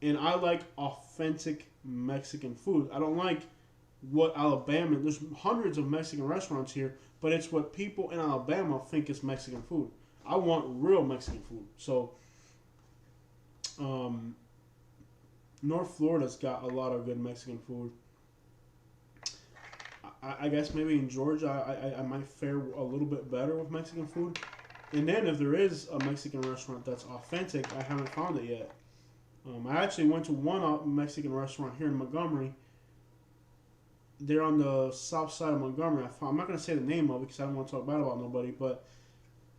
Speaker 1: And I like authentic Mexican food. I don't like what Alabama... There's hundreds of Mexican restaurants here, but it's what people in Alabama think is Mexican food. I want real Mexican food. So, North Florida's got a lot of good Mexican food. I guess maybe in Georgia I might fare a little bit better with Mexican food. And then if there is a Mexican restaurant that's authentic, I haven't found it yet. I actually went to one Mexican restaurant here in Montgomery. They're on the south side of Montgomery. I'm not going to say the name of it because I don't want to talk bad about nobody, but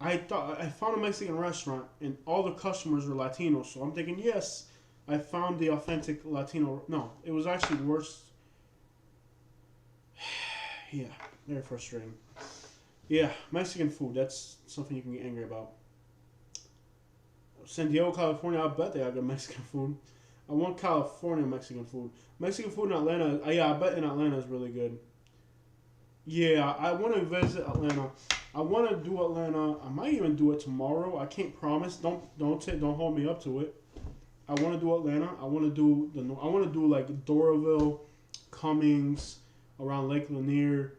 Speaker 1: I found a Mexican restaurant and all the customers were Latinos. So I'm thinking, yes, I found the authentic Latino. No, it was actually worse. Yeah, very frustrating. Yeah, Mexican food, that's something you can get angry about. San Diego, California, I bet they have good Mexican food. I want California Mexican food. Mexican food in Atlanta, I bet in Atlanta is really good. Yeah, I want to visit Atlanta. I want to do Atlanta. I might even do it tomorrow. I can't promise. Don't hold me up to it. I want to do Atlanta. I want to do like Doraville, Cummings, around Lake Lanier,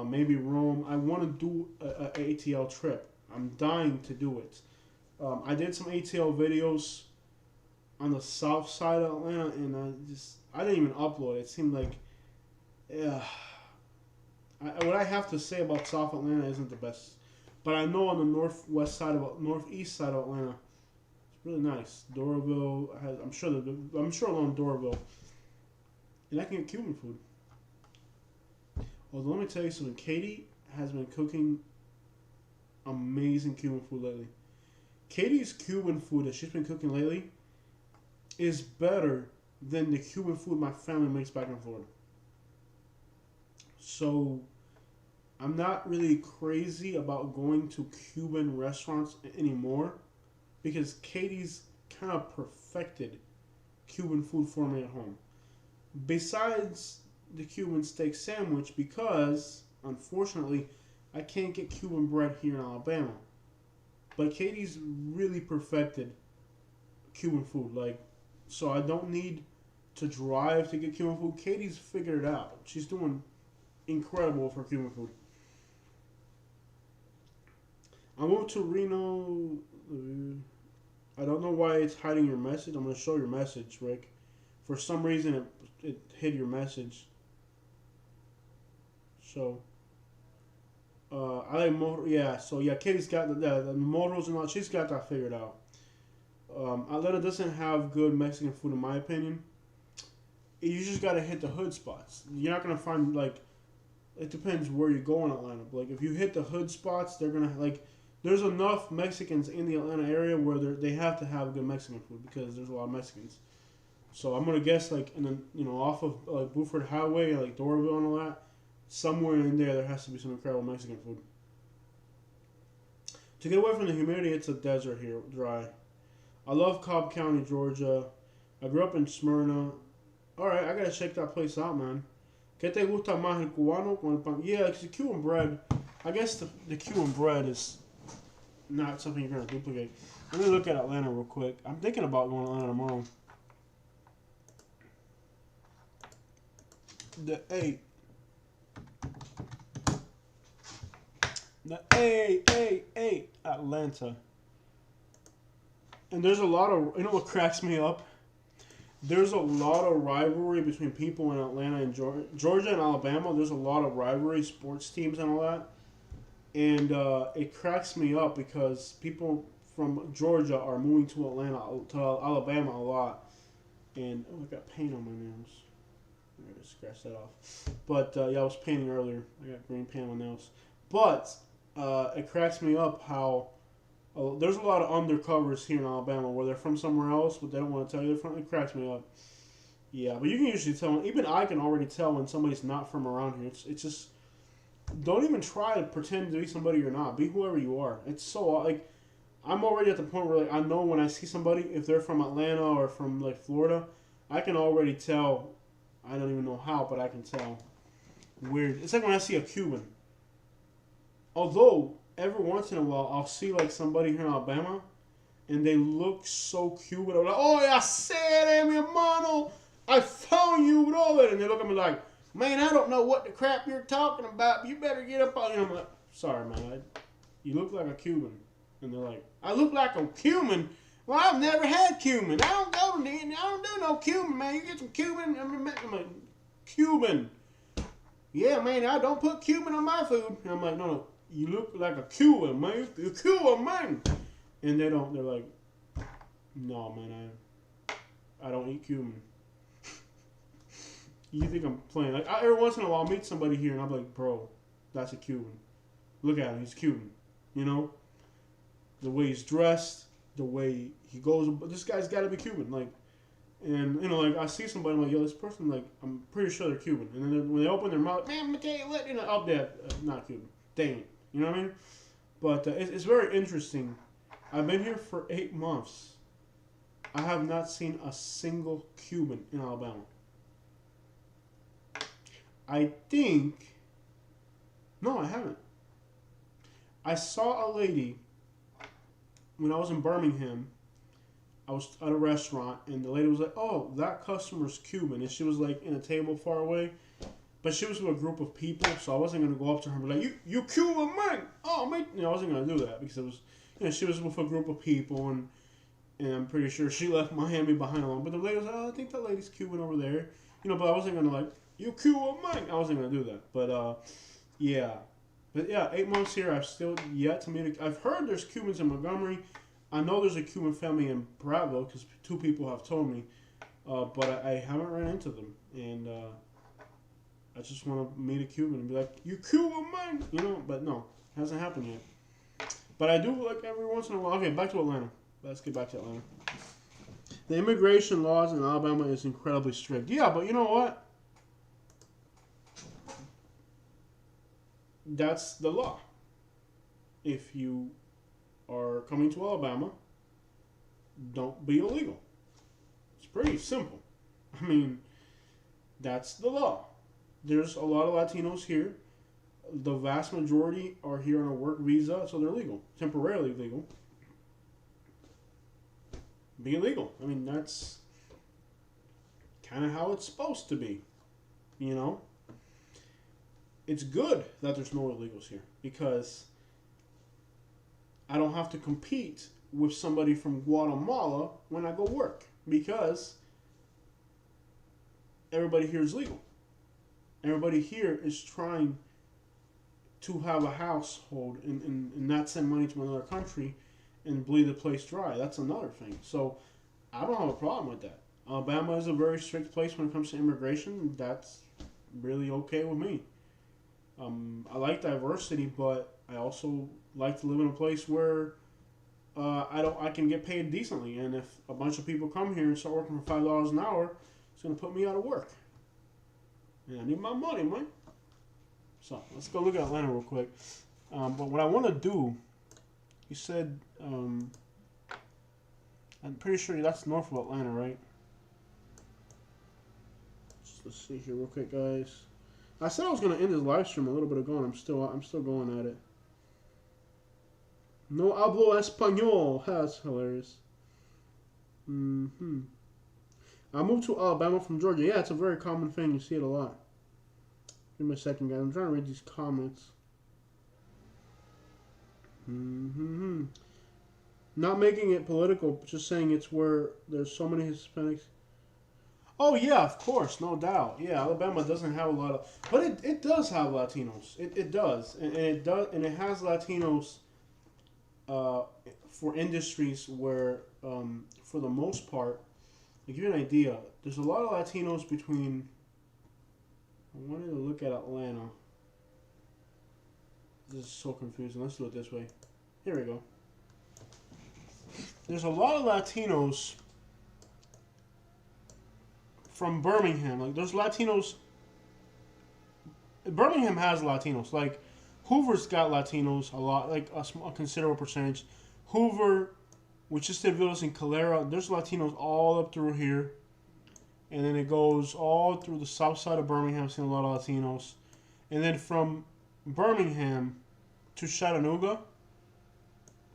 Speaker 1: maybe Rome. I want to do a ATL trip. I'm dying to do it. I did some ATL videos on the south side of Atlanta, and I didn't even upload it. It seemed like, yeah. What I have to say about South Atlanta isn't the best, but I know on the northeast side of Atlanta, it's really nice. Doraville has, I'm sure along Doraville, and I can get Cuban food. Although let me tell you something, Katie has been cooking amazing Cuban food lately. Katie's Cuban food that she's been cooking lately is better than the Cuban food my family makes back in Florida. So, I'm not really crazy about going to Cuban restaurants anymore because Katie's kind of perfected Cuban food for me at home. Besides the Cuban steak sandwich, because unfortunately I can't get Cuban bread here in Alabama. But Katie's really perfected Cuban food. Like, so I don't need to drive to get Cuban food. Katie's figured it out. She's doing incredible for Cuban food. I moved to Reno. I don't know why it's hiding your message. I'm going to show your message, Rick. For some reason, it hid your message. So, I like motor. Yeah, so yeah, Katie's got the motors and all. She's got that figured out. Atlanta doesn't have good Mexican food, in my opinion. You just got to hit the hood spots. You're not going to find, like, it depends where you go in Atlanta. But, like, if you hit the hood spots, they're going to, like, there's enough Mexicans in the Atlanta area where they have to have good Mexican food because there's a lot of Mexicans. So I'm going to guess, like, off of, like, Buford Highway, like, Doraville and all that, somewhere in there has to be some incredible Mexican food. To get away from the humidity, it's a desert here, dry. I love Cobb County, Georgia. I grew up in Smyrna. Alright, I gotta check that place out, man. ¿Qué te gusta más, el cubano con el pan? Yeah, because the Cuban bread, I guess the Cuban bread is not something you're gonna duplicate. Let me look at Atlanta real quick. I'm thinking about going to Atlanta tomorrow. Atlanta. And there's a lot of, what cracks me up? there's a lot of rivalry between people in Atlanta and Georgia and Alabama. There's a lot of rivalry, sports teams and all that, and it cracks me up because people from Georgia are moving to Atlanta to Alabama a lot, and oh, I got paint on my nails. I gotta scratch that off. But yeah, I was painting earlier. I got green paint on my nails. But it cracks me up how there's a lot of undercovers here in Alabama where they're from somewhere else, but they don't want to tell you they're from. It cracks me up. Yeah, but you can usually tell. Even I can already tell when somebody's not from around here. It's just don't even try to pretend to be somebody you're not. Be whoever you are. It's so like I'm already at the point where like I know when I see somebody if they're from Atlanta or from like Florida, I can already tell. I don't even know how, but I can tell. Weird. It's like when I see a Cuban. Although every once in a while I'll see like somebody here in Alabama, and they look so Cuban. I'm like, oh, I said, mi hermano, I found you with all that, and they look at me like, man, I don't know what the crap you're talking about. But you better get up on. And I'm like, sorry, man, you look like a Cuban, and they're like, I look like a Cuban. Well, I've never had Cuban. I don't go to I don't do no Cuban, man. You get some Cuban. I'm like, Cuban. Yeah, man, I don't put Cuban on my food. And I'm like, no. You look like a Cuban, man. You're Cuban, man. And they don't. They're like, no, man, I don't eat Cuban. You think I'm playing? Like every once in a while, I'll meet somebody here, and I'm like, bro, that's a Cuban. Look at him. He's Cuban. You know, the way he's dressed. The way he goes, but this guy's got to be Cuban, like, and you know, like I see somebody, I'm like, yo, this person, like, I'm pretty sure they're Cuban, and then when they open their mouth, man, I'm gonna tell you what, you know, up there, not Cuban, dang it, you know what I mean? But it's very interesting. I've been here for 8 months. I have not seen a single Cuban in Alabama. I think, no, I haven't. I saw a lady. When I was in Birmingham, I was at a restaurant, and the lady was like, oh, that customer's Cuban. And she was, like, in a table far away. But she was with a group of people, so I wasn't going to go up to her and be like, you Cuban, man! Oh, man! You know, I wasn't going to do that because it was, you know, she was with a group of people, and I'm pretty sure she left Miami behind along. But the lady was like, oh, I think that lady's Cuban over there. You know, but I wasn't going to, like, you Cuban, man! I wasn't going to do that. But, yeah. But yeah, 8 months here, I've still yet to meet. I've heard there's Cubans in Montgomery. I know there's a Cuban family in Bravo because 2 people have told me, but I haven't ran into them, and I just want to meet a Cuban and be like, "You Cuban, man," you know. But no, hasn't happened yet. But I do like every once in a while. Okay, back to Atlanta. Let's get back to Atlanta. The immigration laws in Alabama is incredibly strict. Yeah, but you know what? That's the law. If you are coming to Alabama, don't be illegal. It's pretty simple. I mean, that's the law. There's a lot of Latinos here. The vast majority are here on a work visa, so they're legal, temporarily legal. Be legal. I mean, that's kind of how it's supposed to be, you know? It's good that there's no illegals here because I don't have to compete with somebody from Guatemala when I go work because everybody here is legal. Everybody here is trying to have a household and not send money to another country and bleed the place dry. That's another thing. So I don't have a problem with that. Alabama is a very strict place when it comes to immigration. That's really okay with me. I like diversity, but I also like to live in a place where I can get paid decently. And if a bunch of people come here and start working for $5 an hour, it's going to put me out of work. And I need my money, man. So let's go look at Atlanta real quick. But what I want to do, you said, I'm pretty sure that's north of Atlanta, right? Let's see here real quick, guys. I said I was gonna end this live stream a little bit ago, and I'm still going at it. No hablo español. That's hilarious. I moved to Alabama from Georgia. Yeah, it's a very common thing. You see it a lot. Give me a second, guys. I'm trying to read these comments. Not making it political, just saying it's where there's so many Hispanics. Oh yeah, of course, no doubt. Yeah, Alabama doesn't have a lot of, but it does have Latinos. It does, and it does, and it has Latinos uh, for industries where, for the most part, to give you an idea, there's a lot of Latinos between. I wanted to look at Atlanta. This is so confusing. Let's do it this way. Here we go. There's a lot of Latinos from Birmingham. Like, there's Latinos. Birmingham has Latinos. Like, Hoover's got Latinos a lot, like a considerable percentage. Hoover, Wichita-Villas, and Calera, there's Latinos all up through here. And then it goes all through the south side of Birmingham, seeing a lot of Latinos. And then from Birmingham to Chattanooga,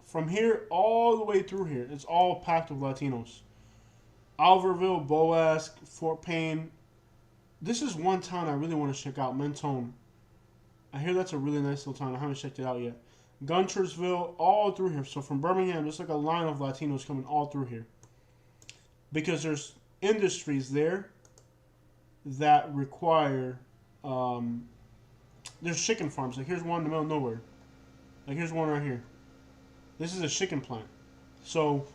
Speaker 1: from here all the way through here, it's all packed with Latinos. Alvarville, Boaz, Fort Payne. This is one town I really want to check out, Mentone. I hear that's a really nice little town. I haven't checked it out yet. Guntersville, all through here. So from Birmingham, there's like a line of Latinos coming all through here. Because there's industries there that require, there's chicken farms. Like here's one in the middle of nowhere. Like here's one right here. This is a chicken plant. So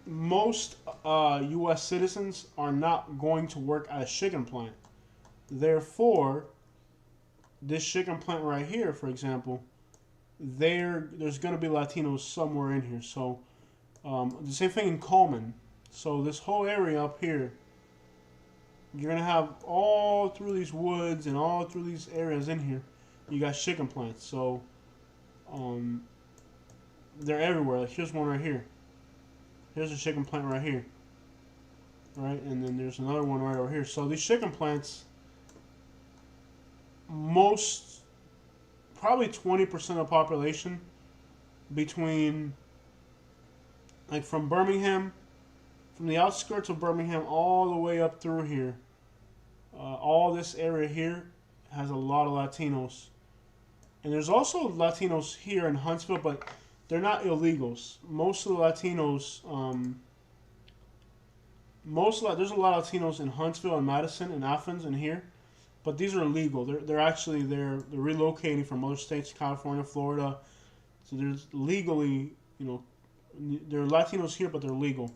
Speaker 1: most U.S. citizens are not going to work at a chicken plant. Therefore, this chicken plant right here, for example, there's going to be Latinos somewhere in here. So the same thing in Coleman. So this whole area up here, you're going to have all through these woods and all through these areas in here, you got chicken plants. So they're everywhere. Like here's one right here. Here's a chicken plant right here. Right? And then there's another one right over here. So these chicken plants, probably 20% of the population between, like from Birmingham, from the outskirts of Birmingham all the way up through here, all this area here has a lot of Latinos. And there's also Latinos here in Huntsville, but they're not illegals. Most of the Latinos, there's a lot of Latinos in Huntsville and Madison and Athens and here, but these are illegal. They're relocating from other states, California, Florida. So there's legally, there are Latinos here, but they're legal.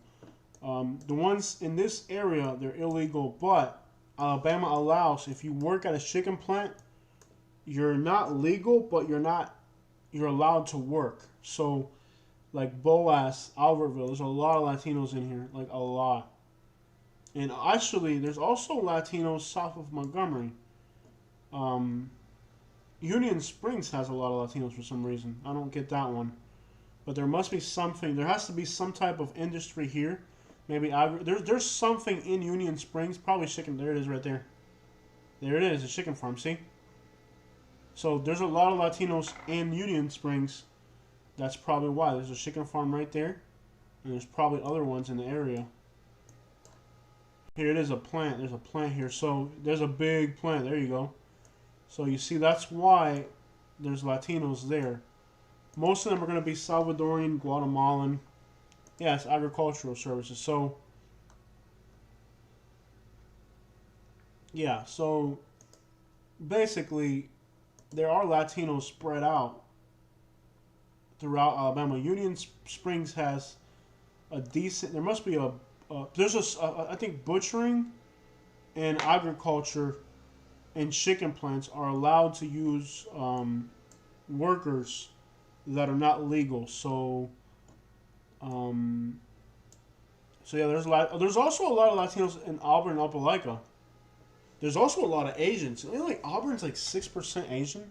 Speaker 1: The ones in this area, they're illegal, but Alabama allows, if you work at a chicken plant, you're not legal, but you're allowed to work. So, like Boaz, Alvarville, there's a lot of Latinos in here, like a lot. And actually, there's also Latinos south of Montgomery. Union Springs has a lot of Latinos for some reason. I don't get that one. But there must be something. There has to be some type of industry here. Maybe there's something in Union Springs. Probably chicken. There it is right there. There it is, a chicken farm. See? So there's a lot of Latinos in Union Springs. That's probably why. There's a chicken farm right there. And there's probably other ones in the area. Here it is, a plant. There's a plant here. So there's a big plant. There you go. So you see, that's why there's Latinos there. Most of them are going to be Salvadorian, Guatemalan. Yeah, it's agricultural services. So, yeah. So, basically, there are Latinos spread out throughout Alabama. Union Springs has a decent. There must be I think butchering and agriculture and chicken plants are allowed to use workers that are not legal. So, yeah, there's also a lot of Latinos in Auburn and Opelika. There's also a lot of Asians. You know, like Auburn's like 6% Asian.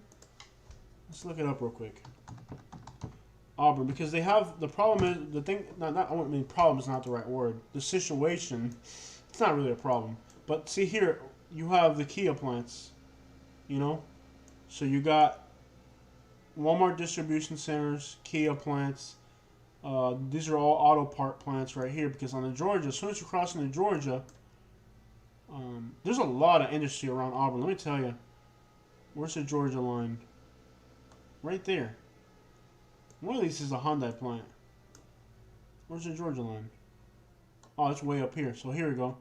Speaker 1: Let's look it up real quick. Auburn, because they have the problem is the thing. Problem is not the right word. The situation, it's not really a problem. But see here, you have the Kia plants. So you got Walmart distribution centers, Kia plants. These are all auto part plants right here, because on the Georgia, as soon as you cross into Georgia, there's a lot of industry around Auburn. Let me tell you, where's the Georgia line? Right there. One of these is a Hyundai plant. Where's the Georgia line? Oh, it's way up here. So here we go.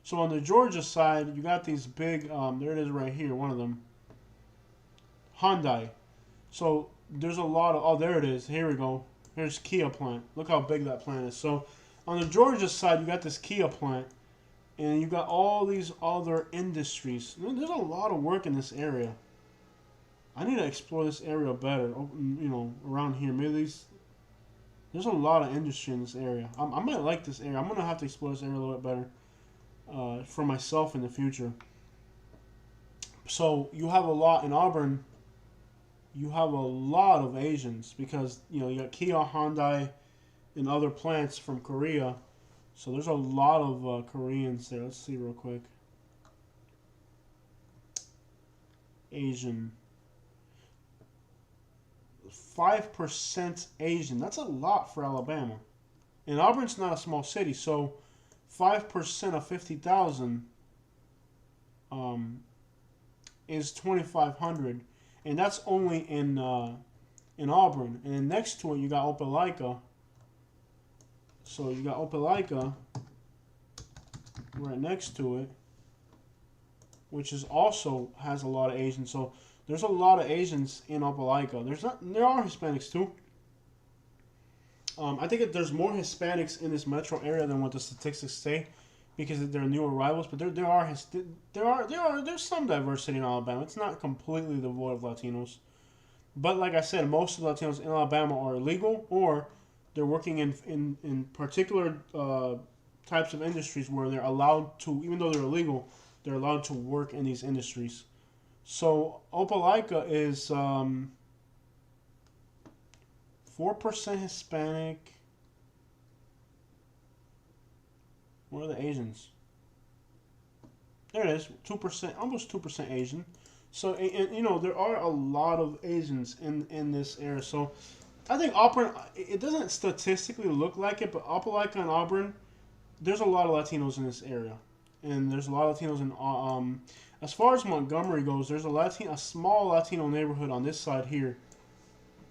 Speaker 1: So on the Georgia side, you got these big, there it is right here, one of them, Hyundai. So there's a lot of, oh, there it is. Here we go. Here's Kia plant. Look how big that plant is. So on the Georgia side, you got this Kia plant, and you got all these other industries. There's a lot of work in this area. I need to explore this area better, you know, around here. Maybe there's a lot of industry in this area. I might like this area. I'm going to have to explore this area a little bit better for myself in the future. So you have a lot in Auburn. You have a lot of Asians because, you know, you got Kia, Hyundai, and other plants from Korea. So there's a lot of Koreans there. Let's see real quick. Asian. 5% Asian. That's a lot for Alabama. And Auburn's not a small city, so 5% of 50,000 is 2,500. And that's only in Auburn. And then next to it, you got Opelika. So you got Opelika right next to it, which is also has a lot of Asians. So there's a lot of Asians in Opelika. There are Hispanics too. I think there's more Hispanics in this metro area than what the statistics say, because they're new arrivals. But there's some diversity in Alabama. It's not completely devoid of Latinos, but like I said, most of the Latinos in Alabama are illegal, or they're working in particular types of industries where they're allowed to, even though they're illegal, they're allowed to work in these industries. So Opelika is 4% Hispanic. Where are the Asians? There it is, 2%, almost 2% Asian. So, and you know, there are a lot of Asians in this area. So I think Auburn, it doesn't statistically look like it, but Opelika and Auburn, there's a lot of Latinos in this area. And there's a lot of Latinos in, as far as Montgomery goes, there's a small Latino neighborhood on this side here.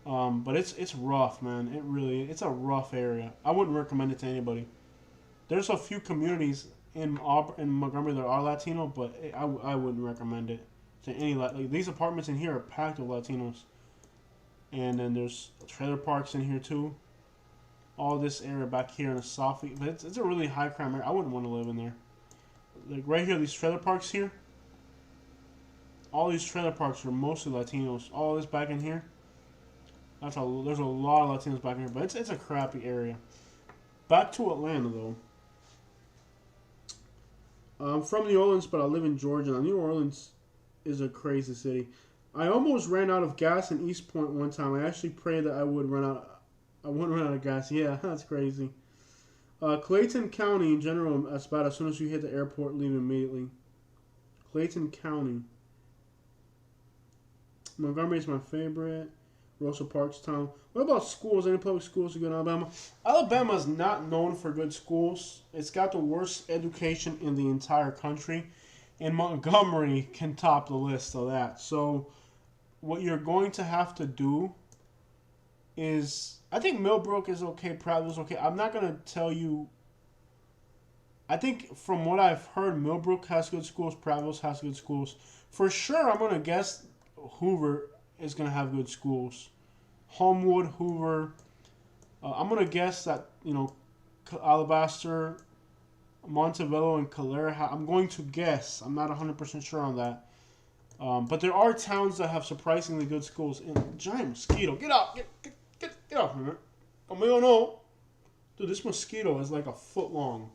Speaker 1: But it's rough, man. It's a rough area. I wouldn't recommend it to anybody. There's a few communities in Montgomery that are Latino, but I wouldn't recommend it to any. Like, these apartments in here are packed with Latinos. And then there's trailer parks in here too. All this area back here in the south, but it's a really high crime area. I wouldn't want to live in there. Like right here, these trailer parks here. All these trailer parks are mostly Latinos. All this back in here. There's a lot of Latinos back in here, but it's a crappy area. Back to Atlanta though. I'm from New Orleans, but I live in Georgia. Now, New Orleans is a crazy city. I almost ran out of gas in East Point one time. I actually prayed that I wouldn't run out of gas. Yeah, that's crazy. Clayton County in general, that's bad. As soon as you hit the airport, leave immediately. Clayton County. Montgomery is my favorite. Rosa Parks town. What about schools? Any public schools are good in Alabama? Alabama is not known for good schools. It's got the worst education in the entire country. And Montgomery can top the list of that. So what you're going to have to do is, I think Millbrook is okay, Prattville's okay. I'm not going to tell you. I think from what I've heard, Millbrook has good schools, Prattville has good schools. For sure, I'm going to guess Hoover is going to have good schools. Homewood, Hoover. I'm going to guess that, you know, Alabaster, Montebello, and Calera. I'm going to guess. I'm not 100% sure on that. But there are towns that have surprisingly good schools. Giant mosquito. Get out. Get off of it. Amigo, no. Dude, this mosquito is like a foot long.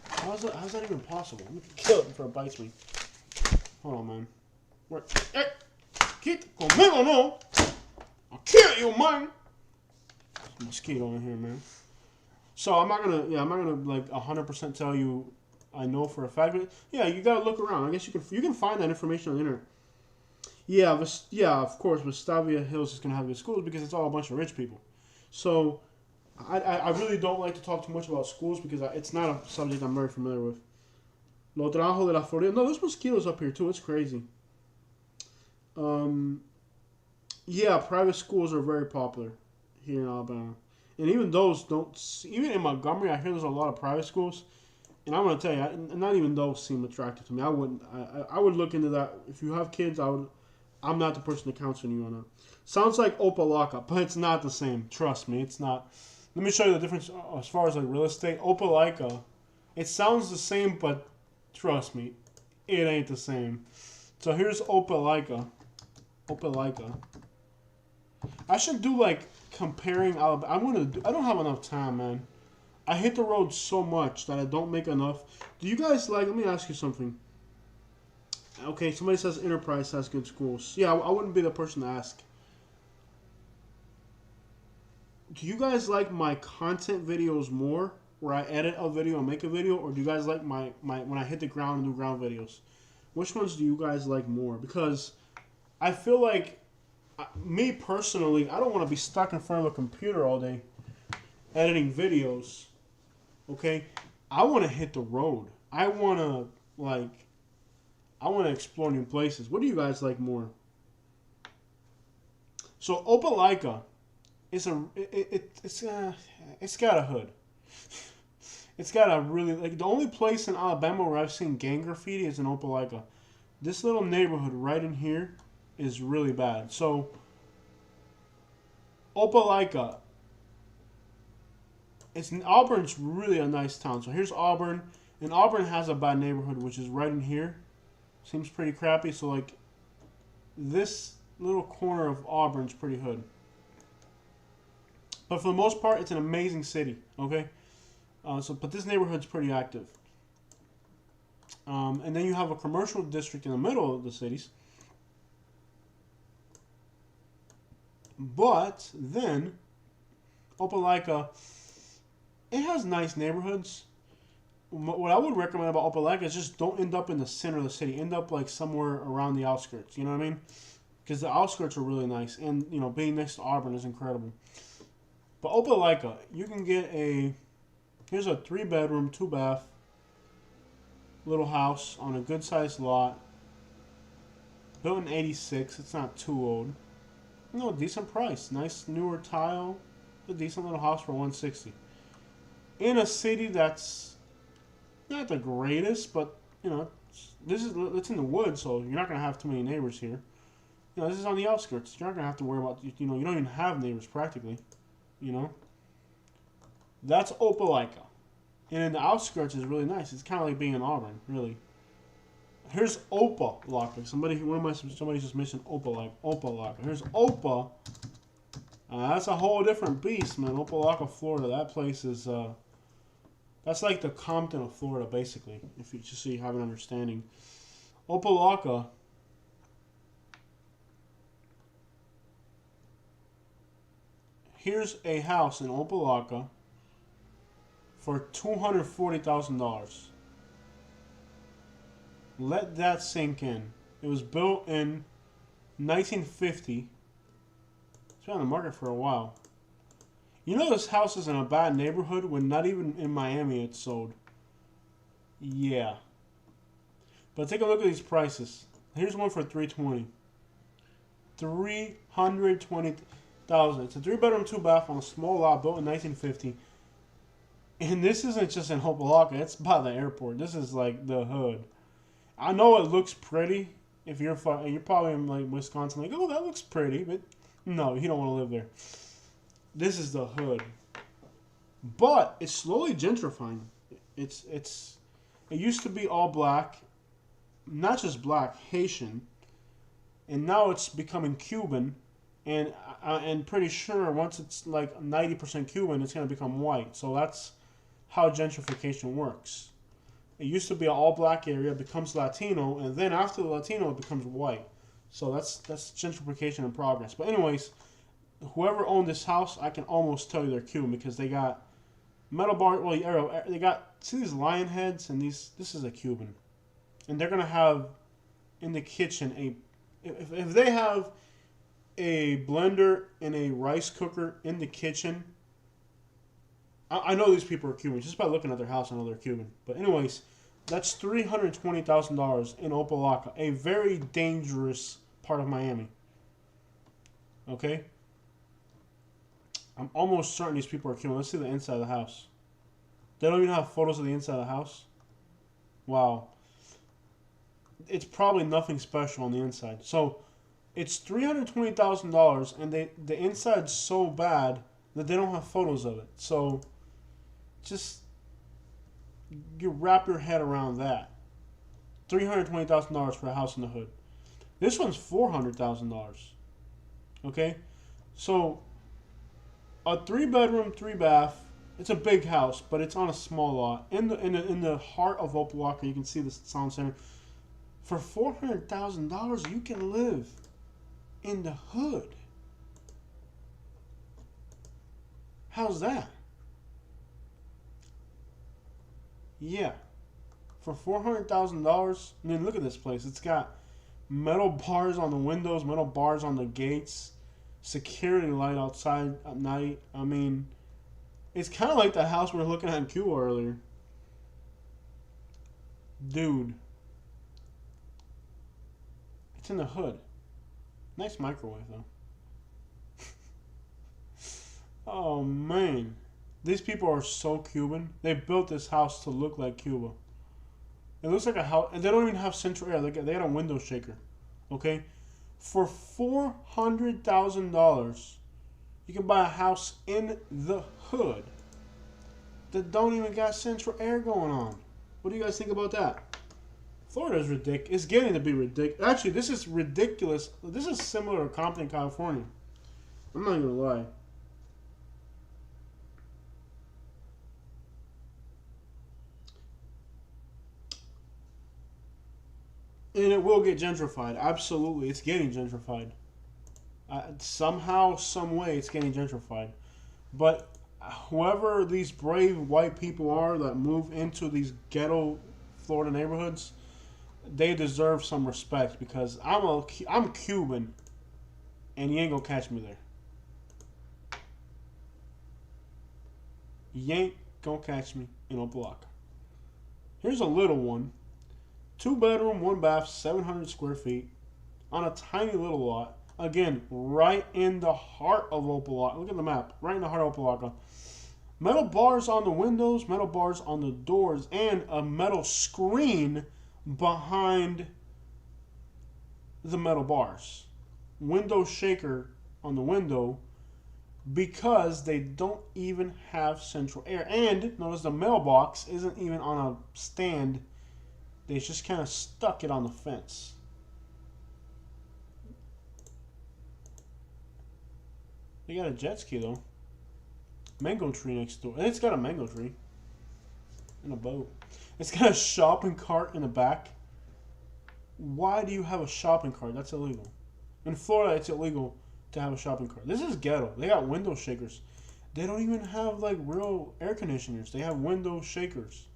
Speaker 1: How's that even possible? I'm going to kill it before it bites me. Hold on, man. Where? Hey! Get conmigo, no! I'll kill you, man! There's a mosquito in here, man. So I'm not gonna like 100% tell you I know for a fact, but yeah, you gotta look around. I guess you can find that information on the internet. Yeah, of course, Vestavia Hills is gonna have good schools because it's all a bunch of rich people. So I really don't like to talk too much about schools because it's not a subject I'm very familiar with. Lo trabajo de la Florida. No, there's mosquitoes up here too. It's crazy. Yeah, private schools are very popular here in Alabama. And even those don't, even in Montgomery, I hear there's a lot of private schools. And I'm gonna tell you, not even those seem attractive to me. I wouldn't. I would look into that. If you have kids, I would. I'm not the person to counsel you on that. Sounds like Opa-locka, but it's not the same. Trust me, it's not. Let me show you the difference as far as like real estate. Opelika, it sounds the same, but trust me, it ain't the same. So here's Opelika. Opelika. I should do like comparing Alabama. I don't have enough time, man. I hit the road so much that I don't make enough. Do you guys like? Let me ask you something. Okay, somebody says Enterprise has good schools. Yeah, I wouldn't be the person to ask. Do you guys like my content videos more, where I edit a video and make a video, or do you guys like my when I hit the ground and do ground videos? Which ones do you guys like more? Because I feel like, me personally, I don't want to be stuck in front of a computer all day editing videos. Okay? I want to hit the road. I want to explore new places. What do you guys like more? So Opelika is it's got a hood. It's got a really, like, the only place in Alabama where I've seen gang graffiti is in Opelika. This little neighborhood right in here is really bad. So Opelika, Auburn's really a nice town. So here's Auburn, and Auburn has a bad neighborhood, which is right in here. Seems pretty crappy. So like this little corner of Auburn's pretty hood. But for the most part, it's an amazing city. Okay, but this neighborhood's pretty active. And then you have a commercial district in the middle of the cities. But then Opelika, it has nice neighborhoods. What I would recommend about Opelika is just don't end up in the center of the city. End up like somewhere around the outskirts. You know what I mean? Because the outskirts are really nice, and you know, being next to Auburn is incredible. But Opelika, you can get here's a 3-bedroom, 2-bath little house on a good sized lot. Built in '86. It's not too old. You know, decent price. Nice newer tile. A decent little house for $160. In a city that's not the greatest, but you know, it's in the woods, so you're not gonna have too many neighbors here. You know, this is on the outskirts. You're not gonna have to worry about, you know, you don't even have neighbors practically. You know, that's Opelika, and in the outskirts is really nice. It's kind of like being in Auburn, really. Here's Opa-locka. Somebody just mentioned Opa-locka. Here's Opa. That's a whole different beast, man. Opelika, Florida. That place is that's like the Compton of Florida, basically. If you just so you have an understanding. Opelika. Here's a house in Opelika for $240,000. Let that sink in. It was built in 1950. It's been on the market for a while. You know this house is in a bad neighborhood when not even in Miami it's sold. Yeah. But take a look at these prices. Here's one for $320,000. $320,000. It's a 3-bedroom, 2-bath on a small lot built in 1950. And this isn't just in Opelika. It's by the airport. This is like the hood. I know it looks pretty. If you're probably in like Wisconsin, like, oh, that looks pretty, but no, you don't want to live there. This is the hood. But it's slowly gentrifying. It used to be all black, not just black, Haitian, and now it's becoming Cuban. And pretty sure once it's like 90% Cuban, it's going to become white. So that's how gentrification works. It used to be an all-black area, it becomes Latino, and then after the Latino, it becomes white. So that's gentrification in progress. But anyways, whoever owned this house, I can almost tell you they're Cuban because they got metal bar. Well, they got, see these lion heads, and this is a Cuban, and they're gonna have in the kitchen if they have a blender and a rice cooker in the kitchen. I know these people are Cuban. Just by looking at their house, I know they're Cuban. But anyways, that's $320,000 in Opelika, a very dangerous part of Miami. Okay? I'm almost certain these people are Cuban. Let's see the inside of the house. They don't even have photos of the inside of the house. Wow. It's probably nothing special on the inside. So it's $320,000, and the inside's so bad that they don't have photos of it. So just you wrap your head around that. $320,000 for a house in the hood. This one's $400,000. Okay, so a 3-bedroom, 3-bath. It's a big house, but it's on a small lot in the heart of Opelika. You can see the sound center. For $400,000, you can live in the hood. How's that? Yeah, for $400,000. I mean, look at this place. It's got metal bars on the windows, metal bars on the gates, security light outside at night. I mean, it's kind of like the house we were looking at in Cuba earlier. Dude. It's in the hood. Nice microwave, though. Oh, man. These people are so Cuban. They built this house to look like Cuba. It looks like a house. And they don't even have central air. They got a window shaker. Okay? For $400,000, you can buy a house in the hood that don't even got central air going on. What do you guys think about that? Florida's ridiculous. It's getting to be ridiculous. Actually, this is ridiculous. This is similar to Compton, California. I'm not even gonna lie. And it will get gentrified. Absolutely. It's getting gentrified. Somehow, some way, it's getting gentrified. But whoever these brave white people are that move into these ghetto Florida neighborhoods, they deserve some respect, because I'm Cuban, and you ain't gonna catch me there. You ain't gonna catch me in Opelika. Here's a little one. 2-bedroom, 1-bath, 700 square feet, on a tiny little lot. Again, right in the heart of Opelika. Look at the map. Right in the heart of Opelika. Metal bars on the windows, metal bars on the doors, and a metal screen behind the metal bars. Window shaker on the window, because they don't even have central air. And notice the mailbox isn't even on a stand. They just kind of stuck it on the fence. They got a jet ski, though. Mango tree next door. And it's got a mango tree. And a boat. It's got a shopping cart in the back. Why do you have a shopping cart? That's illegal. In Florida, it's illegal to have a shopping cart. This is ghetto. They got window shakers. They don't even have, like, real air conditioners. They have window shakers.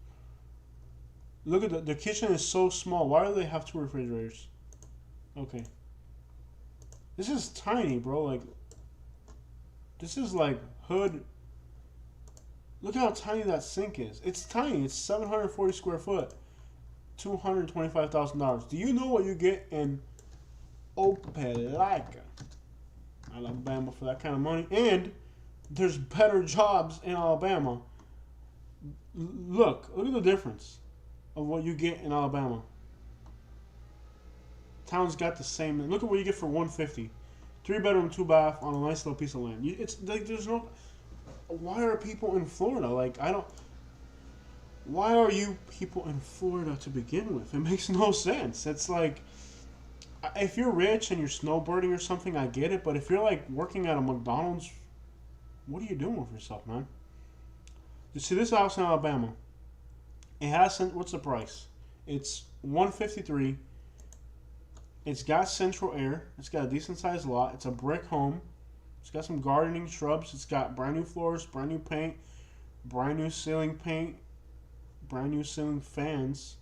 Speaker 1: Look at the kitchen is so small. Why do they have 2 refrigerators? Okay. This is tiny, bro. Like, this is like hood. Look how tiny that sink is. It's tiny. It's 740 square foot. $225,000. Do you know what you get in Opelika, Alabama, for that kind of money? And there's better jobs in Alabama. Look at the difference of what you get in Alabama. Town's got the same. Look at what you get for $150. 3-bedroom, 2-bath on a nice little piece of land. It's like there's no. Why are people in Florida? Like, I don't. Why are you people in Florida to begin with? It makes no sense. It's like, if you're rich and you're snowbirding or something, I get it. But if you're like working at a McDonald's, what are you doing with yourself, man? You see this house in Alabama. It has, what's the price? It's $153. It's got central air. It's got a decent sized lot. It's a brick home. It's got some gardening shrubs. It's got brand new floors, brand new paint, brand new ceiling paint, brand new ceiling fans,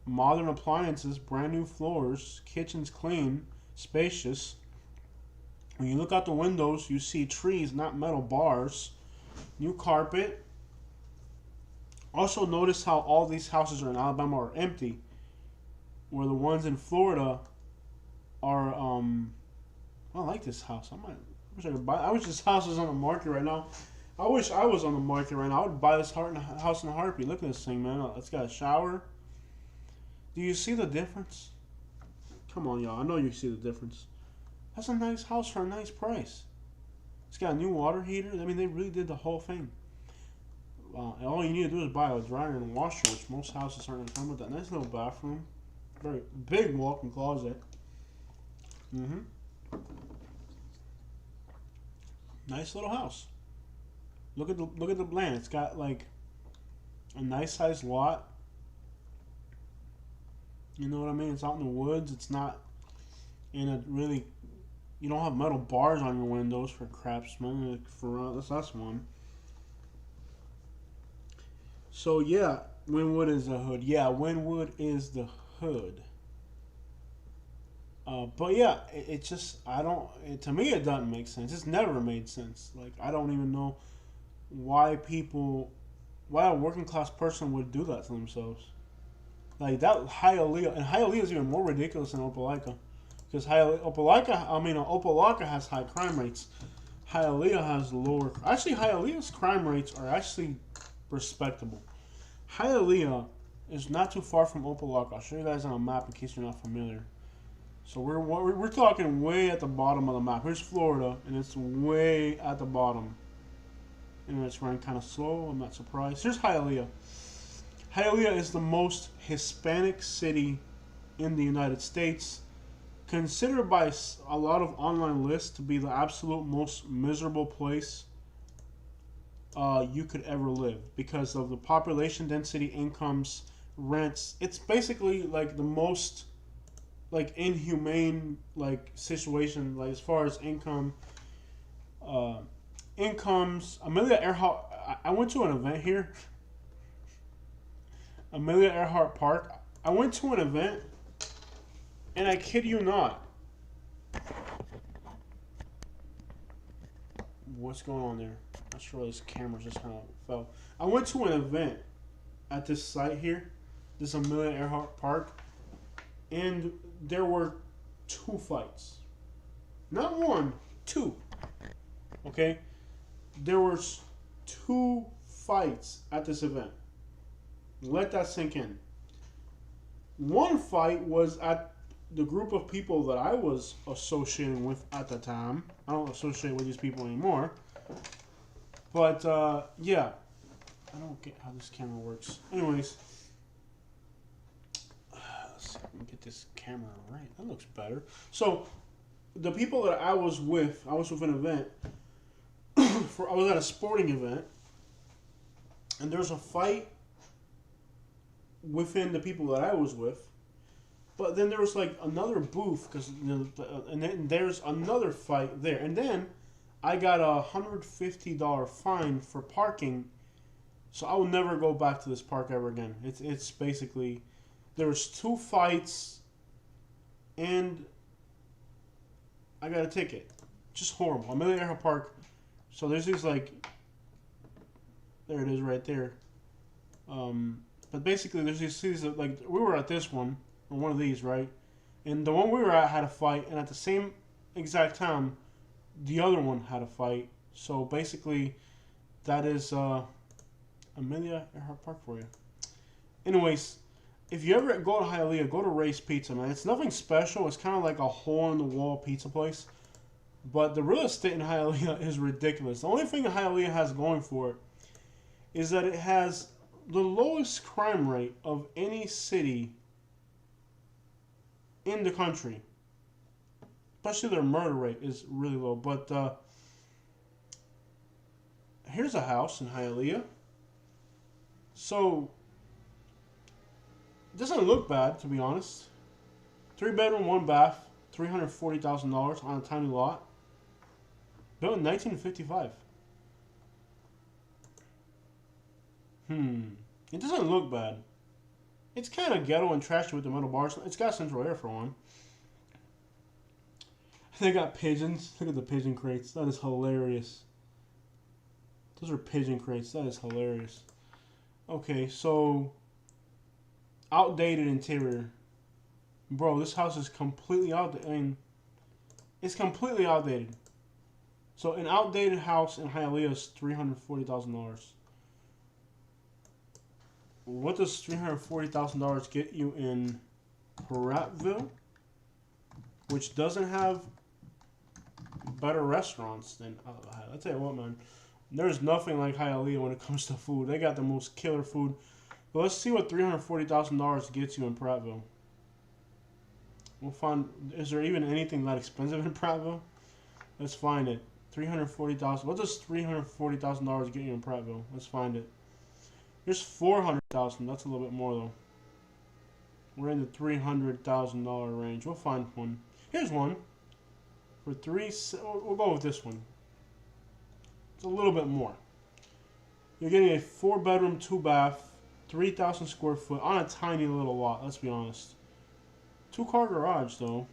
Speaker 1: modern appliances, brand new floors, kitchen's clean, spacious. When you look out the windows, you see trees, not metal bars. New carpet. Also notice how all these houses in Alabama are empty, where the ones in Florida are, I like this house. I wish I could buy. I wish this house was on the market right now. I wish I was on the market right now. I would buy this house in a heartbeat. Look at this thing, man. It's got a shower. Do you see the difference? Come on, y'all. I know you see the difference. That's a nice house for a nice price. It's got a new water heater. I mean, they really did the whole thing. And all you need to do is buy a dryer and a washer, which most houses aren't going to come with that. Nice little bathroom. Very big walk-in closet. Nice little house. Look at the land. It's got like a nice sized lot. You know what I mean? It's out in the woods. It's not in a really. You don't have metal bars on your windows for craftsmen. Like for that's one. So yeah, Wynwood is the hood. Yeah, Wynwood is the hood. But yeah, it just to me it doesn't make sense. It's never made sense. Like I don't even know why a working class person would do that to themselves. Like that Hialeah, and Hialeah is even more ridiculous than Opelika, because Opa-locka has high crime rates. Hialeah has lower. Actually, Hialeah's crime rates are actually respectable. Hialeah is not too far from Opelika. I'll show you guys on a map in case you're not familiar. So we're talking way at the bottom of the map. Here's Florida, and it's way at the bottom. And it's running kind of slow. I'm not surprised. Here's Hialeah. Hialeah is the most Hispanic city in the United States, considered by a lot of online lists to be the absolute most miserable place you could ever live because of the population density, incomes, rents. It's basically like the most like inhumane like situation like as far as incomes. Amelia Earhart. I went to an event here. Amelia Earhart Park. I went to an event, and I kid you not. What's going on there? Not sure this camera just kind of fell. I went to an event at this site here, this Amelia Earhart Park, and there were 2 fights. Not 1, 2. Okay? There were 2 fights at this event. Let that sink in. One fight was at the group of people that I was associating with at the time. I don't associate with these people anymore. But, yeah. I don't get how this camera works. Anyways. Let's see if we can get this camera right. That looks better. So, the people that I was with an event. I was at a sporting event. And there's a fight within the people that I was with, but then there was like another booth and then there's another fight there, and then I got a $150 fine for parking, so I will never go back to this park ever again. It's basically there was 2 fights, and I got a ticket. Just horrible. Amelia Earhart Park. So there's these like, there it is right there. But basically, there's these cities that, like, we were at this one, or one of these, right? And the one we were at had a fight, and at the same exact time, the other one had a fight. So basically, that is Amelia Earhart Park for you. Anyways, if you ever go to Hialeah, go to Ray's Pizza, man. It's nothing special. It's kind of like a hole-in-the-wall pizza place. But the real estate in Hialeah is ridiculous. The only thing that Hialeah has going for it is that it has the lowest crime rate of any city in the country. Especially their murder rate is really low. But here's a house in Hialeah. So, it doesn't look bad, to be honest. 3-bedroom, 1 bath, $340,000 on a tiny lot. Built in 1955. It doesn't look bad. It's kind of ghetto and trashy with the metal bars. It's got central air for one. They got pigeons. Look at the pigeon crates. That is hilarious. Those are pigeon crates. That is hilarious. Okay, so outdated interior. Bro, this house is completely outdated. I mean, it's completely outdated. So an outdated house in Hialeah is $340,000. What does $340,000 get you in Prattville, which doesn't have better restaurants than I'll tell you what, man. There's nothing like Hialeah when it comes to food. They got the most killer food. But let's see what $340,000 gets you in Prattville. We'll find. Is there even anything that expensive in Prattville? Let's find it. $340,000. What does $340,000 get you in Prattville? Let's find it. Here's $400,000. That's a little bit more though. We're in the $300,000 range. We'll find one. Here's one. For we'll go with this one. It's a little bit more. You're getting a 4-bedroom, 2-bath, 3,000 square foot on a tiny little lot. Let's be honest. 2-car garage though.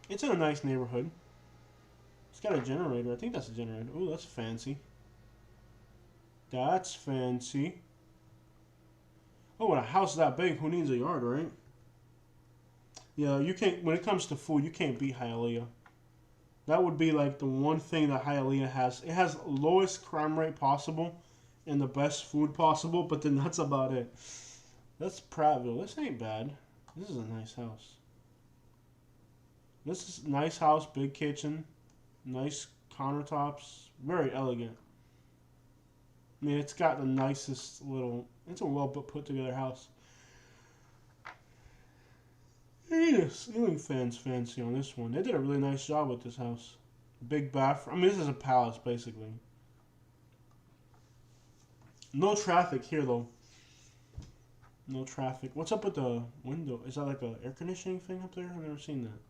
Speaker 1: It's in a nice neighborhood. It's got a generator. I think that's a generator. Ooh, that's fancy. That's fancy. Oh, when a house is that big, who needs a yard, right? Yeah, you can't. When it comes to food, you can't beat Hialeah. That would be like the one thing that Hialeah has. It has lowest crime rate possible and the best food possible, but then that's about it. That's Prattville. This ain't bad. This is a nice house. This is a nice house, big kitchen, nice countertops, very elegant. I mean, it's got the nicest little. It's a well put together house. Yeah, ceiling fans fancy on this one. They did a really nice job with this house. Big bathroom. I mean, this is a palace basically. No traffic here though. No traffic. What's up with the window? Is that like an air conditioning thing up there? I've never seen that.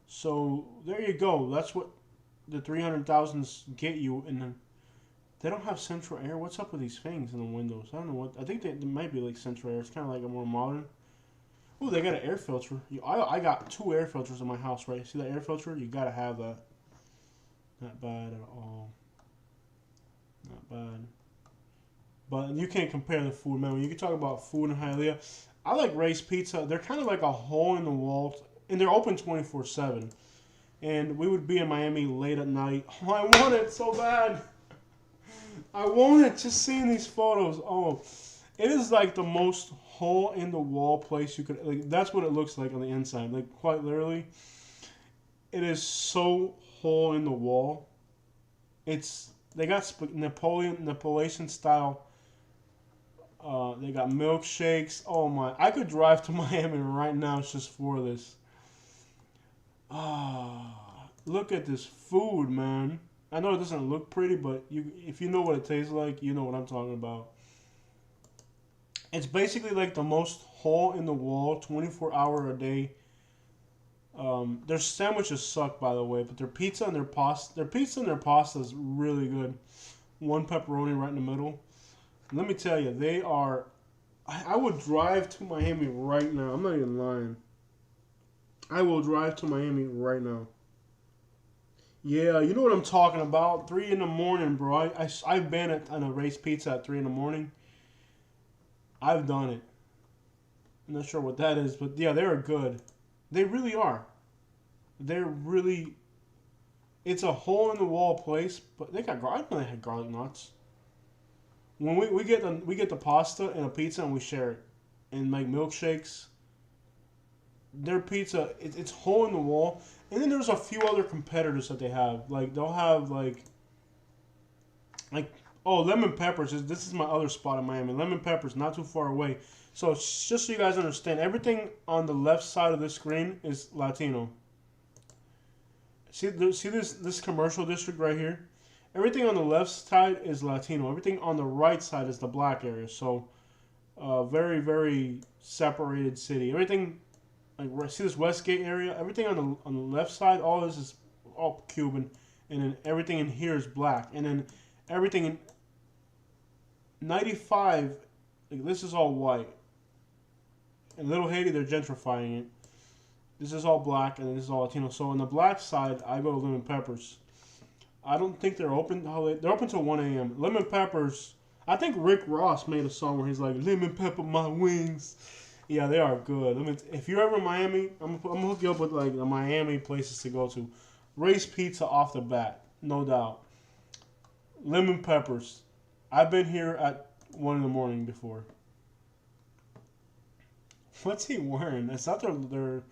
Speaker 1: So there you go. That's what the 300,000s get you. And they don't have central air. What's up with these things in the windows? I don't know what. I think they might be like central air. It's kind of like a more modern. Oh, they got an air filter. I got 2 air filters in my house, right? See that air filter? You gotta have that. Not bad at all. Not bad. But you can't compare the food, man. When you can talk about food in Hialeah, I like Ray's Pizza. They're kind of like a hole in the wall, and they're open 24/7. And we would be in Miami late at night. Oh, I want it so bad. I want it. Just seeing these photos. Oh, it is like the most hole in the wall place you could. Like that's what it looks like on the inside. Like quite literally, it is so hole in the wall. They got Napoleon style. They got milkshakes. Oh my! I could drive to Miami right now just for this. Look at this food, man. I know it doesn't look pretty, but if you know what it tastes like, you know what I'm talking about. It's basically like the most hole in the wall, 24-hour a day. Their sandwiches suck, by the way, but their pizza and their pasta is really good. 1 pepperoni right in the middle. Let me tell you, they are. I would drive to Miami right now. I'm not even lying. I will drive to Miami right now. Yeah, you know what I'm talking about. 3 in the morning, bro. I've been on a Ray's Pizza at 3 in the morning. I've done it. I'm not sure what that is, but yeah, they are good. They really are. They're really. It's a hole in the wall place, but they got. I didn't know they had garlic knots. When we get the pasta and a pizza and we share it, and make milkshakes. Their pizza, it's hole in the wall, and then there's a few other competitors that they have. Like they'll have like lemon peppers. This is my other spot in Miami. Lemon peppers, not too far away. So just so you guys understand, everything on the left side of the screen is Latino. See this commercial district right here? Everything on the left side is Latino. Everything on the right side is the black area. So very, very separated city. Everything, like see this Westgate area? Everything on the left side, all this is all Cuban. And then everything in here is black. And then everything in 95, like this is all white. In Little Haiti, they're gentrifying it. This is all black, and this is all Latino. So on the black side, I go to Lemon Peppers. I don't think they're open. They're open till 1 a.m. Lemon Peppers. I think Rick Ross made a song where he's like, "Lemon pepper my wings." Yeah, they are good. If you're ever in Miami, I'm gonna hook you up with like the Miami places to go to. Ray's Pizza off the bat, no doubt. Lemon Peppers. I've been here at 1 in the morning before. What's he wearing? It's not their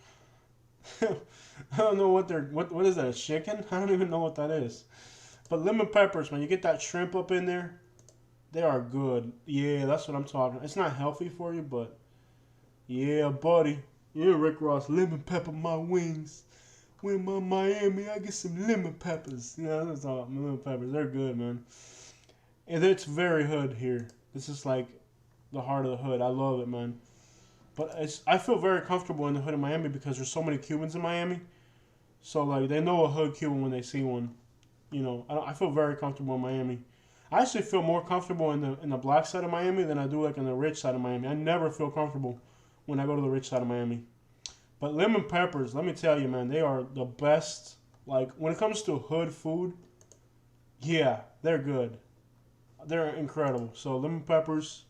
Speaker 1: I don't know what is that, a chicken? I don't even know what that is. But lemon peppers, man, you get that shrimp up in there, they are good. Yeah, that's what I'm talking. It's not healthy for you, but yeah, buddy. Yeah, Rick Ross, lemon pepper my wings. When I'm in Miami, I get some lemon peppers. Yeah, that's all lemon peppers. They're good, man. And it's very hood here. This is like the heart of the hood. I love it, man. But I feel very comfortable in the hood of Miami because there's so many Cubans in Miami. So like they know a hood Cuban when they see one. You know, I feel very comfortable in Miami. I actually feel more comfortable in the black side of Miami than I do like in the rich side of Miami. I never feel comfortable when I go to the rich side of Miami. But lemon peppers, let me tell you, man, they are the best. Like when it comes to hood food, yeah, they're good. They're incredible. So lemon peppers.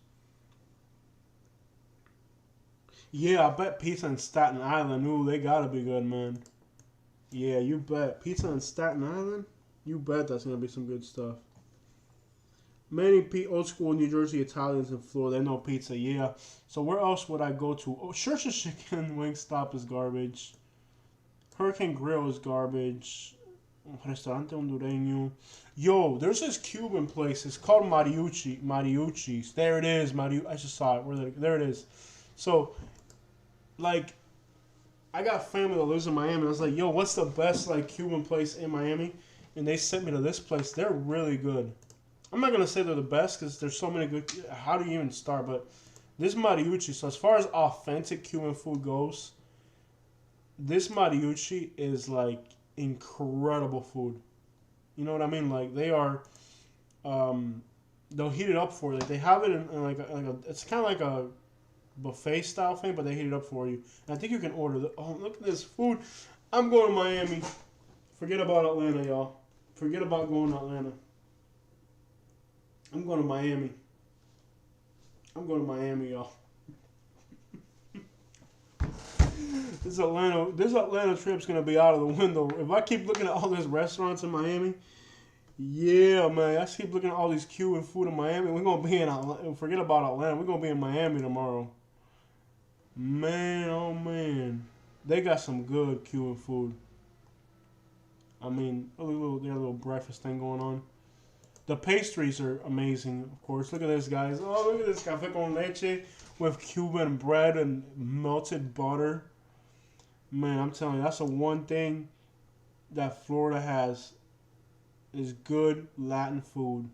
Speaker 1: Yeah, I bet pizza in Staten Island. Ooh, they gotta be good, man. Yeah, you bet. Pizza in Staten Island? You bet that's gonna be some good stuff. Many old school New Jersey Italians in Florida, they know pizza, yeah. So where else would I go to? Oh, Church's Chicken Wingstop is garbage. Hurricane Grill is garbage. Restaurante Hondureño. Yo, there's this Cuban place. It's called Mariucci's. There it is. I just saw it. There it is. So, like, I got family that lives in Miami. I was like, yo, what's the best, like, Cuban place in Miami? And they sent me to this place. They're really good. I'm not going to say they're the best because there's so many good. How do you even start? But this Mariucci, so as far as authentic Cuban food goes, this Mariucci is like incredible food. You know what I mean? Like they are, they'll heat it up for you. Like they have it in like a it's kind of like a buffet style thing, but they heat it up for you. And I think you can order. Oh, look at this food! I'm going to Miami. Forget about Atlanta, y'all. Forget about going to Atlanta. I'm going to Miami. I'm going to Miami, y'all. This Atlanta trip's gonna be out of the window. If I keep looking at all these restaurants in Miami, yeah, man. I keep looking at all these Cuban food in Miami. We're gonna be in Atlanta. Forget about Atlanta. We're gonna be in Miami tomorrow. Man, oh man, they got some good Cuban food. I mean, their little breakfast thing going on. The pastries are amazing, of course. Look at this, guys. Oh, look at this café con leche with Cuban bread and melted butter. Man, I'm telling you, that's the one thing that Florida has is good Latin food.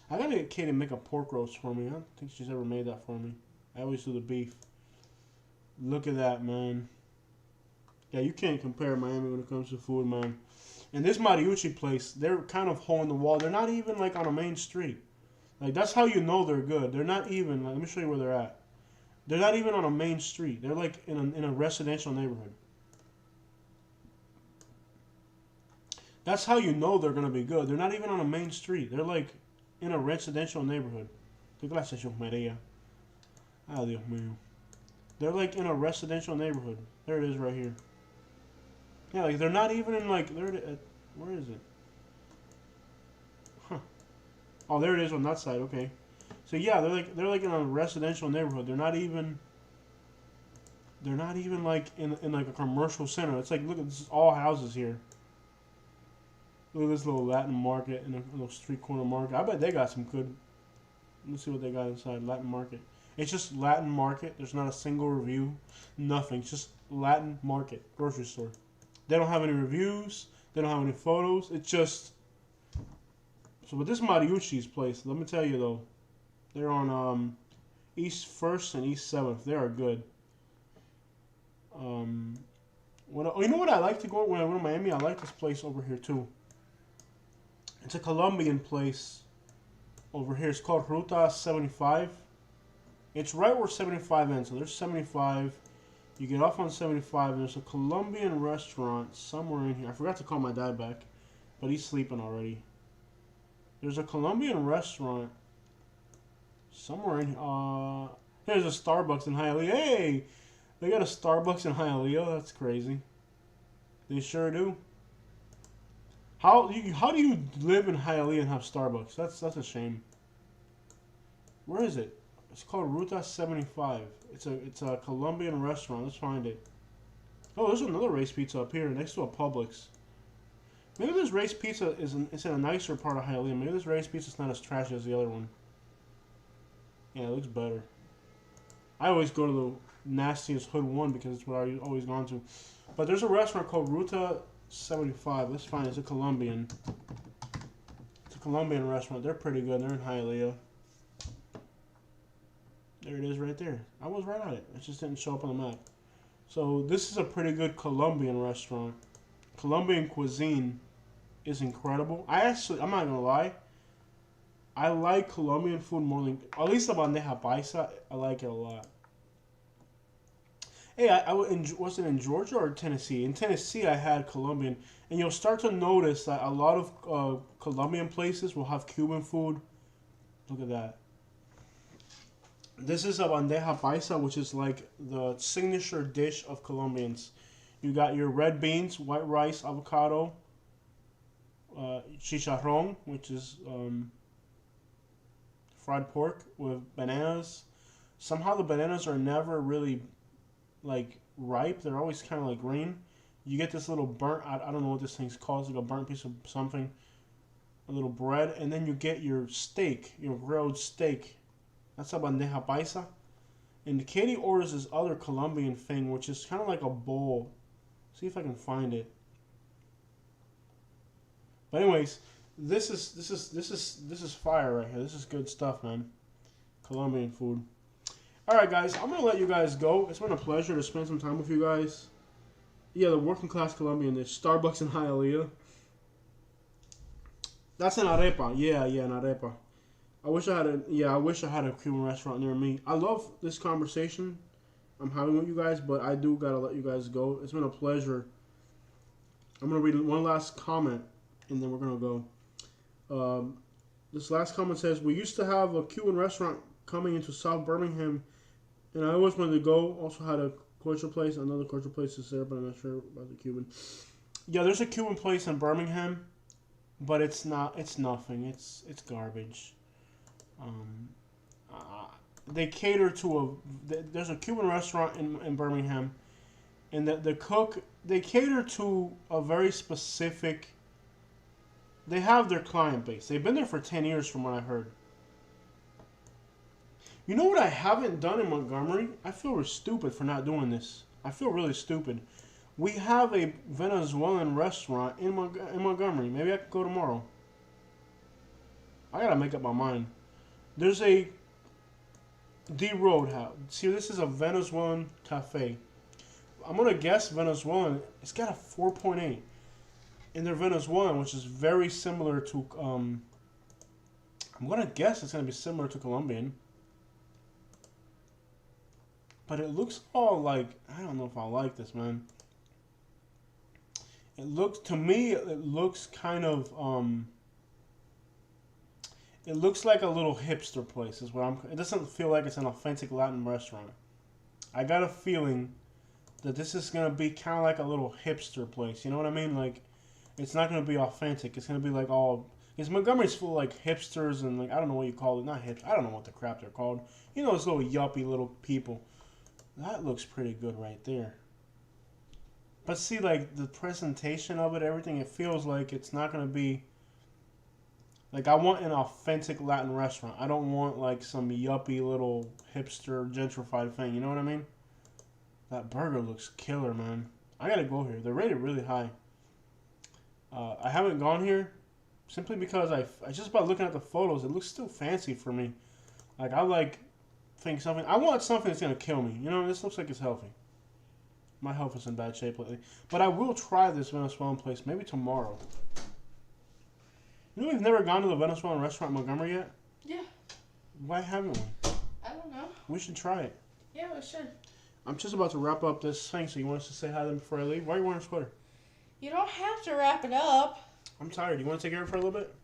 Speaker 1: I gotta get Katie to make a pork roast for me. I don't think she's ever made that for me. I always do the beef. Look at that, man. Yeah, you can't compare Miami when it comes to food, man. And this Mariucci place, they're kind of hole in the wall. They're not even like on a main street. Like that's how you know they're good. They're not even. Like, let me show you where they're at. They're not even on a main street. They're like in a residential neighborhood. That's how you know they're gonna be good. They're not even on a main street. They're like in a residential neighborhood. ¿Qué clase de María? Ah, Dios mío. They're like in a residential neighborhood. There it is right here. Yeah, like they're not even in like where is it? Huh. Oh, there it is on that side. Okay. So yeah, they're like in a residential neighborhood. They're not even like in like a commercial center. It's like look at this is all houses here. Look at this little Latin market and a little street corner market. I bet they got some good. Let's see what they got inside Latin market. It's just Latin market. There's not a single review. Nothing. It's just Latin market grocery store. They don't have any reviews. They don't have any photos. It's just. So with this Mariucci's place, let me tell you though, they're on East 1st and East 7th. They are good. You know what I like to go when I go to Miami? I like this place over here too. It's a Colombian place over here. It's called Ruta 75. It's right where 75 ends. So there's 75. You get off on 75, and there's a Colombian restaurant somewhere in here. I forgot to call my dad back, but he's sleeping already. There's a Colombian restaurant somewhere in here. There's a Starbucks in Hialeah. Hey! They got a Starbucks in Hialeah. That's crazy. They sure do. How do you live in Hialeah and have Starbucks? That's a shame. Where is it? It's called Ruta 75. It's a Colombian restaurant. Let's find it. Oh, there's another race pizza up here next to a Publix. Maybe this race pizza is in a nicer part of Hialeah. Maybe this race pizza is not as trashy as the other one. Yeah, it looks better. I always go to the nastiest hood one because it's what I always gone to. But there's a restaurant called Ruta 75. Let's find it. It's a Colombian. It's a Colombian restaurant. They're pretty good. They're in Hialeah. There it is right there. I was right on it. It just didn't show up on the map. So this is a pretty good Colombian restaurant. Colombian cuisine is incredible. I'm not gonna lie, I like Colombian food more than, at least the bandeja paisa, I like it a lot. Hey, was it in Georgia or Tennessee? In Tennessee, I had Colombian, and you'll start to notice that a lot of Colombian places will have Cuban food. Look at that. This is a bandeja paisa, which is like the signature dish of Colombians. You got your red beans, white rice, avocado, chicharrón, which is fried pork with bananas. Somehow the bananas are never really like ripe. They're always kind of like green. You get this little burnt, I don't know what this thing's called. It's like a burnt piece of something. A little bread. And then you get your steak, your grilled steak. That's a bandeja paisa. And Katie orders this other Colombian thing, which is kind of like a bowl. See if I can find it. But anyways, this is fire right here. This is good stuff, man. Colombian food. All right, guys, I'm gonna let you guys go. It's been a pleasure to spend some time with you guys. Yeah, the working class Colombian dish, Starbucks in Hialeah. That's an arepa. Yeah, an arepa. I wish I had a Cuban restaurant near me. I love this conversation I'm having with you guys, but I do gotta let you guys go. It's been a pleasure. I'm gonna read one last comment, and then we're gonna go. This last comment says, "We used to have a Cuban restaurant coming into South Birmingham, and I always wanted to go. Also had a kosher place. Another kosher place is there, but I'm not sure about the Cuban. Yeah, there's a Cuban place in Birmingham, but it's not. It's nothing. It's garbage. They cater to there's a Cuban restaurant in Birmingham, and the cook, they cater to a very specific. They have their client base. They've been there for 10 years, from what I heard. You know what I haven't done in Montgomery? I feel stupid for not doing this. I feel really stupid. We have a Venezuelan restaurant in Montgomery. Maybe I could go tomorrow. I gotta make up my mind. There's a D Roadhouse. See, this is a Venezuelan cafe. I'm gonna guess Venezuelan. It's got a 4.8. And they're Venezuelan, which is very similar to. I'm gonna guess it's gonna be similar to Colombian. But it looks all like, I don't know if I like this, man. It looks, to me, it looks kind of, it looks like a little hipster place is what it doesn't feel like it's an authentic Latin restaurant. I got a feeling that this is going to be kind of like a little hipster place. You know what I mean? Like, it's not going to be authentic. It's going to be like all, because Montgomery's full of like hipsters and like, I don't know what you call it. Not hipster. I don't know what the crap they're called. You know, those little yuppie little people. That looks pretty good right there. But see, like, the presentation of it, everything, it feels like it's not going to be... Like, I want an authentic Latin restaurant. I don't want, like, some yuppie little hipster gentrified thing. You know what I mean? That burger looks killer, man. I got to go here. They're rated really high. I haven't gone here simply because I just by looking at the photos, it looks still fancy for me. Like, I like... I want something that's going to kill me. You know, this looks like it's healthy. My health is in bad shape lately. But I will try this Venezuelan place maybe tomorrow. You know, we've never gone to the Venezuelan restaurant in Montgomery yet?
Speaker 2: Yeah.
Speaker 1: Why haven't we?
Speaker 2: I don't know.
Speaker 1: We should try it.
Speaker 2: Yeah, we should. I'm
Speaker 1: just about to wrap up this thing, so you want us to say hi to them before I leave? Why are you wearing a sweater?
Speaker 2: You don't have to wrap it up.
Speaker 1: I'm tired. You want to take care of it for a little bit?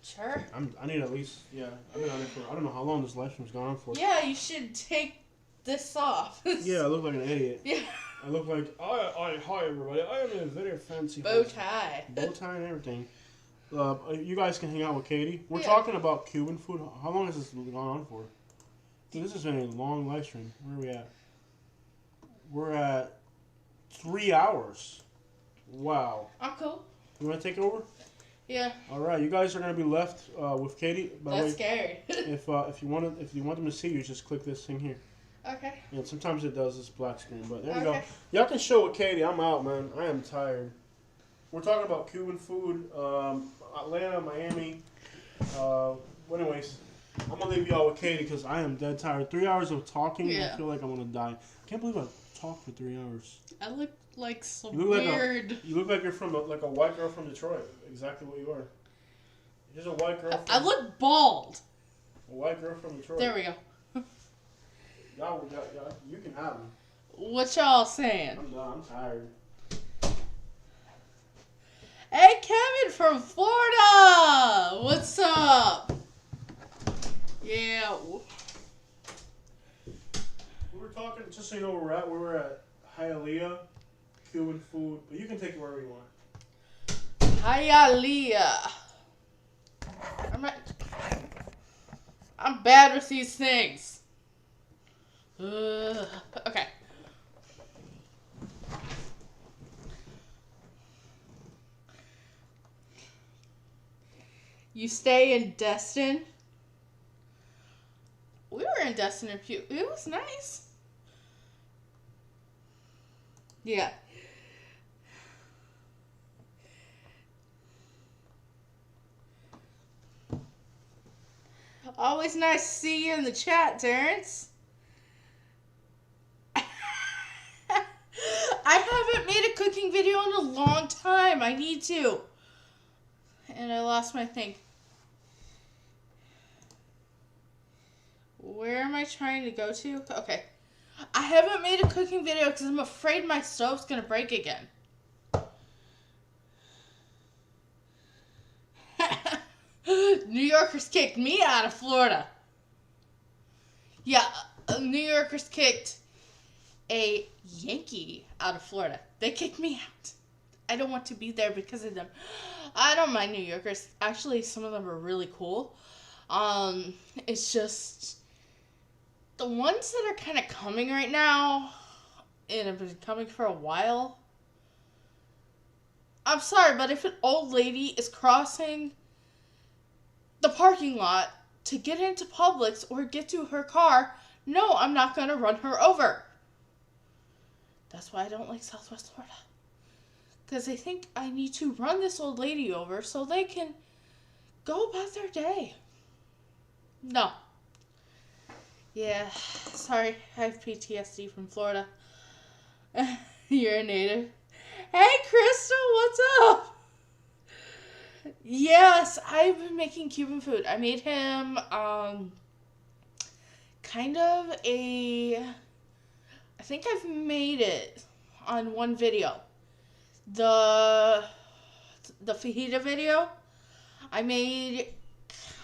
Speaker 2: Sure.
Speaker 1: I need at least, I've been on it for, I don't know how long this live stream's gone on for.
Speaker 2: Yeah, you should take this off.
Speaker 1: Yeah, I look like an idiot.
Speaker 2: Yeah.
Speaker 1: I look like, hi everybody, I am a very fancy
Speaker 2: bow tie.
Speaker 1: Bow tie and everything. You guys can hang out with Katie. We're
Speaker 2: Yeah.
Speaker 1: talking about Cuban food. How long has this gone on for? Dude, this has been a long live stream. Where are we at? We're at 3 hours. Wow.
Speaker 2: I'm cool.
Speaker 1: You want to take over?
Speaker 2: Yeah.
Speaker 1: All right. You guys are gonna be left with Katie. By the way,
Speaker 2: That's scary.
Speaker 1: if you want them to see you, just click this thing here.
Speaker 2: Okay.
Speaker 1: And sometimes it does this black screen, but there you go.
Speaker 2: Okay.
Speaker 1: Y'all can show with Katie. I'm out, man. I am tired. We're talking about Cuban food, Atlanta, Miami. Anyways, I'm gonna leave y'all with Katie because I am dead tired. 3 hours of talking.
Speaker 2: Yeah.
Speaker 1: I feel like I'm gonna die. I can't believe I talked for 3 hours.
Speaker 2: I look like some
Speaker 1: You look
Speaker 2: weird.
Speaker 1: you look like you're from a white girl from Detroit. Exactly what you are. You're just a white girl.
Speaker 2: I look bald.
Speaker 1: A white girl from Detroit.
Speaker 2: There we go.
Speaker 1: Y'all, you can have me.
Speaker 2: What y'all saying?
Speaker 1: I'm done. I'm tired.
Speaker 2: Hey, Kevin from Florida! What's up? Yeah.
Speaker 1: We were talking, just so you know where we're at. We were at Hialeah, Cuban food, but you can take it wherever you want.
Speaker 2: Hialeah. I'm bad with these things. Okay. You stay in Destin? We were in Destin a few. It was nice. Yeah. Always nice to see you in the chat, Terrence. I haven't made a cooking video in a long time. I need to. And I lost my thing. Where am I trying to go to? Okay. I haven't made a cooking video because I'm afraid my stove's going to break again. New Yorkers kicked me out of Florida. Yeah, New Yorkers kicked a Yankee out of Florida. They kicked me out. I don't want to be there because of them. I don't mind New Yorkers. Actually, some of them are really cool. It's just the ones that are kind of coming right now and have been coming for a while. I'm sorry, but if an old lady is crossing the parking lot to get into Publix or get to her car, no, I'm not going to run her over. That's why I don't like Southwest Florida. Because they think I need to run this old lady over so they can go about their day. No. Yeah, sorry, I have PTSD from Florida. You're a native. Hey, Crystal, what's up? Yes, I've been making Cuban food. I made him, kind of a, I think I've made it on one video. The fajita video, I made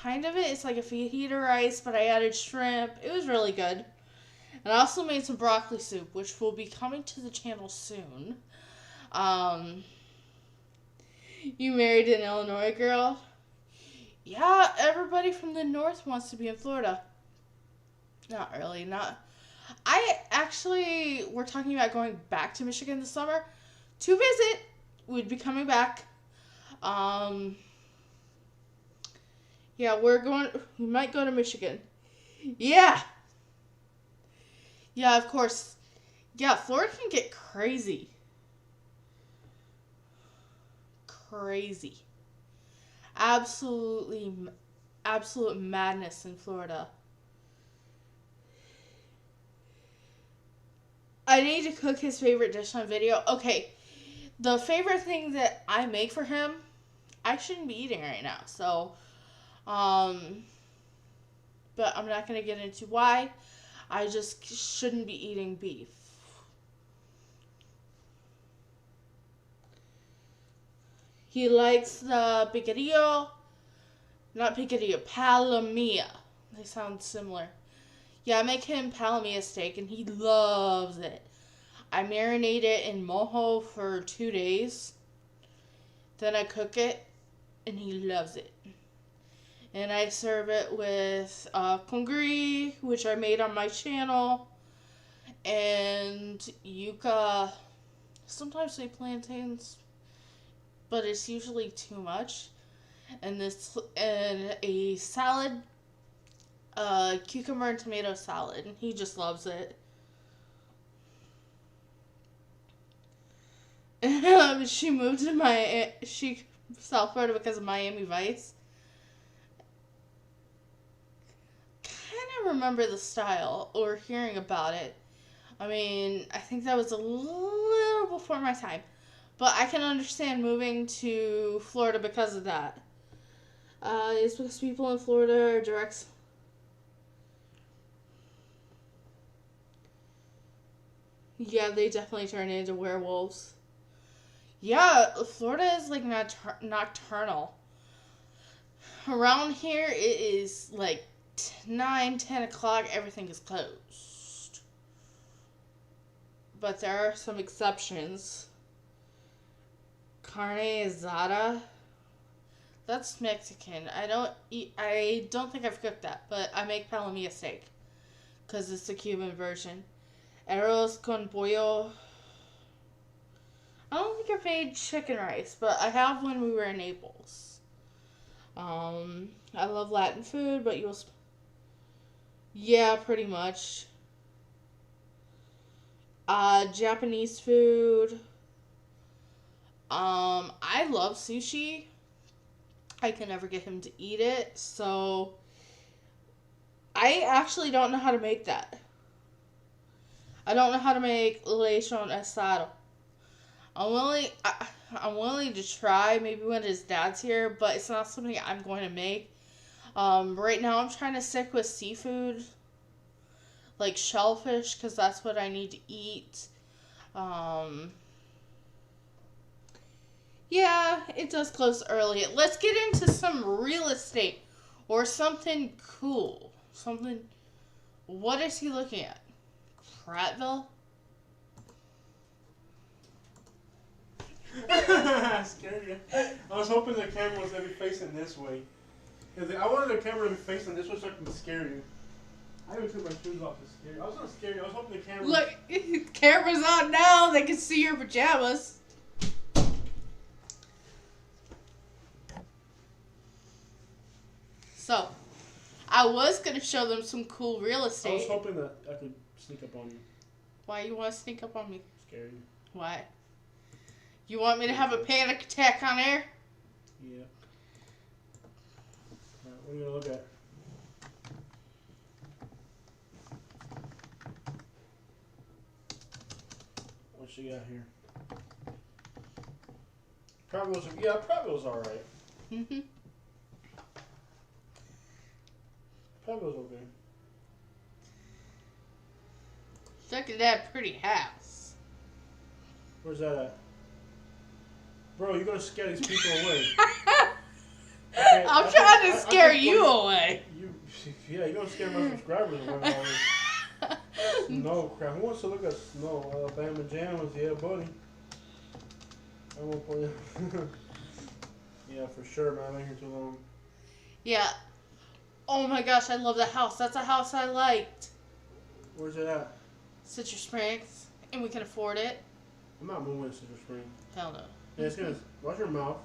Speaker 2: kind of it. It's like a fajita rice, but I added shrimp. It was really good. And I also made some broccoli soup, which will be coming to the channel soon. You married an Illinois girl? Yeah, everybody from the north wants to be in Florida. Not really, we're talking about going back to Michigan this summer to visit. We'd be coming back. Yeah, we might go to Michigan. Yeah. Yeah, of course. Yeah, Florida can get crazy. Crazy. Absolute madness in Florida. I need to cook his favorite dish on video. Okay, the favorite thing that I make for him, I shouldn't be eating right now. So, but I'm not going to get into why. I just shouldn't be eating beef. He likes the picadillo, not picadillo, palomilla. They sound similar. Yeah, I make him palomilla steak, and he loves it. I marinate it in mojo for 2 days. Then I cook it and he loves it. And I serve it with congri, which I made on my channel, and yuca. Sometimes they plantains, but it's usually too much. And a salad, cucumber and tomato salad, and he just loves it. She moved to South Florida because of Miami Vice. Kind of remember the style or hearing about it. I mean, I think that was a little before my time, but I can understand moving to Florida because of that. It's because people in Florida are direct. Yeah, they definitely turn into werewolves. Yeah, Florida is like nocturnal. Around here, it is like 9, 10 o'clock, everything is closed. But there are some exceptions. Carne asada. That's Mexican. I don't think I've cooked that, but I make palomilla steak. Because it's the Cuban version. Arroz con pollo. I don't think I've made chicken rice, but I have when we were in Naples. I love Latin food, but yeah, pretty much. Japanese food. I love sushi. I can never get him to eat it, so I actually don't know how to make that. I don't know how to make lechon asado. I'm willing to try maybe when his dad's here, but it's not something I'm going to make. Right now I'm trying to stick with seafood, like shellfish, because that's what I need to eat. Yeah, it does close early. Let's get into some real estate or something cool. What is he looking at? Prattville?
Speaker 1: I scared you. I was hoping the camera was going to be facing this way. I wanted the camera to be facing this way so I can scare you. I even took my shoes off to scare you. I was going to scare you. I was hoping the camera...
Speaker 2: Look, camera's on now. They can see your pajamas. So, I was going to show them some cool real estate.
Speaker 1: I was hoping that I could sneak up on you.
Speaker 2: Why you want to sneak up on me?
Speaker 1: Scare you.
Speaker 2: Why? You want me to have a panic attack on air?
Speaker 1: Yeah. Alright, what are you going to look at? What you got here? Prattville's alright.
Speaker 2: Mm-hmm.
Speaker 1: Prattville's okay.
Speaker 2: Look at that pretty house.
Speaker 1: Where's that at? Bro, you're gonna scare these people away. Okay,
Speaker 2: I'm trying to scare you away.
Speaker 1: You're gonna scare my subscribers away. Snow crap. Who wants to look at snow? Alabama Jams, yeah, buddy. I won't play. Yeah, for sure, man. I've been here too long.
Speaker 2: Yeah. Oh my gosh, I love that house. That's a house I liked.
Speaker 1: Where's it at?
Speaker 2: Citrus Springs, and we can afford it.
Speaker 1: I'm not moving to Citrus Springs.
Speaker 2: Hell no.
Speaker 1: Yeah, it's gonna watch your mouth.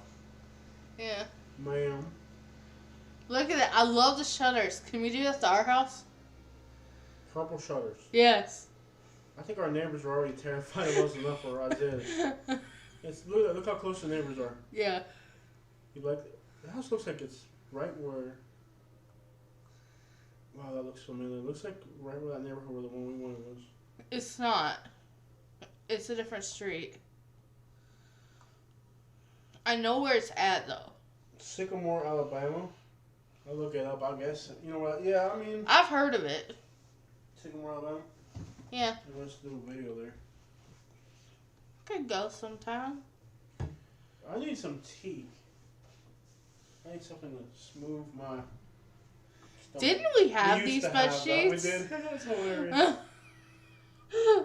Speaker 2: Yeah.
Speaker 1: Ma'am.
Speaker 2: Look at that. I love the shutters. Can we do that to our house?
Speaker 1: Purple shutters.
Speaker 2: Yes.
Speaker 1: I think our neighbors are already terrified of us enough for us. Look how close the neighbors are.
Speaker 2: Yeah.
Speaker 1: You like the house looks like it's right where. Wow, that looks familiar. It looks like right where that neighborhood where the one we wanted was.
Speaker 2: It's not. It's a different street. I know where it's at though.
Speaker 1: Sycamore, Alabama. I'll look it up, I guess. You know what? Yeah, I mean.
Speaker 2: I've heard of it.
Speaker 1: Sycamore, Alabama?
Speaker 2: Yeah.
Speaker 1: Let's do a video there.
Speaker 2: Could go sometime.
Speaker 1: I need some tea. I need something to smooth my stomach.
Speaker 2: Didn't we have these bed sheets?
Speaker 1: We did. That's hilarious.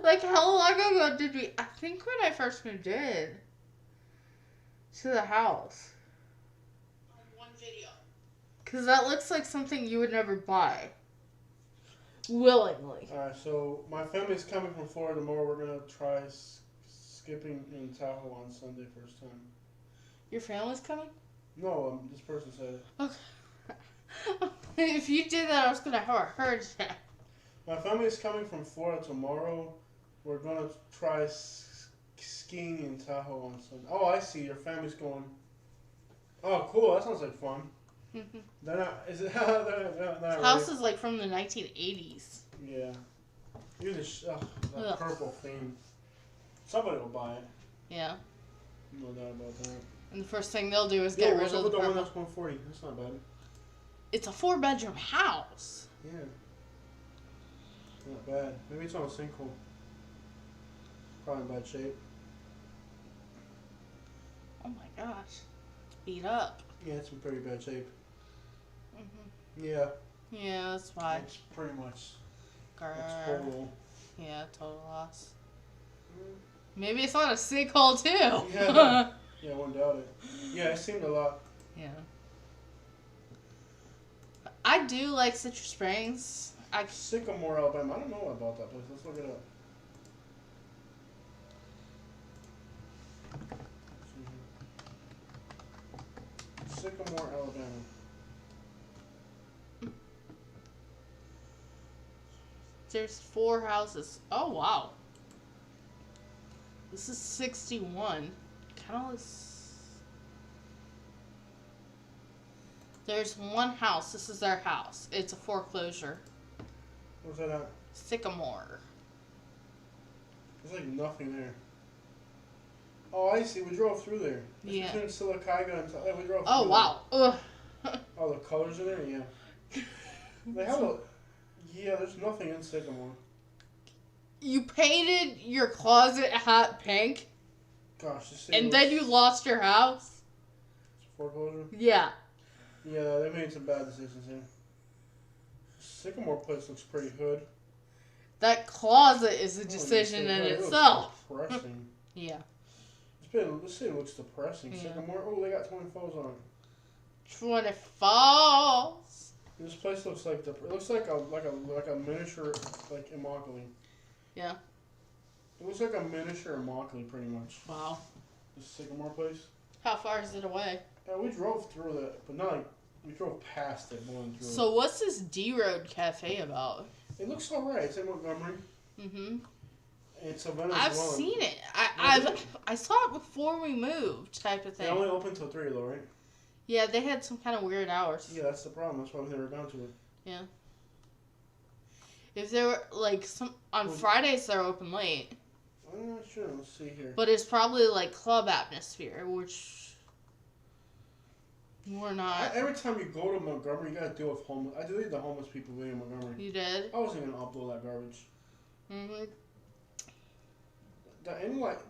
Speaker 2: Like, how long ago did we? I think when I first moved in to the house. Because that looks like something you would never buy. Willingly.
Speaker 1: Alright, so my family's coming from Florida tomorrow. We're going to try skipping in Tahoe on Sunday first time.
Speaker 2: Your family's coming?
Speaker 1: No, this person said it.
Speaker 2: Okay. If you did that, I was going to have a heart attack.
Speaker 1: My family's coming from Florida tomorrow. We're going to try skiing in Tahoe on Sunday. Oh, I see. Your family's going. Oh, cool. That sounds like fun. They're not. Is it? they're not
Speaker 2: House is like from the 1980s.
Speaker 1: Yeah. Even that purple theme. Somebody will buy it.
Speaker 2: Yeah.
Speaker 1: No doubt about that.
Speaker 2: And the first thing they'll do is get rid of the
Speaker 1: one
Speaker 2: purple.
Speaker 1: that's 140? That's not bad.
Speaker 2: It's a 4-bedroom house.
Speaker 1: Yeah. Not bad. Maybe it's on a sinkhole. Probably in bad shape.
Speaker 2: Oh my gosh. It's beat up.
Speaker 1: Yeah, it's in pretty bad shape.
Speaker 2: Mm-hmm.
Speaker 1: Yeah.
Speaker 2: Yeah, that's why.
Speaker 1: It's pretty much. It's
Speaker 2: total. Yeah, total loss. Maybe it's on a sinkhole too.
Speaker 1: Yeah. Yeah, I wouldn't doubt it. Yeah, it seemed a lot.
Speaker 2: Yeah. I do like Citrus Springs.
Speaker 1: Sycamore, Alabama. I don't know about that place. Let's look it up. Sycamore, Alabama.
Speaker 2: There's 4 houses. Oh, wow. This is 61. Kind of looks... There's one house. This is their house. It's a foreclosure.
Speaker 1: Where's that at?
Speaker 2: Sycamore.
Speaker 1: There's like nothing there. Oh, I see. We drove through there. It's
Speaker 2: Yeah.
Speaker 1: between Silicaga and... we drove
Speaker 2: Oh,
Speaker 1: through
Speaker 2: wow. Ugh.
Speaker 1: Oh, the colors in there? Yeah. They have a... Yeah, there's nothing in Sycamore.
Speaker 2: You painted your closet hat pink,
Speaker 1: Gosh, this
Speaker 2: and then you lost your house?
Speaker 1: Foreclosure?
Speaker 2: Yeah.
Speaker 1: Yeah, they made some bad decisions here. Sycamore place looks pretty hood.
Speaker 2: That closet is a decision in itself.
Speaker 1: Depressing.
Speaker 2: Yeah.
Speaker 1: This city looks depressing.
Speaker 2: Yeah.
Speaker 1: Sycamore. Oh, they got Twin Falls on it.
Speaker 2: 20 Falls.
Speaker 1: This place looks like it looks like a miniature like Immokalee.
Speaker 2: Yeah.
Speaker 1: It looks like a miniature Immokalee pretty much.
Speaker 2: Wow.
Speaker 1: This Sycamore place.
Speaker 2: How far is it away?
Speaker 1: Yeah, we drove through it, but not like we drove past it, going through.
Speaker 2: So what's this D Road Cafe about?
Speaker 1: It looks alright. It's in Montgomery.
Speaker 2: Mm-hmm.
Speaker 1: It's a Venezuelan.
Speaker 2: I've seen it. I saw it before we moved, type of thing.
Speaker 1: They only open till 3 though, right?
Speaker 2: Yeah, they had some kind of weird hours.
Speaker 1: Yeah, that's the problem. That's why we never gone to it.
Speaker 2: Yeah. If they were like on Fridays, they're open late.
Speaker 1: I'm not sure. Let's see here.
Speaker 2: But it's probably like club atmosphere, which we're not.
Speaker 1: Every time you go to Montgomery, you gotta deal with homeless. I deleted the homeless people living in Montgomery.
Speaker 2: You did?
Speaker 1: I wasn't gonna upload that garbage.
Speaker 2: Mhm.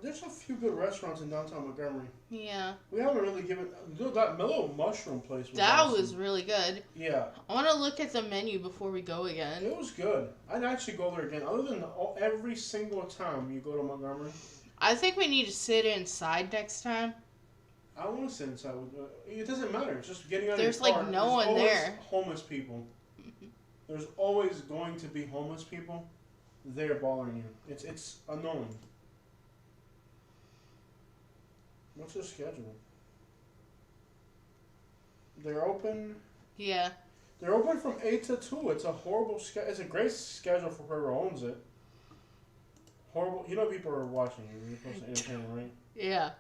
Speaker 1: There's a few good restaurants in downtown Montgomery.
Speaker 2: Yeah.
Speaker 1: We haven't really given. That Mellow Mushroom place was
Speaker 2: That
Speaker 1: awesome.
Speaker 2: was really good.
Speaker 1: Yeah.
Speaker 2: I want to look at the menu before we go again.
Speaker 1: It was good. I'd actually go there again. Other than every single time you go to Montgomery.
Speaker 2: I think we need to sit inside next time.
Speaker 1: I want to sit inside. It doesn't matter. It's just getting out
Speaker 2: There's
Speaker 1: of your car.
Speaker 2: like no one there.
Speaker 1: Homeless people. There's always going to be homeless people there bothering you. It's annoying. What's their schedule? They're open.
Speaker 2: Yeah.
Speaker 1: They're open from 8 to 2. It's a horrible schedule. It's a great schedule for whoever owns it. Horrible. You know people are watching you. You're supposed to entertain them, right?
Speaker 2: Yeah.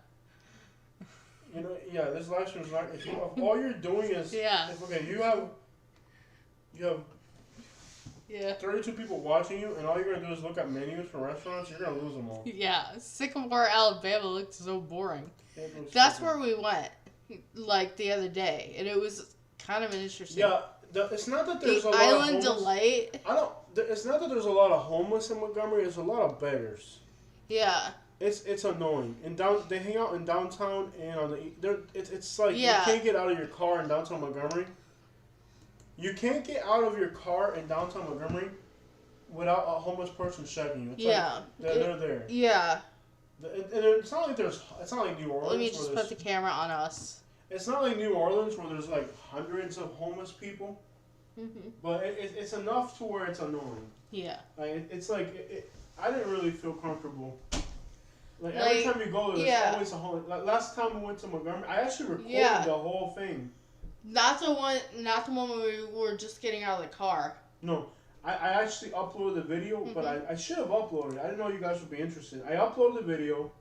Speaker 1: You know, yeah. This live stream is not. If all you're doing is.
Speaker 2: Yeah.
Speaker 1: You have.
Speaker 2: Yeah.
Speaker 1: 32 people watching you, and all you're gonna do is look at menus for restaurants. You're gonna lose them all.
Speaker 2: Yeah. Sycamore, Alabama looked so boring. That's where we went, like the other day, and it was kind of interesting.
Speaker 1: Yeah. It's not that there's a lot
Speaker 2: Island
Speaker 1: of homeless.
Speaker 2: Delight.
Speaker 1: It's not that there's a lot of homeless in Montgomery. There's a lot of beggars.
Speaker 2: Yeah.
Speaker 1: It's annoying. They hang out in downtown and on the. It's like
Speaker 2: Yeah.
Speaker 1: you can't get out of your car in downtown Montgomery. You can't get out of your car in downtown Montgomery without a homeless person checking you. It's
Speaker 2: Yeah.
Speaker 1: Like they're there.
Speaker 2: Yeah.
Speaker 1: And it's not like New Orleans.
Speaker 2: Let me just put the camera on us.
Speaker 1: it's not like New Orleans where there's like hundreds of homeless people, but it's enough to where it's annoying.
Speaker 2: Yeah.
Speaker 1: Like it's like I didn't really feel comfortable. Like every time you go there, there's always a homeless. Like last time we went to Montgomery, I actually recorded the whole thing.
Speaker 2: Not the one when we were just getting out of the car.
Speaker 1: No, I actually uploaded the video, but I should have uploaded it. I didn't know you guys would be interested. I uploaded the video,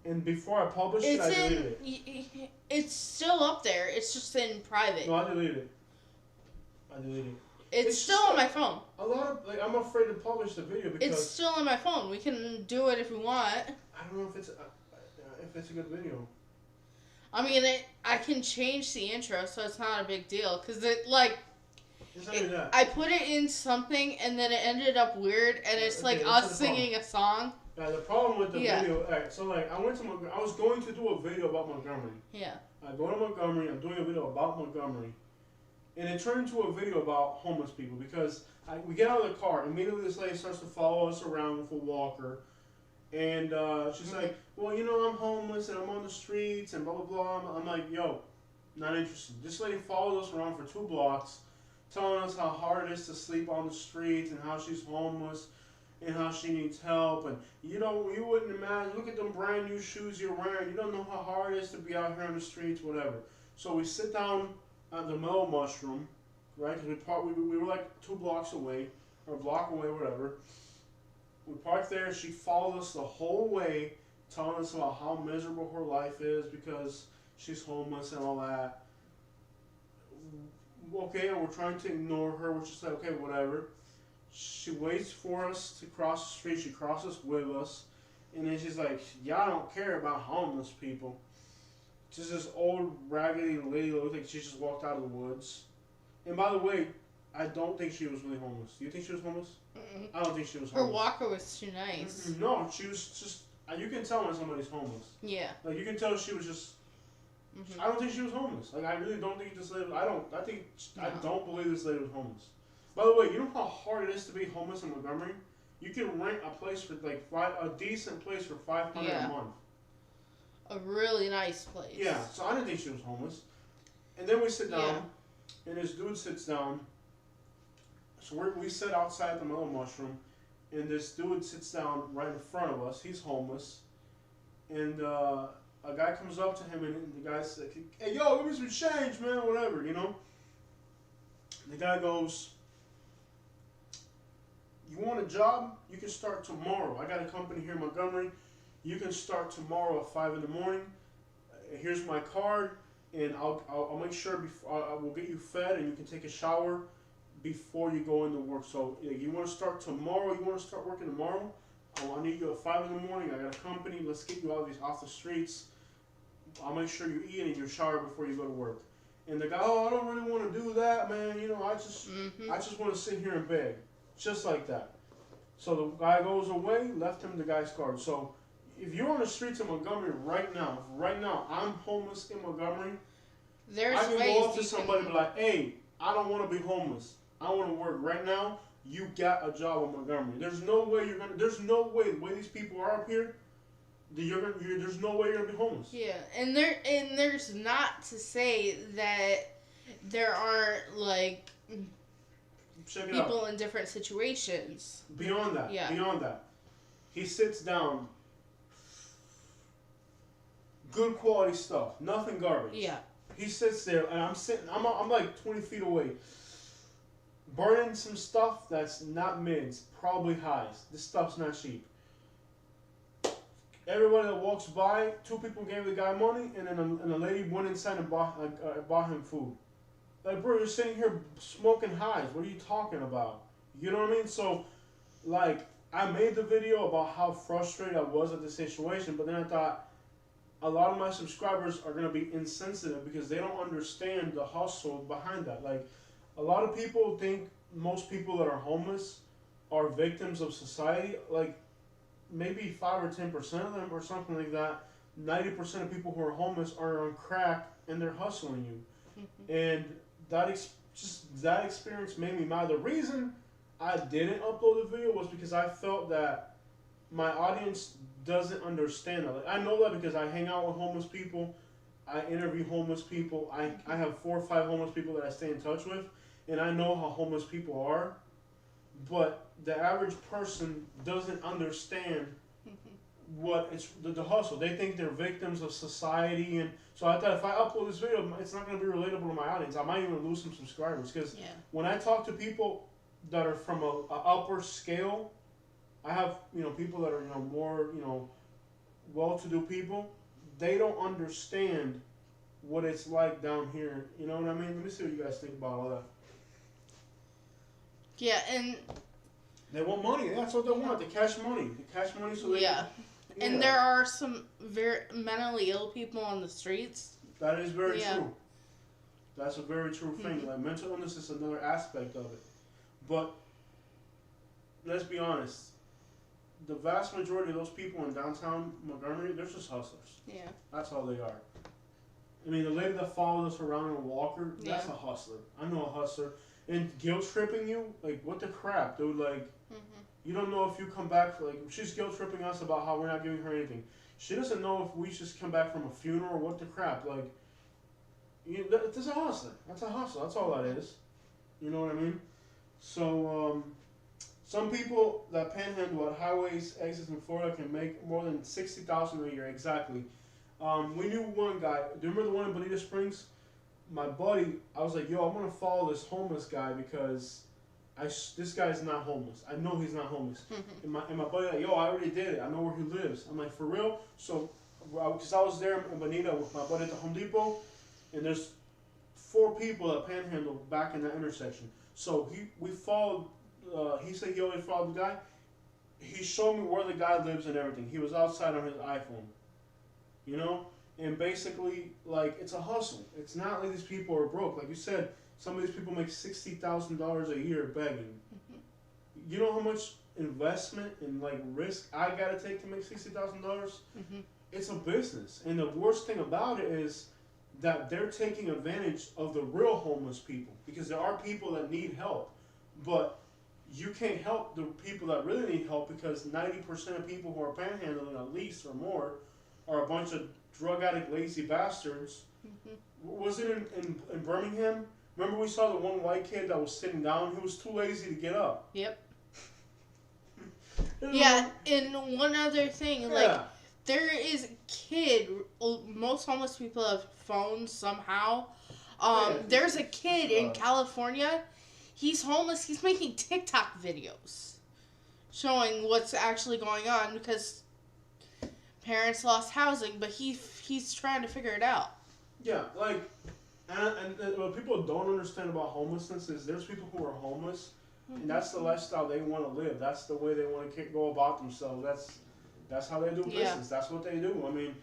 Speaker 1: and before I published it, I deleted it.
Speaker 2: It's still up there. It's just in private.
Speaker 1: No, I deleted it.
Speaker 2: It's still on my phone.
Speaker 1: A lot of I'm afraid to publish the video because
Speaker 2: it's still on my phone. We can do it if we want.
Speaker 1: I don't know if it's a good video.
Speaker 2: I mean, I can change the intro, so it's not a big deal. Because I put it in something, and then it ended up weird, and it's like us singing a song.
Speaker 1: Yeah, the problem with the video, so like I was going to do a video about Montgomery.
Speaker 2: Yeah.
Speaker 1: I go to Montgomery, I'm doing a video about Montgomery, and it turned into a video about homeless people because we get out of the car, immediately this lady starts to follow us around with a walker. And she's like, well, you know, I'm homeless and I'm on the streets and blah, blah, blah. I'm like, yo, not interested. This lady followed us around for 2 blocks, telling us how hard it is to sleep on the streets and how she's homeless and how she needs help. And, you know, you wouldn't imagine, look at them brand new shoes you're wearing. You don't know how hard it is to be out here on the streets, whatever. So we sit down at the Mellow Mushroom, right? Because we were like 2 blocks away, or a block away, whatever. We parked there. She followed us the whole way, telling us about how miserable her life is because she's homeless and all that. Okay, and we're trying to ignore her. We're just like, okay, whatever. She waits for us to cross the street. She crosses with us. And then she's like, y'all don't care about homeless people. Just this old, raggedy lady that looked like she just walked out of the woods. And by the way, I don't think she was really homeless. Do you think she was homeless? I don't think she was homeless.
Speaker 2: Her walker was too nice.
Speaker 1: No, she was just... You can tell when somebody's homeless.
Speaker 2: Yeah.
Speaker 1: Like, you can tell she was just... I don't think she was homeless. Like, I really don't think this lady... I don't believe this lady was homeless. By the way, you know how hard it is to be homeless in Montgomery? You can rent a place for, like, a decent place for $500 a month.
Speaker 2: A really nice place.
Speaker 1: Yeah, so I didn't think she was homeless. And then we sit down, and this dude sits down. So we sit outside the Mellow Mushroom, and this dude sits down right in front of us. He's homeless. And a guy comes up to him, and the guy's like, hey, yo, give me some change, man, whatever, you know? The guy goes, you want a job? You can start tomorrow. I got a company here in Montgomery. You can start tomorrow at 5 in the morning. Here's my card, and I'll make sure I will get you fed, and you can take a shower before you go into work. So you want to start tomorrow? You want to start working tomorrow? I need you at 5 in the morning. I got a company. Let's get you off the streets. I'll make sure you eat and you shower before you go to work. And the guy, oh, I don't really want to do that, man. You know, I just want to sit here and beg, just like that. So the guy goes away, left him the guy's card. So if you're on the streets of Montgomery right now, I'm homeless in Montgomery. I can go up to somebody and be like, hey, I don't want to be homeless. I want to work right now. You got a job in Montgomery. There's no way the way these people are up here, there's no way you're gonna be homeless.
Speaker 2: Yeah, and there's not to say that there aren't like people in different situations.
Speaker 1: Beyond that, he sits down. Good quality stuff, nothing garbage.
Speaker 2: Yeah.
Speaker 1: He sits there, and I'm like 20 feet away, burning some stuff that's not mids, probably highs. This stuff's not cheap. Everybody that walks by, 2 people gave the guy money, and then a lady went inside and bought him food. Like, bro, you're sitting here smoking highs. What are you talking about? You know what I mean? So, like, I made the video about how frustrated I was at the situation, but then I thought, a lot of my subscribers are going to be insensitive because they don't understand the hustle behind that. Like, a lot of people think most people that are homeless are victims of society. Like, maybe 5 or 10% of them or something like that. 90% of people who are homeless are on crack and they're hustling you. And that experience made me mad. The reason I didn't upload the video was because I felt that my audience doesn't understand that. Like, I know that because I hang out with homeless people I interview homeless people. I have 4 or 5 homeless people that I stay in touch with, and I know how homeless people are. But the average person doesn't understand what it's the hustle. They think they're victims of society, and so I thought if I upload this video, it's not going to be relatable to my audience. I might even lose some subscribers because when I talk to people that are from a upper scale, I have people that are more well-to-do people. They don't understand what it's like down here. You know what I mean? Let me see what you guys think about all that.
Speaker 2: Yeah, and
Speaker 1: they want money. That's what they want. The cash money. The cash money. So they can,
Speaker 2: and there are some very mentally ill people on the streets.
Speaker 1: That is very true. That's a very true thing. Like mental illness is another aspect of it. But let's be honest. The vast majority of those people in downtown Montgomery, they're just hustlers. Yeah. That's all they are. I mean, the lady that followed us around in a walker, that's a hustler. I know a hustler. And guilt tripping you, like, what the crap, dude? Like, you don't know if you come back, like, she's guilt tripping us about how we're not giving her anything. She doesn't know if we just come back from a funeral or what the crap. Like, that's a hustler. That's a hustle. That's all that is. You know what I mean? So, some people that panhandle at highways, exits in Florida can make more than $60,000 a year. Exactly. We knew one guy. Do you remember the one in Bonita Springs? My buddy, I was like, yo, I'm gonna follow this homeless guy because this guy's not homeless. I know he's not homeless. And my buddy like, yo, I already did it. I know where he lives. I'm like, for real? So, because I was there in Bonita with my buddy at the Home Depot, and there's 4 people that panhandle back in that intersection. So we followed. He said he already followed the guy. He showed me where the guy lives and everything. He was outside on his iPhone. You know? And basically, like, it's a hustle. It's not like these people are broke. Like you said, some of these people make $60,000 a year begging. You know how much investment and, like, risk I got to take to make $60,000? It's a business. And the worst thing about it is that they're taking advantage of the real homeless people. Because there are people that need help. But you can't help the people that really need help because 90% of people who are panhandling, at least or more, are a bunch of drug addict, lazy bastards. Was it in Birmingham? Remember we saw the one white kid that was sitting down? He was too lazy to get up. Yep.
Speaker 2: Yeah, and one other thing, like, there is a kid, most homeless people have phones somehow. There's a kid in California, he's homeless, he's making TikTok videos showing what's actually going on because parents lost housing, but he's trying to figure it out.
Speaker 1: Yeah, like, and what people don't understand about homelessness is there's people who are homeless, and that's the lifestyle they want to live. That's the way they want to go about themselves. That's how they do business. That's what they do. I mean,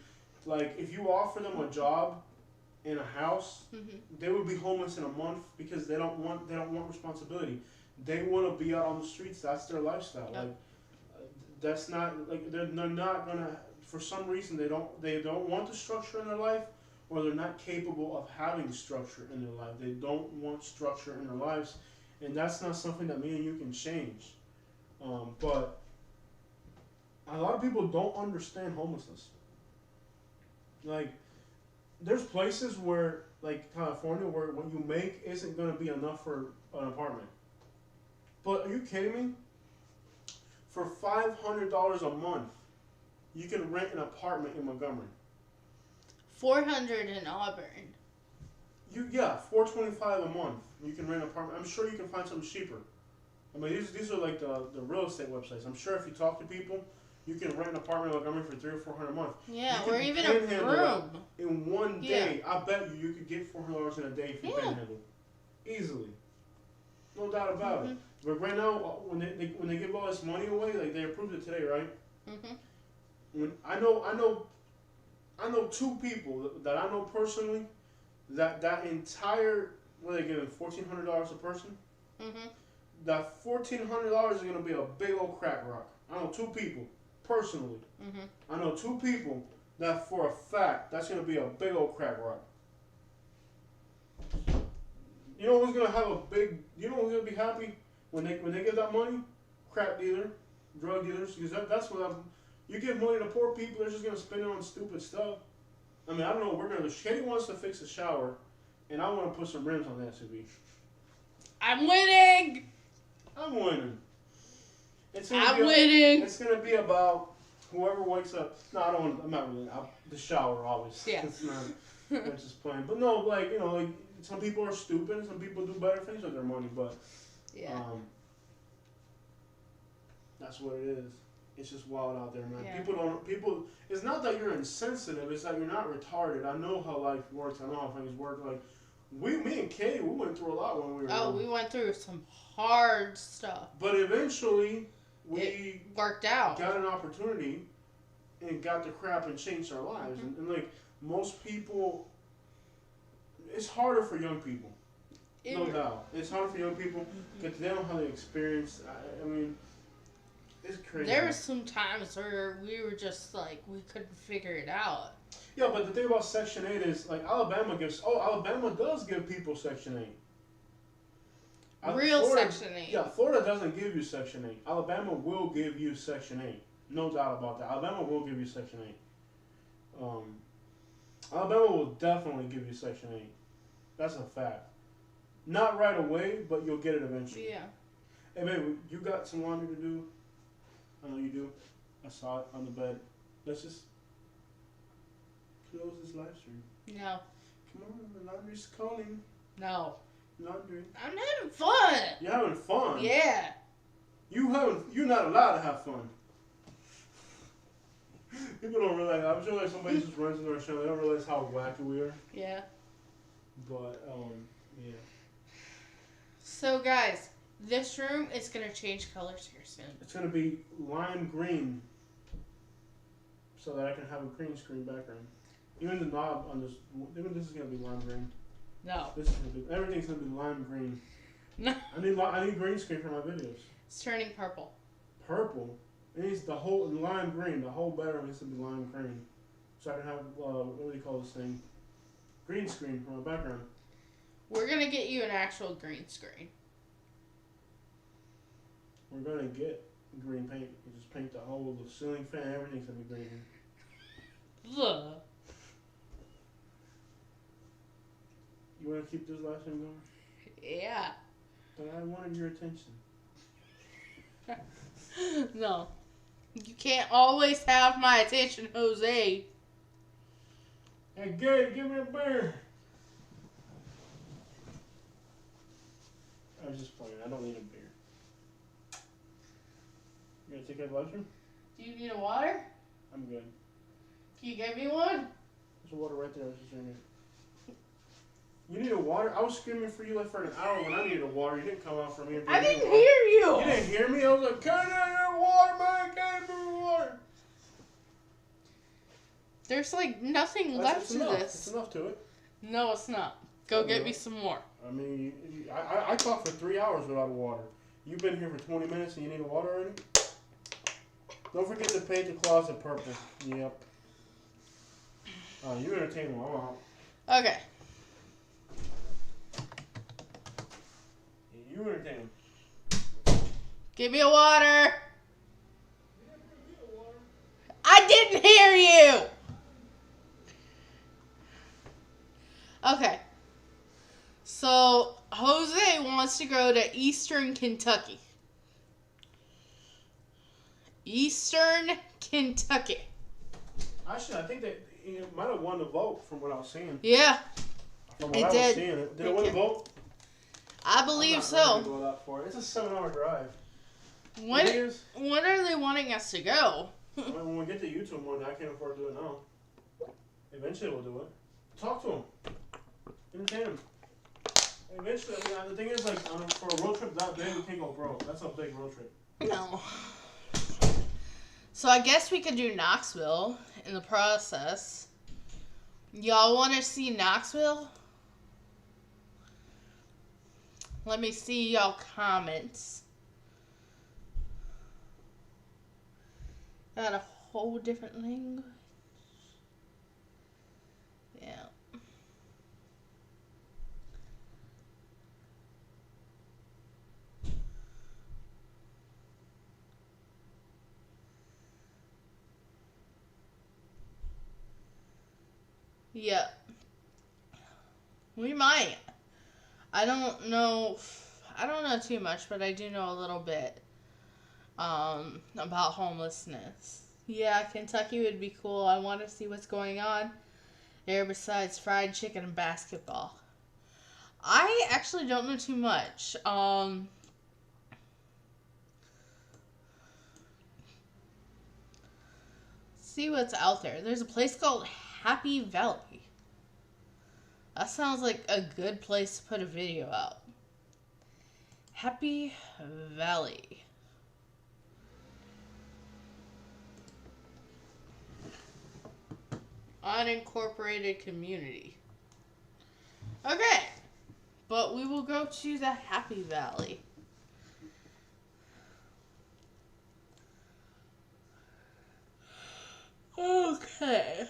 Speaker 1: like, if you offer them a job in a house, they would be homeless in a month because they don't want responsibility. They want to be out on the streets. That's their lifestyle. Like, that's not, like, they're not gonna. For some reason, they don't want the structure in their life, or they're not capable of having structure in their life. They don't want structure in their lives, and that's not something that me and you can change. But a lot of people don't understand homelessness. Like, there's places where, like California, where what you make isn't going to be enough for an apartment. But are you kidding me? For $500 a month, you can rent an apartment in Montgomery.
Speaker 2: $400 in Auburn.
Speaker 1: $425 a month. You can rent an apartment. I'm sure you can find something cheaper. I mean, these are like the real estate websites. I'm sure if you talk to people, you can rent an apartment in Montgomery for $300 or $400 a month.
Speaker 2: Yeah, or even a room.
Speaker 1: In one day, I bet you could get $400 in a day if you panhandle. Easily. No doubt about it. But right now, when they give all this money away, like they approved it today, right? When I know 2 people that I know personally that entire, what are they giving, $1,400 a person? That $1,400 is gonna be a big old crack rock. I know 2 people personally. I know 2 people that for a fact that's gonna be a big old crack rock. You know who's gonna have a big? You know who's gonna be happy when they get that money? Crap dealer, drug dealers, because that's what I'm. You give money to poor people, they're just gonna spend it on stupid stuff. I mean, I don't know. We're gonna. Katie wants to fix the shower, and I want to put some rims on the SUV.
Speaker 2: I'm winning.
Speaker 1: I'm winning.
Speaker 2: I'm winning.
Speaker 1: It's gonna be about whoever wakes up. No, I don't want. I'm not really. The shower, obviously.
Speaker 2: Yeah.
Speaker 1: It's not. I'm just playing. But no, like, you know, like some people are stupid, and some people do better things with their money. But
Speaker 2: yeah,
Speaker 1: that's what it is. It's just wild out there, man.
Speaker 2: Yeah.
Speaker 1: People. It's not that you're insensitive. It's that you're not retarded. I know how life works. I know how things work. Like me and Katie, we went through a lot when we were.
Speaker 2: Oh, we went through some hard stuff.
Speaker 1: But eventually,
Speaker 2: it worked out.
Speaker 1: Got an opportunity, and got the crap and changed our lives.
Speaker 2: Mm-hmm.
Speaker 1: And like most people, it's harder for young people. No doubt. It's harder for young people because they don't have the experience. I mean. It's crazy.
Speaker 2: There were some times where we were just like, we couldn't figure it out.
Speaker 1: Yeah, but the thing about Section 8 is, like, Alabama does give people Section 8.
Speaker 2: Section 8.
Speaker 1: Yeah, Florida doesn't give you Section 8. Alabama will give you Section 8. No doubt about that. Alabama will give you Section 8. Alabama will definitely give you Section 8. That's a fact. Not right away, but you'll get it eventually.
Speaker 2: Yeah.
Speaker 1: Hey, baby, you got some laundry to do? I know you do. I saw it on the bed. Let's just close this live stream.
Speaker 2: No.
Speaker 1: Come on, the laundry's calling.
Speaker 2: No.
Speaker 1: Laundry.
Speaker 2: I'm having fun.
Speaker 1: You're having fun?
Speaker 2: Yeah.
Speaker 1: You're not allowed to have fun. People don't realize. I'm sure like somebody just runs into our show. They don't realize how wacky we are.
Speaker 2: Yeah.
Speaker 1: But yeah.
Speaker 2: So guys, this room is gonna change colors here soon.
Speaker 1: It's gonna be lime green, so that I can have a green screen background. Even the knob on this, even this is gonna be lime green.
Speaker 2: No.
Speaker 1: This is gonna be, everything's gonna be lime green.
Speaker 2: No.
Speaker 1: I need green screen for my videos.
Speaker 2: It's turning purple.
Speaker 1: Purple. It needs the whole lime green. The whole bedroom needs to be lime green, so I can have what do you call this thing? Green screen for my background.
Speaker 2: We're gonna get you an actual green screen.
Speaker 1: We're gonna get green paint. You just paint the ceiling fan. Everything's gonna be green.
Speaker 2: Ugh.
Speaker 1: You wanna keep this last one going?
Speaker 2: Yeah.
Speaker 1: But I wanted your attention.
Speaker 2: No. You can't always have my attention, Jose.
Speaker 1: Hey, Gabe, give me a beer. I was just playing. I don't need a beer. You gonna take that bathroom?
Speaker 2: Do you need a water?
Speaker 1: I'm good.
Speaker 2: Can you give me one?
Speaker 1: There's a water right there. I was just drinking. You need a water? I was screaming for you like for an hour when I needed a water. You didn't come out for me.
Speaker 2: I didn't hear you.
Speaker 1: You didn't hear me? I was like, can I get water, man? Can I get water?
Speaker 2: There's like nothing left to this.
Speaker 1: It's enough to it.
Speaker 2: No, it's not. Go get me some more.
Speaker 1: I mean, I talked for 3 hours without water. You've been here for 20 minutes and you need a water already? Don't forget to paint the closet purple. Yep. You entertain them. I'm out.
Speaker 2: Okay.
Speaker 1: You entertain them.
Speaker 2: Give me a water. I didn't hear you. Okay. So, Jose wants to go to Eastern Kentucky. Eastern Kentucky.
Speaker 1: Actually, I think that he might have won the vote from what I was seeing.
Speaker 2: Yeah.
Speaker 1: From what I was seeing. Did it win the vote?
Speaker 2: I believe so.
Speaker 1: It's a 7-hour drive.
Speaker 2: When are they wanting us to go?
Speaker 1: When we get to YouTube one, I can't afford to do it now. Eventually we'll do it. Talk to them. Entertain them. Eventually, I mean, the thing is, like, for a road trip that big, we can't go broke. That's a big road trip.
Speaker 2: No. So I guess we could do Knoxville in the process. Y'all want to see Knoxville? Let me see y'all comments. Got a whole different language. Yeah. Yeah. We might. I don't know. I don't know too much, but I do know a little bit about homelessness. Yeah, Kentucky would be cool. I want to see what's going on there besides fried chicken and basketball. I actually don't know too much. See what's out there. There's a place called Happy Valley. That sounds like a good place to put a video out. Happy Valley. Unincorporated community. Okay. But we will go to the Happy Valley. Okay.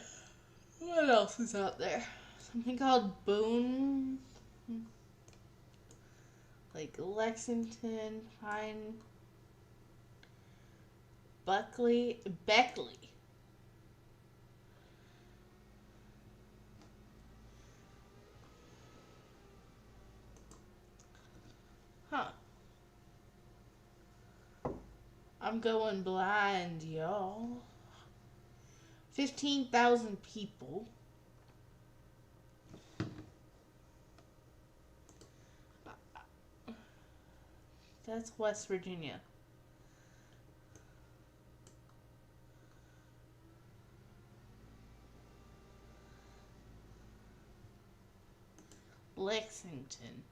Speaker 2: What else is out there? Something called Boone. Like Lexington, Pine, Beckley. Huh. I'm going blind, y'all. 15,000 people. That's West Virginia. Lexington.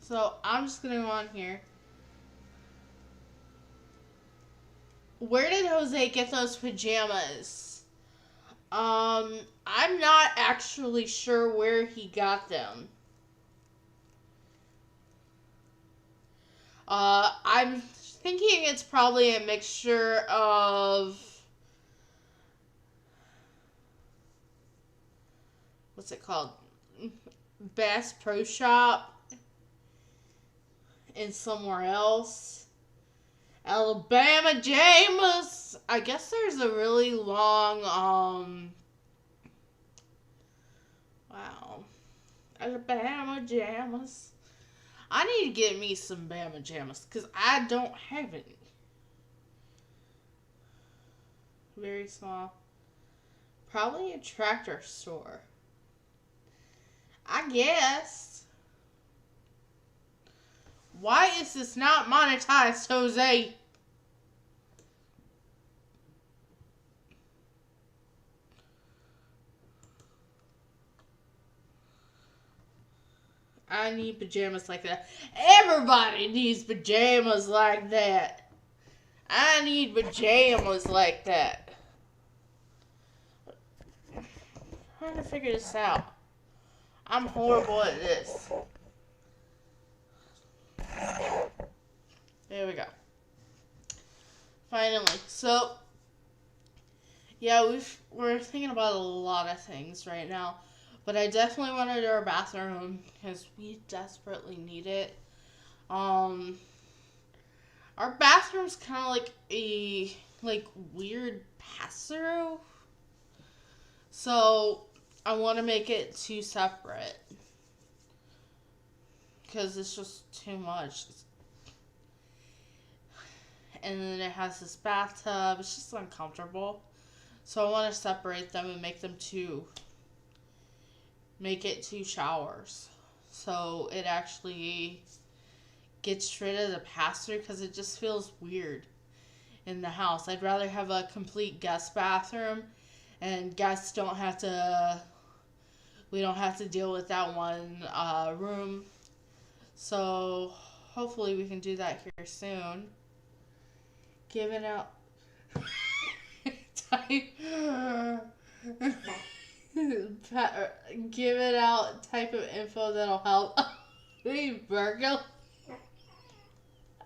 Speaker 2: So I'm just gonna go on here. Where did Jose get those pajamas? I'm not actually sure where he got them. I'm thinking it's probably a mixture of what's it called? Bass Pro Shop and somewhere else. Alabama Jamas. I guess there's a really long wow. Alabama Jamas. I need to get me some Bama Jamas because I don't have any. Very small. Probably a tractor store. I guess. Why is this not monetized, Jose? I need pajamas like that. Everybody needs pajamas like that. I need pajamas like that. I'm trying to figure this out. I'm horrible at this. There we go. Finally. So, yeah, we're thinking about a lot of things right now. But I definitely want to do our bathroom because we desperately need it. Our bathroom's kind of like a weird pass-through. So I want to make it two separate because it's just too much. And then it has this bathtub. It's just uncomfortable. So I want to separate them and make them two. Make it two showers. So it actually gets rid of the pass-through because it just feels weird in the house. I'd rather have a complete guest bathroom and guests don't have to, we don't have to deal with that one room. So hopefully we can do that here soon. Giving out give it out type of info that'll help. Burgle.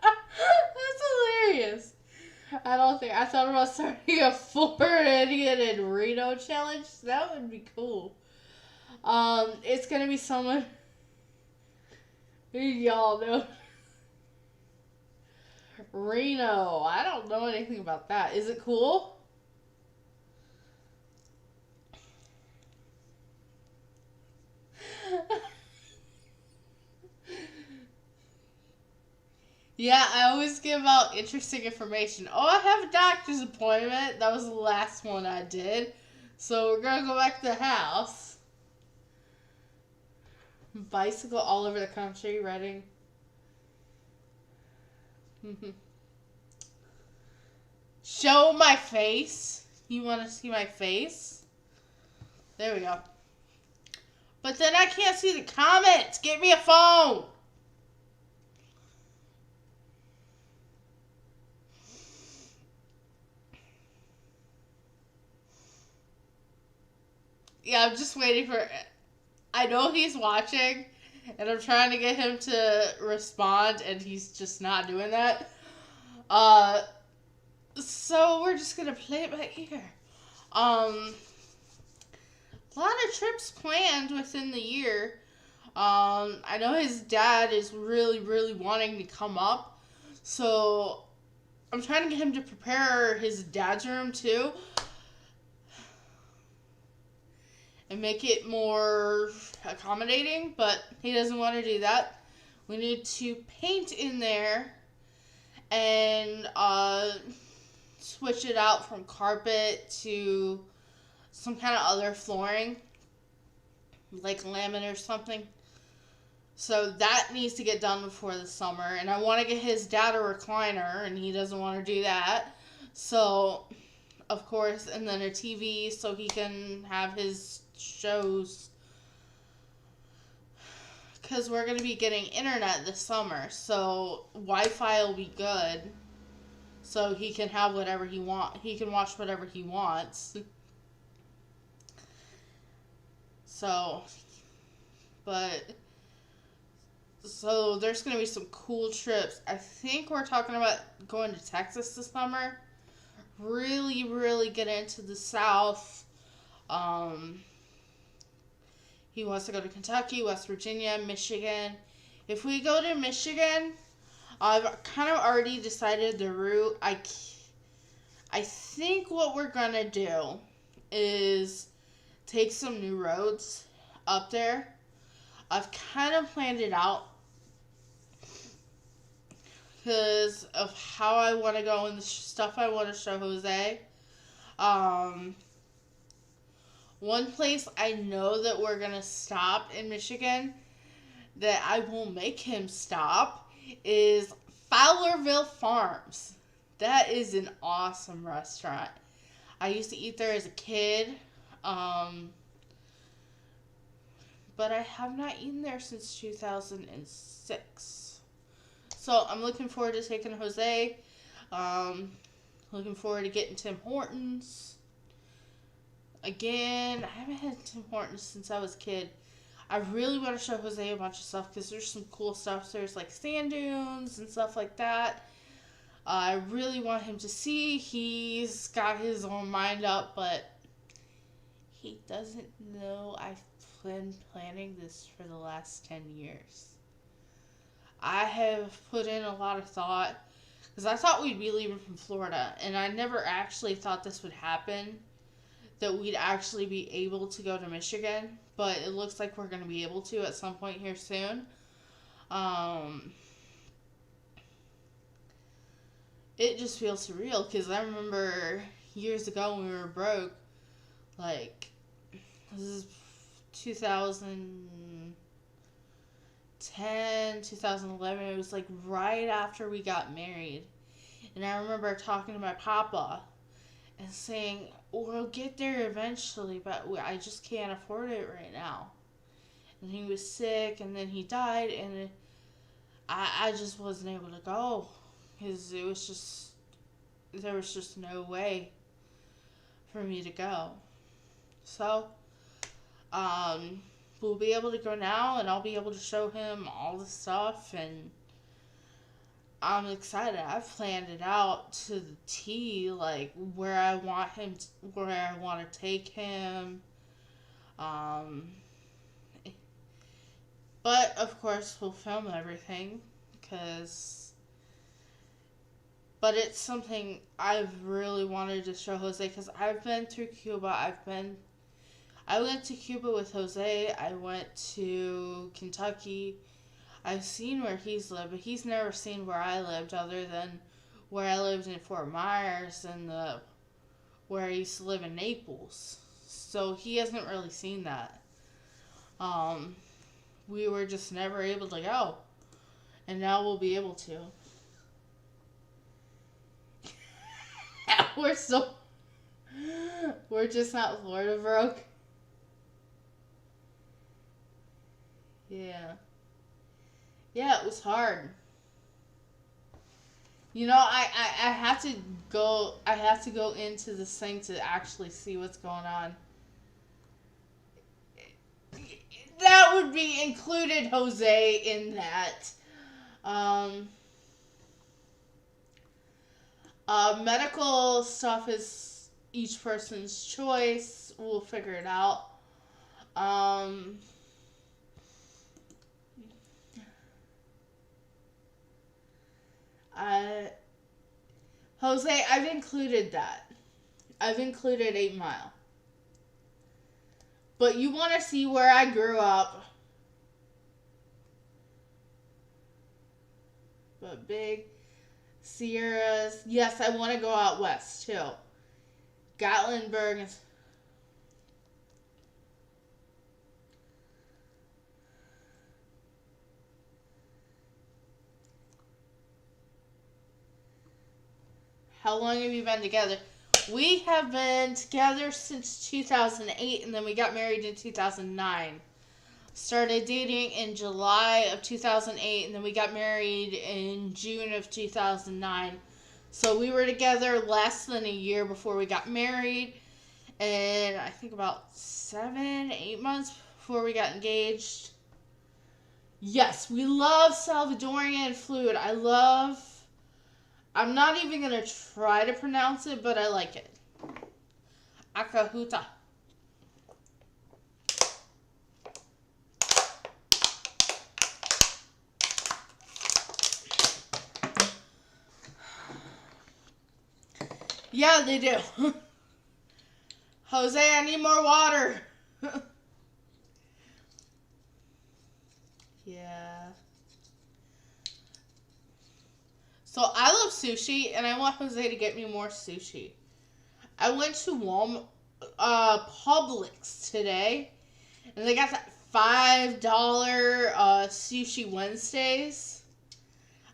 Speaker 2: That's hilarious. I thought about starting a Florida Idiot and Reno challenge. That would be cool. It's gonna be someone y'all know. Reno. I don't know anything about that. Is it cool? Yeah, I always give out interesting information. Oh, I have a doctor's appointment. That was the last one I did. So we're gonna go back to the house. Bicycle all over the country, riding. Show my face. You want to see my face? There we go. But then I can't see the comments. Get me a phone. Yeah, I'm just waiting for... I know he's watching, and I'm trying to get him to respond, and he's just not doing that. So we're just gonna play it by ear. A lot of trips planned within the year. I know his dad is really, really wanting to come up, so I'm trying to get him to prepare his dad's room too. And make it more accommodating, but he doesn't want to do that. We need to paint in there and switch it out from carpet to some kind of other flooring, like laminate or something. So that needs to get done before the summer, and I want to get his dad a recliner, and he doesn't want to do that. So, of course, and then a TV so he can have his shows, because we're going to be getting internet this summer, so Wi-Fi will be good, so he can have whatever he wants. He can watch whatever he wants. So there's going to be some cool trips. I think we're talking about going to Texas this summer. Really, really get into the South. He wants to go to Kentucky, West Virginia, Michigan. If we go to Michigan, I've kind of already decided the route. I think what we're going to do is take some new roads up there. I've kind of planned it out because of how I want to go and the stuff I want to show Jose. One place I know that we're going to stop in Michigan that I will make him stop is Fowlerville Farms. That is an awesome restaurant. I used to eat there as a kid, but I have not eaten there since 2006. So I'm looking forward to taking Jose. Looking forward to getting Tim Hortons. Again, I haven't had Tim Hortons since I was a kid. I really want to show Jose a bunch of stuff because there's some cool stuff. There's like sand dunes and stuff like that. I really want him to see. He's got his own mind up, but he doesn't know I've been planning this for the last 10 years. I have put in a lot of thought because I thought we'd be leaving from Florida, and I never actually thought this would happen, that we'd actually be able to go to Michigan, but it looks like we're going to be able to at some point here soon. It just feels surreal because I remember years ago when we were broke, like, this is 2010, 2011, it was like right after we got married, and I remember talking to my papa and saying, we'll get there eventually, but I just can't afford it right now. And he was sick, and then he died, and I just wasn't able to go. Because there was just no way for me to go. So, we'll be able to go now, and I'll be able to show him all the stuff, and I'm excited. I've planned it out to the T, like where I want to take him. But of course we'll film everything but it's something I've really wanted to show Jose because I've been through Cuba. I went to Cuba with Jose. I went to Kentucky. I've seen where he's lived, but he's never seen where I lived other than where I lived in Fort Myers and where I used to live in Naples. So he hasn't really seen that. We were just never able to go. And now we'll be able to. We're just not Florida broke. Yeah. Yeah, it was hard. You know, I have to go into this thing to actually see what's going on. That would be included Jose in that. Medical stuff is each person's choice. We'll figure it out. Jose, I've included that. I've included 8 Mile. But you want to see where I grew up. But Big Sierras. Yes, I want to go out west too. Gatlinburg is... How long have you been together? We have been together since 2008, and then we got married in 2009. Started dating in July of 2008, and then we got married in June of 2009. So we were together less than a year before we got married, and I think about 7-8 months before we got engaged. Yes, we love Salvadorian food. I'm not even going to try to pronounce it, but I like it. Acahuta. Yeah, they do. Jose, I need more water. Yeah. So I love sushi, and I want Jose to get me more sushi. I went to Publix today, and they got that $5 Sushi Wednesdays.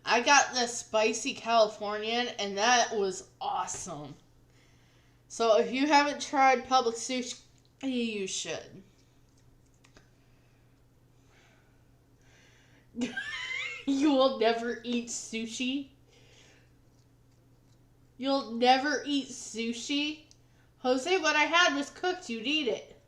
Speaker 2: I got the spicy Californian, and that was awesome. So if you haven't tried Publix sushi, you should. You will never eat sushi. You'll never eat sushi? Jose, what I had was cooked. You'd eat it.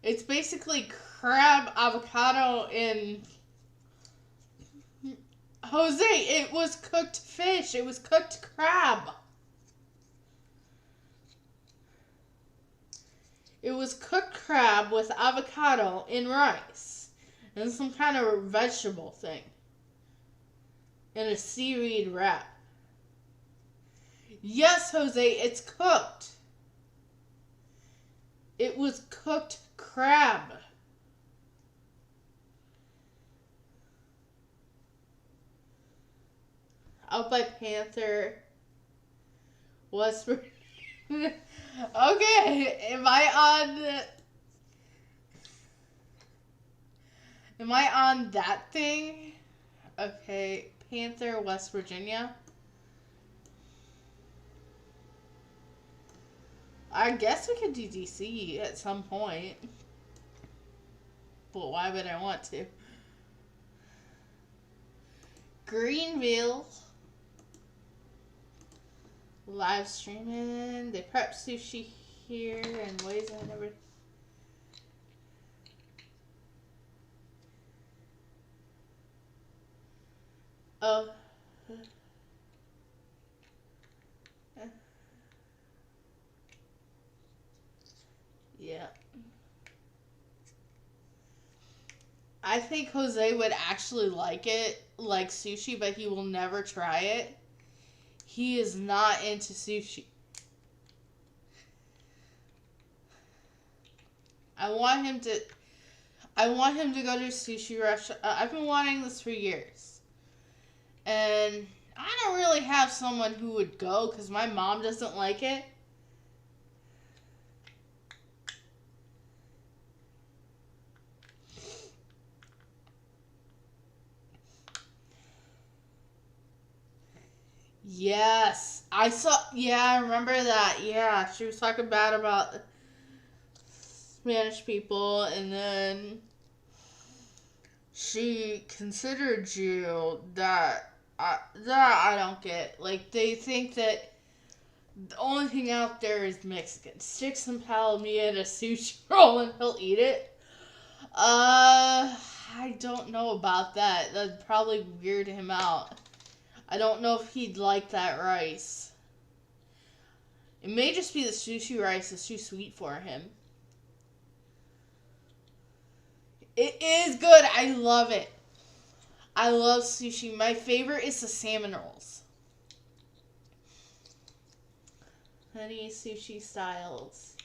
Speaker 2: It's basically crab, avocado, and... Jose, it was cooked fish. It was cooked crab. It was cooked crab with avocado and rice. And some kind of vegetable thing. In a seaweed wrap. Yes, Jose, it's cooked. It was cooked crab. Out by Panther. West Virginia. Okay, am I on that thing? Okay, Panther, West Virginia. I guess we could do DC at some point. But why would I want to? Greenville. Live streaming. They prep sushi here in ways I never... Oh. Yeah. I think Jose would actually like it, like sushi, but he will never try it. He is not into sushi. I want him to go to a sushi restaurant. I've been wanting this for years. And I don't really have someone who would go because my mom doesn't like it. Yes. I remember that. Yeah, she was talking bad about Spanish people, and then she considered you that I don't get. Like, they think that the only thing out there is Mexican. Stick some palomilla in a sushi roll and he'll eat it. I don't know about that. That'd probably weird him out. I don't know if he'd like that rice. It may just be the sushi rice is too sweet for him. It is good. I love it. I love sushi. My favorite is the salmon rolls. Honey sushi styles.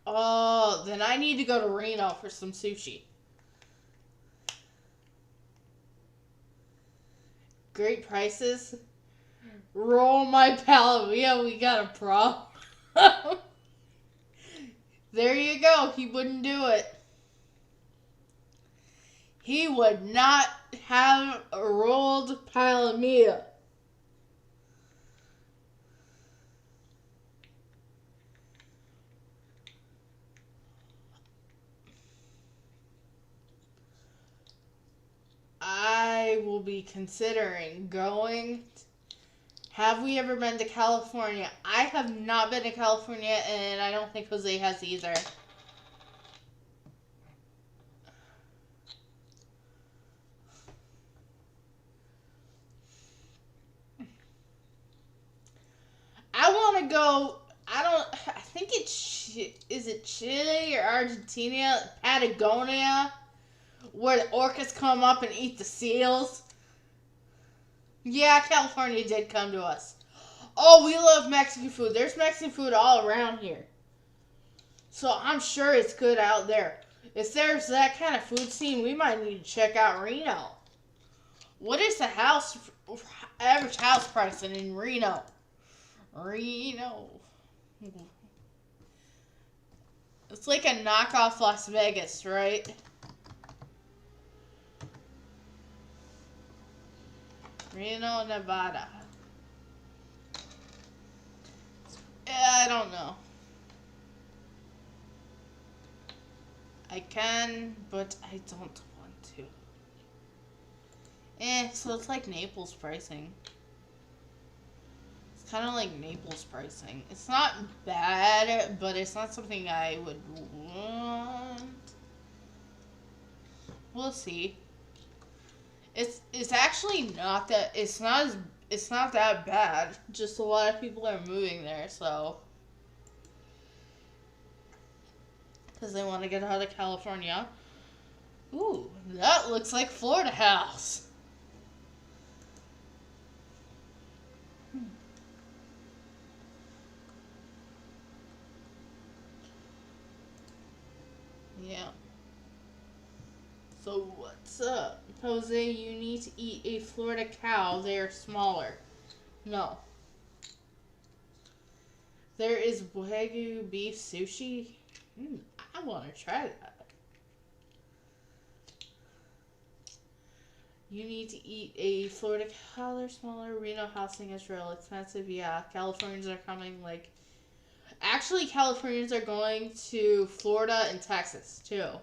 Speaker 2: Oh, then I need to go to Reno for some sushi. Great prices. Roll my palomilla. We got a problem. There you go. He wouldn't do it. He would not have a rolled palomilla. I will be considering going. Have we ever been to California? I have not been to California, and I don't think Jose has either. I want to go. I think is it Chile or Argentina, Patagonia, where the orcas come up and eat the seals. Yeah, California did come to us. Oh, we love Mexican food. There's Mexican food all around here. So I'm sure it's good out there. If there's that kind of food scene, we might need to check out Reno. What is the average house price in Reno? Reno. It's like a knockoff Las Vegas, right? Reno, Nevada. I don't know. I can, but I don't want to. So it's like Naples pricing. It's kind of like Naples pricing. It's not bad, but it's not something I would want. We'll see. It's actually not that it's not that bad. Just a lot of people are moving there, so because they want to get out of California. Ooh, that looks like Florida house. Yeah. So what's up? Jose, you need to eat a Florida cow. They are smaller. No. There is Wagyu beef sushi. I want to try that. You need to eat a Florida cow. They're smaller. Reno housing is real expensive. Yeah, Californians are coming Actually, Californians are going to Florida and Texas, too.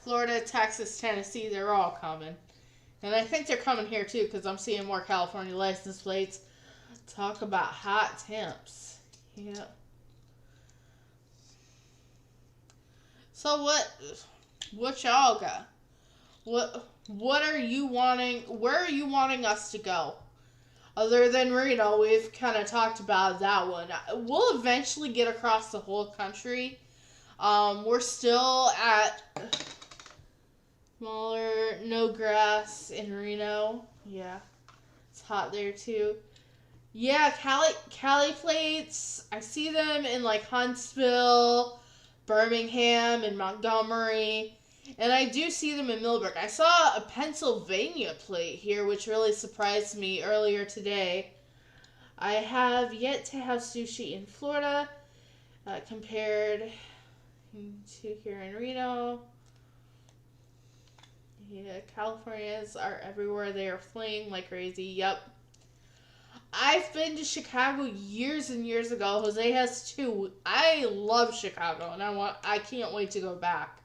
Speaker 2: Florida, Texas, Tennessee, they're all coming. And I think they're coming here, too, because I'm seeing more California license plates. Talk about hot temps. Yeah. So what y'all got? What are you wanting? Where are you wanting us to go? Other than Reno, we've kind of talked about that one. We'll eventually get across the whole country. We're still at Smaller, no grass in Reno. Yeah, it's hot there too. Yeah, Cali plates. I see them in like Huntsville, Birmingham, and Montgomery. And I do see them in Millbrook. I saw a Pennsylvania plate here, which really surprised me earlier today. I have yet to have sushi in Florida compared to here in Reno. Yeah, Californians are everywhere. They are fleeing like crazy. Yep. I've been to Chicago years and years ago. Jose has too. I love Chicago, and I can't wait to go back.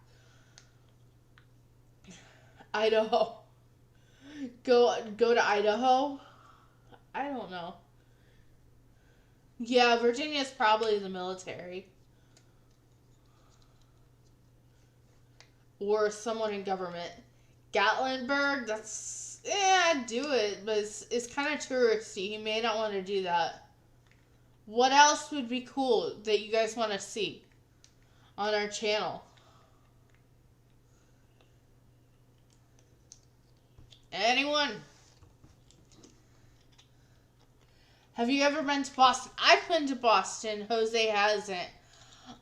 Speaker 2: Idaho. Go to Idaho? I don't know. Yeah, Virginia's probably the military. Or someone in government. Gatlinburg, I'd do it, but it's kind of touristy. He may not want to do that. What else would be cool that you guys want to see on our channel? Anyone? Have you ever been to Boston? I've been to Boston. Jose hasn't.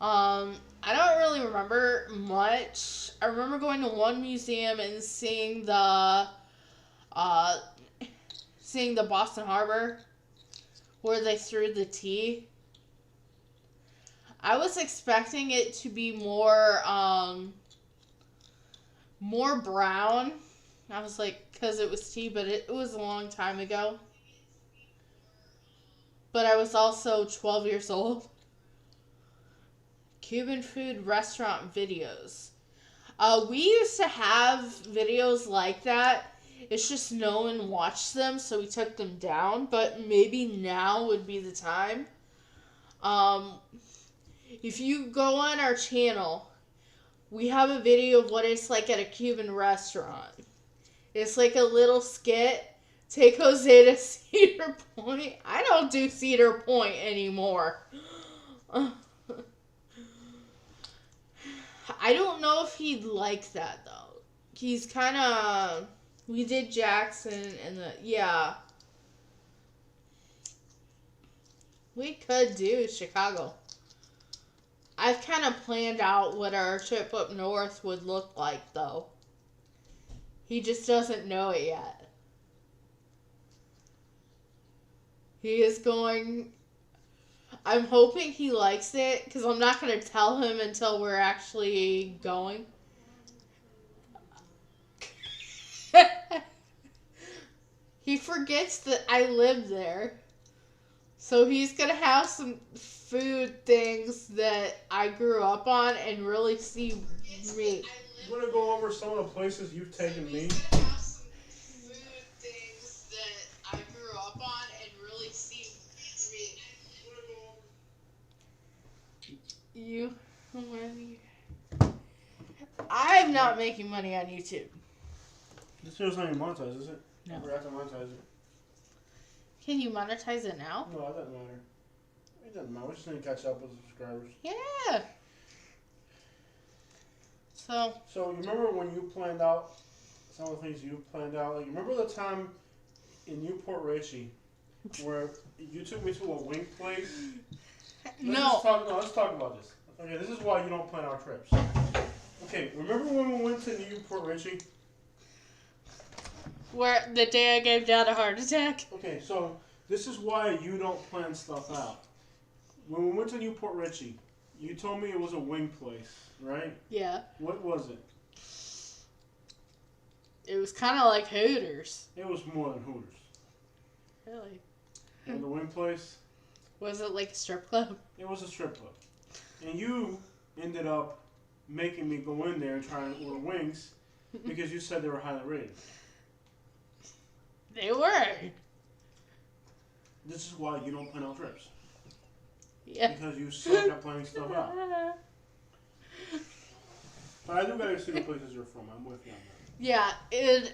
Speaker 2: I don't really remember much. I remember going to one museum and seeing the Boston Harbor where they threw the tea. I was expecting it to be more brown. I was like, because it was tea, but it was a long time ago. But I was also 12 years old. Cuban food restaurant videos. We used to have videos like that. It's just no one watched them, so we took them down. But maybe now would be the time. If you go on our channel, we have a video of what it's like at a Cuban restaurant. It's like a little skit. Take Jose to Cedar Point. I don't do Cedar Point anymore. I don't know if he'd like that, though. He's kind of... We did Jackson and yeah. We could do Chicago. I've kind of planned out what our trip up north would look like, though. He just doesn't know it yet. He is going... I'm hoping he likes it, because I'm not going to tell him until we're actually going. He forgets that I live there. So he's going to have some food things that I grew up on and really see me.
Speaker 1: You want to go over some of the places you've taken me?
Speaker 2: I'm not making money on YouTube.
Speaker 1: This video's not even monetized, is it?
Speaker 2: No.
Speaker 1: I forgot to monetize it.
Speaker 2: Can you monetize it now?
Speaker 1: No, it doesn't matter. It doesn't matter. We just need to catch up with subscribers.
Speaker 2: Yeah. So
Speaker 1: you remember when you planned out some of the things you planned out? Like, remember the time in Newport Richie where you took me to a wing place? Let's talk about this. Okay, this is why you don't plan our trips. Okay, remember when we went to Newport Richie?
Speaker 2: Where the day I gave Dad a heart attack.
Speaker 1: Okay, so this is why you don't plan stuff out. When we went to Newport Richie, you told me it was a wing place, right?
Speaker 2: Yeah.
Speaker 1: What was it?
Speaker 2: It was kind of like Hooters.
Speaker 1: It was more than Hooters.
Speaker 2: Really?
Speaker 1: And the wing place?
Speaker 2: Was it like a strip club?
Speaker 1: It was a strip club. And you ended up making me go in there and try and order wings because you said they were highly rated.
Speaker 2: They were.
Speaker 1: This is why you don't plan out trips.
Speaker 2: Yeah.
Speaker 1: Because you suck at planning stuff out. But I do gotta see the places you're from. I'm with you on that.
Speaker 2: Yeah,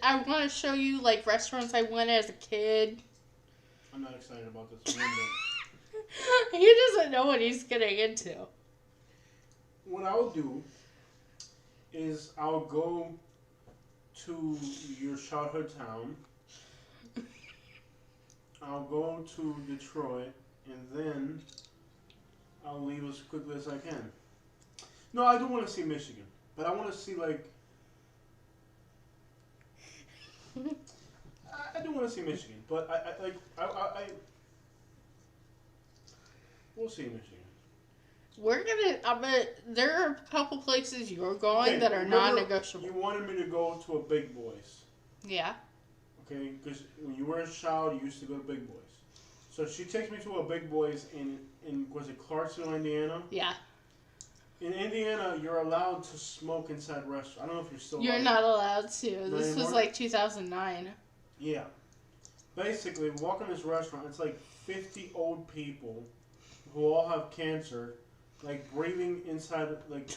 Speaker 2: I want to show you like restaurants I went as a kid.
Speaker 1: I'm not excited about this one bit.
Speaker 2: He doesn't know what he's getting into.
Speaker 1: What I'll do is I'll go to your childhood town. I'll go to Detroit, and then I'll leave as quickly as I can. No, I do want to see Michigan, but I want to see like. I do want to see Michigan, but I we'll see Michigan.
Speaker 2: I bet there are a couple places you're going that are non-negotiable.
Speaker 1: You wanted me to go to a Big Boys.
Speaker 2: Yeah.
Speaker 1: Okay, because when you were a child, you used to go to Big Boys. So she takes me to a Big Boys in was it Clarksville, Indiana?
Speaker 2: Yeah.
Speaker 1: In Indiana, you're allowed to smoke inside restaurants. I don't know if you're still.
Speaker 2: You're not allowed to. This
Speaker 1: anymore?
Speaker 2: was like 2009.
Speaker 1: Yeah. Basically, walk in this restaurant. It's like 50 old people who all have cancer. Like breathing inside, like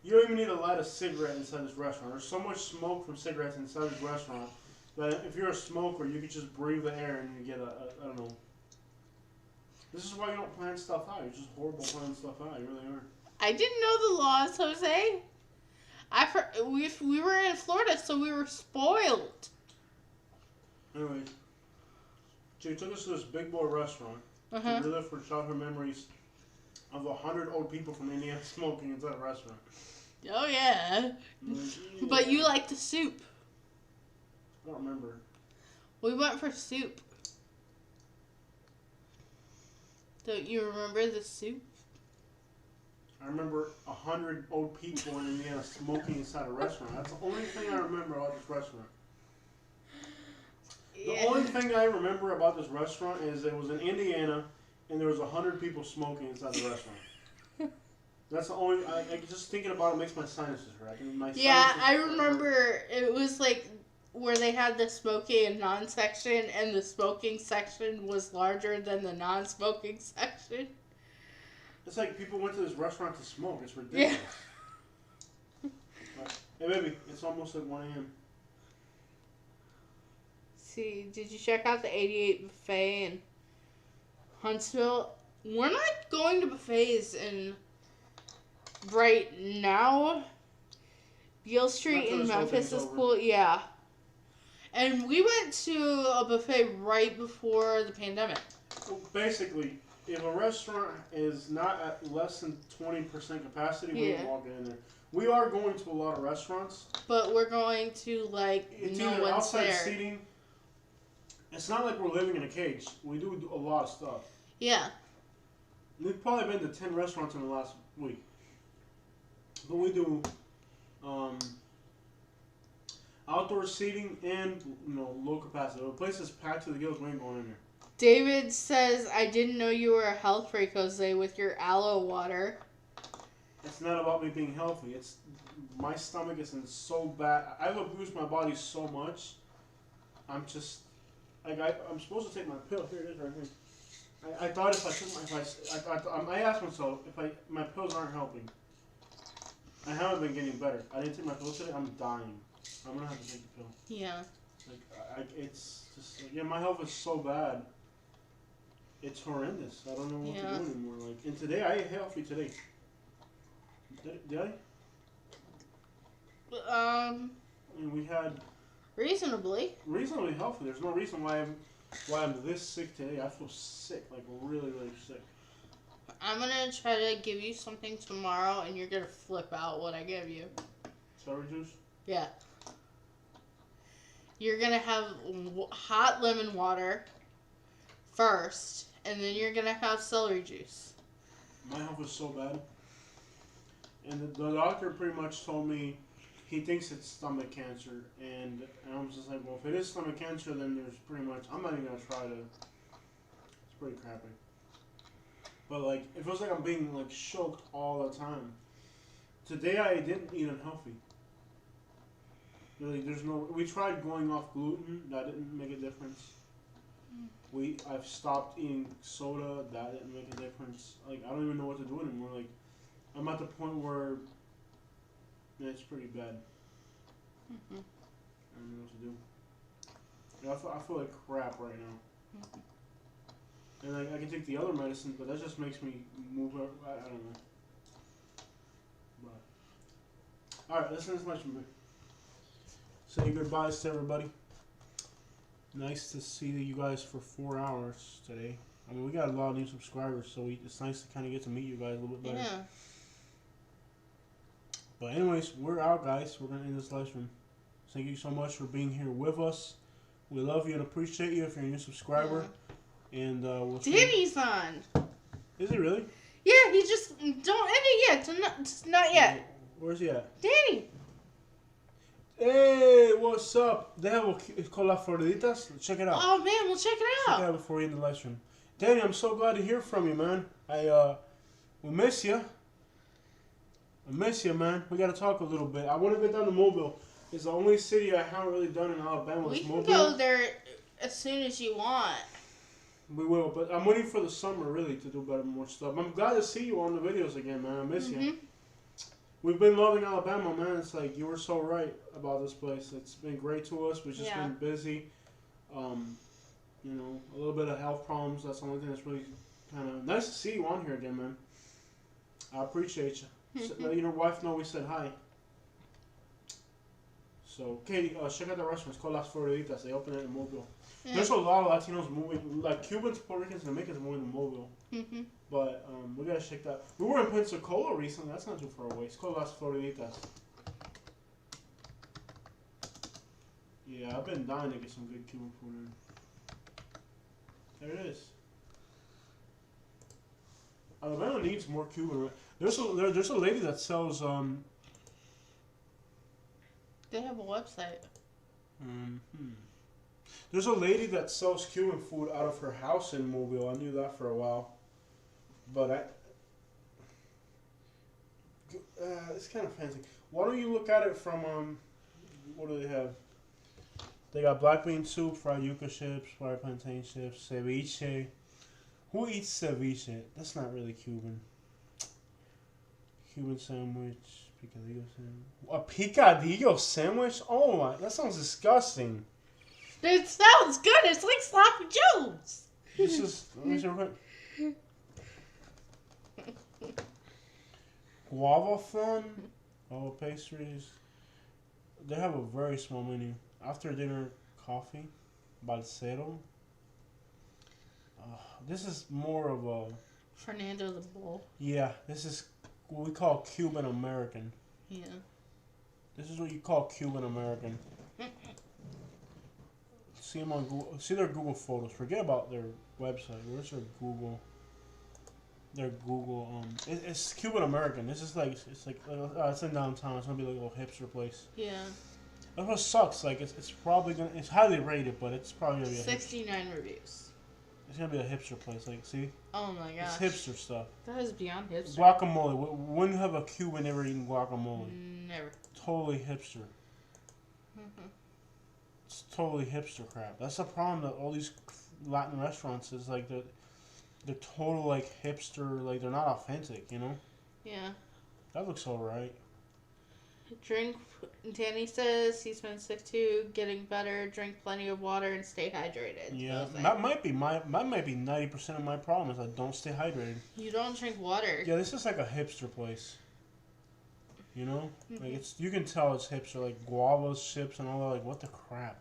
Speaker 1: you don't even need to light a cigarette inside this restaurant. There's so much smoke from cigarettes inside this restaurant that if you're a smoker, you could just breathe the air and you get I don't know. This is why you don't plan stuff out. You're just horrible planning stuff out. You really are.
Speaker 2: I didn't know the laws, Jose. We were in Florida, so we were spoiled.
Speaker 1: Anyway, she took us to this Big Boy restaurant to relive her childhood memories of 100 old people from Indiana smoking inside a restaurant.
Speaker 2: Oh, yeah. But you like the soup.
Speaker 1: I don't remember.
Speaker 2: We went for soup. Don't you remember the soup?
Speaker 1: I remember 100 old people in Indiana smoking inside a restaurant. That's the only thing I remember about this restaurant. Yeah. The only thing I remember about this restaurant is it was in Indiana and there was 100 people smoking inside the restaurant. That's the only. I just thinking about it makes my sinuses hurt.
Speaker 2: I remember it was like where they had the smoking and non-section, and the smoking section was larger than the non-smoking section.
Speaker 1: It's like people went to this restaurant to smoke. It's ridiculous. Yeah. Hey, baby, it's almost like 1 a.m.
Speaker 2: See, did you check out the 88 buffet in Huntsville? We're not going to buffets in right now. Beale Street in Memphis is cool. Yeah. And we went to a buffet right before the pandemic.
Speaker 1: Well, basically, if a restaurant is not at less than 20% capacity, we ain't walking in there. We are going to a lot of restaurants.
Speaker 2: But we're going to, like,
Speaker 1: it's
Speaker 2: no
Speaker 1: either
Speaker 2: one's
Speaker 1: outside
Speaker 2: there.
Speaker 1: Seating. It's not like we're living in a cage. We do a lot of stuff.
Speaker 2: Yeah.
Speaker 1: We've probably been to 10 restaurants in the last week. But we do outdoor seating and low capacity. The place is packed to the gills. We ain't going in there.
Speaker 2: David says, I didn't know you were a health freak, Jose, with your aloe water.
Speaker 1: It's not about me being healthy. It's my stomach is in so bad. I've abused my body so much. I'm just like I'm supposed to take my pill. Here it is, right here. I thought if I took I asked myself if my pills aren't helping. I haven't been getting better. I didn't take my pills today. I'm dying. I'm gonna have to take the pill.
Speaker 2: Yeah.
Speaker 1: It's just my health is so bad. It's horrendous. I don't know what to do anymore. And today I ate healthy today. Did I? And we had
Speaker 2: reasonably
Speaker 1: healthy. There's no reason why I'm this sick today. I feel sick, like really, really sick.
Speaker 2: I'm gonna try to give you something tomorrow, and you're gonna flip out what I give you.
Speaker 1: Celery juice?
Speaker 2: Yeah. You're gonna have hot lemon water first, and then you're gonna have celery juice.
Speaker 1: My health is so bad. And the doctor pretty much told me he thinks it's stomach cancer. And I was just like, well, if it is stomach cancer, then there's pretty much, I'm not even going to try to, it's pretty crappy. But it feels like I'm being choked all the time. Today I didn't eat unhealthy. Really, we tried going off gluten, that didn't make a difference. I've stopped eating soda, that didn't make a difference. I don't even know what to do anymore. I'm at the point where it's pretty bad. I don't know what to do. I feel like crap right now. And I can take the other medicine, but that just makes me move. I don't know. But all right, listen to this much. Say goodbyes to everybody. Nice to see you guys for 4 hours today. I mean, we got a lot of new subscribers, so it's nice to kind of get to meet you guys a little bit better.
Speaker 2: Yeah.
Speaker 1: But anyways, we're out, guys. We're gonna end this live stream. Thank you so much for being here with us. We love you and appreciate you if you're a new subscriber. Yeah. And we'll see.
Speaker 2: Danny's on.
Speaker 1: Is he really?
Speaker 2: Yeah, he just don't end it yet. Not yet.
Speaker 1: Where's he at?
Speaker 2: Danny.
Speaker 1: Hey, what's up? They have it's called La Floriditas. Check it out.
Speaker 2: Oh man, we'll check it out.
Speaker 1: Check it out before we end the live stream. Danny, I'm so glad to hear from you, man. We miss you. I miss you, man. We gotta talk a little bit. I want to get down to Mobile. It's the only city I haven't really done in Alabama.
Speaker 2: We
Speaker 1: can
Speaker 2: Mobile. Go there as soon as you want.
Speaker 1: We will, but I'm waiting for the summer really to do better, more stuff. I'm glad to see you on the videos again, man. I miss you. We've been loving Alabama, man. It's like you were so right about this place. It's been great to us. We've just been busy. You know, a little bit of health problems. That's the only thing that's really kind of nice to see you on here again, man. I appreciate you. Let your wife know we said hi. So, Katie, check out the restaurant. It's called Las Floriditas. They open it in Mobile. Yeah. There's a lot of Latinos moving, like Cubans, Puerto Ricans, and Dominicans moving to Mobile. But we gotta check that. We were in Pensacola recently. That's not too far away. It's called Las Floriditas. Yeah, I've been dying to get some good Cuban food in. There it is. Alabama needs more Cuban. There's a lady that sells
Speaker 2: They have a website.
Speaker 1: There's a lady that sells Cuban food out of her house in Mobile. I knew that for a while, but it's kind of fancy. Why don't you look at it from what do they have? They got black bean soup, fried yuca chips, fried plantain chips, ceviche. Who eats ceviche? That's not really Cuban. Cuban sandwich, picadillo sandwich. A picadillo sandwich? Oh my, that sounds disgusting.
Speaker 2: It sounds good. It's like sloppy joes.
Speaker 1: This is, let me see real quick. Guava flan, guava pastries. They have a very small menu. After dinner coffee, balsero. This is more of a
Speaker 2: Fernando the Bull.
Speaker 1: Yeah, this is what we call Cuban American.
Speaker 2: Yeah.
Speaker 1: This is what you call Cuban American. See them on Google. See their Google photos. Forget about their website. Where's their Google? Their Google. It's Cuban American. This is like it's in downtown. It's gonna be like a little hipster place.
Speaker 2: Yeah.
Speaker 1: That's what sucks. Like it's probably gonna. It's highly rated, but it's probably gonna be
Speaker 2: 69 reviews.
Speaker 1: It's gonna be a hipster place. Like see.
Speaker 2: Oh my gosh.
Speaker 1: It's hipster stuff.
Speaker 2: That is beyond hipster.
Speaker 1: Guacamole. When have a Cuban ever eaten guacamole?
Speaker 2: Never.
Speaker 1: Totally hipster. It's totally hipster crap. That's the problem that all these Latin restaurants is like they're total like hipster, like they're not authentic, you know?
Speaker 2: Yeah.
Speaker 1: That looks alright.
Speaker 2: Drink, Danny says he's been sick too, getting better, drink plenty of water and stay hydrated.
Speaker 1: Yeah, that might be 90% of my problem is I don't stay hydrated.
Speaker 2: You don't drink water.
Speaker 1: Yeah, this is like a hipster place. You know? Like it's you can tell it's hipster, like guavas, chips and all that, like what the crap.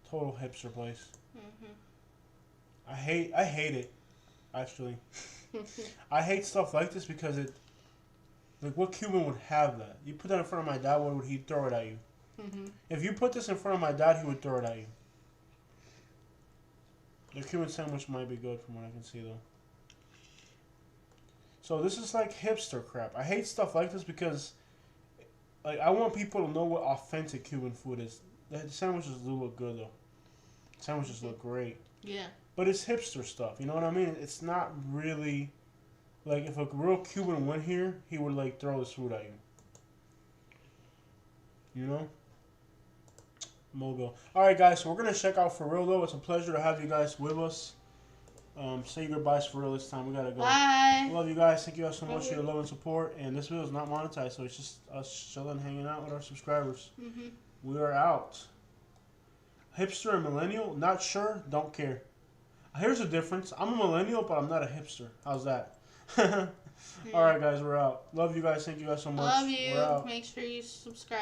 Speaker 1: Total hipster place. I hate it, actually. I hate stuff like this because it like what Cuban would have that? You put that in front of my dad, what would he throw it at you? If you put this in front of my dad, he would throw it at you. The Cuban sandwich might be good from what I can see though. So this is like hipster crap. I hate stuff like this because like I want people to know what authentic Cuban food is. The sandwiches do look good though. Sandwiches look great. Yeah. But it's hipster stuff, you know what I mean? It's not really like if a real Cuban went here, he would like throw this food at you. You know? Mogo. Alright guys, so we're gonna check out for real though. It's a pleasure to have you guys with us. Say your goodbyes for real this time. We gotta go.
Speaker 2: Bye.
Speaker 1: Love you guys. Thank you guys so much for your love and support. And this video is not monetized, so it's just us chilling, hanging out with our subscribers. We are out. Hipster and millennial? Not sure. Don't care. Here's the difference. I'm a millennial, but I'm not a hipster. How's that? Alright guys, we're out. Love you guys. Thank you guys so much.
Speaker 2: Love you.
Speaker 1: We're out.
Speaker 2: Make sure you subscribe.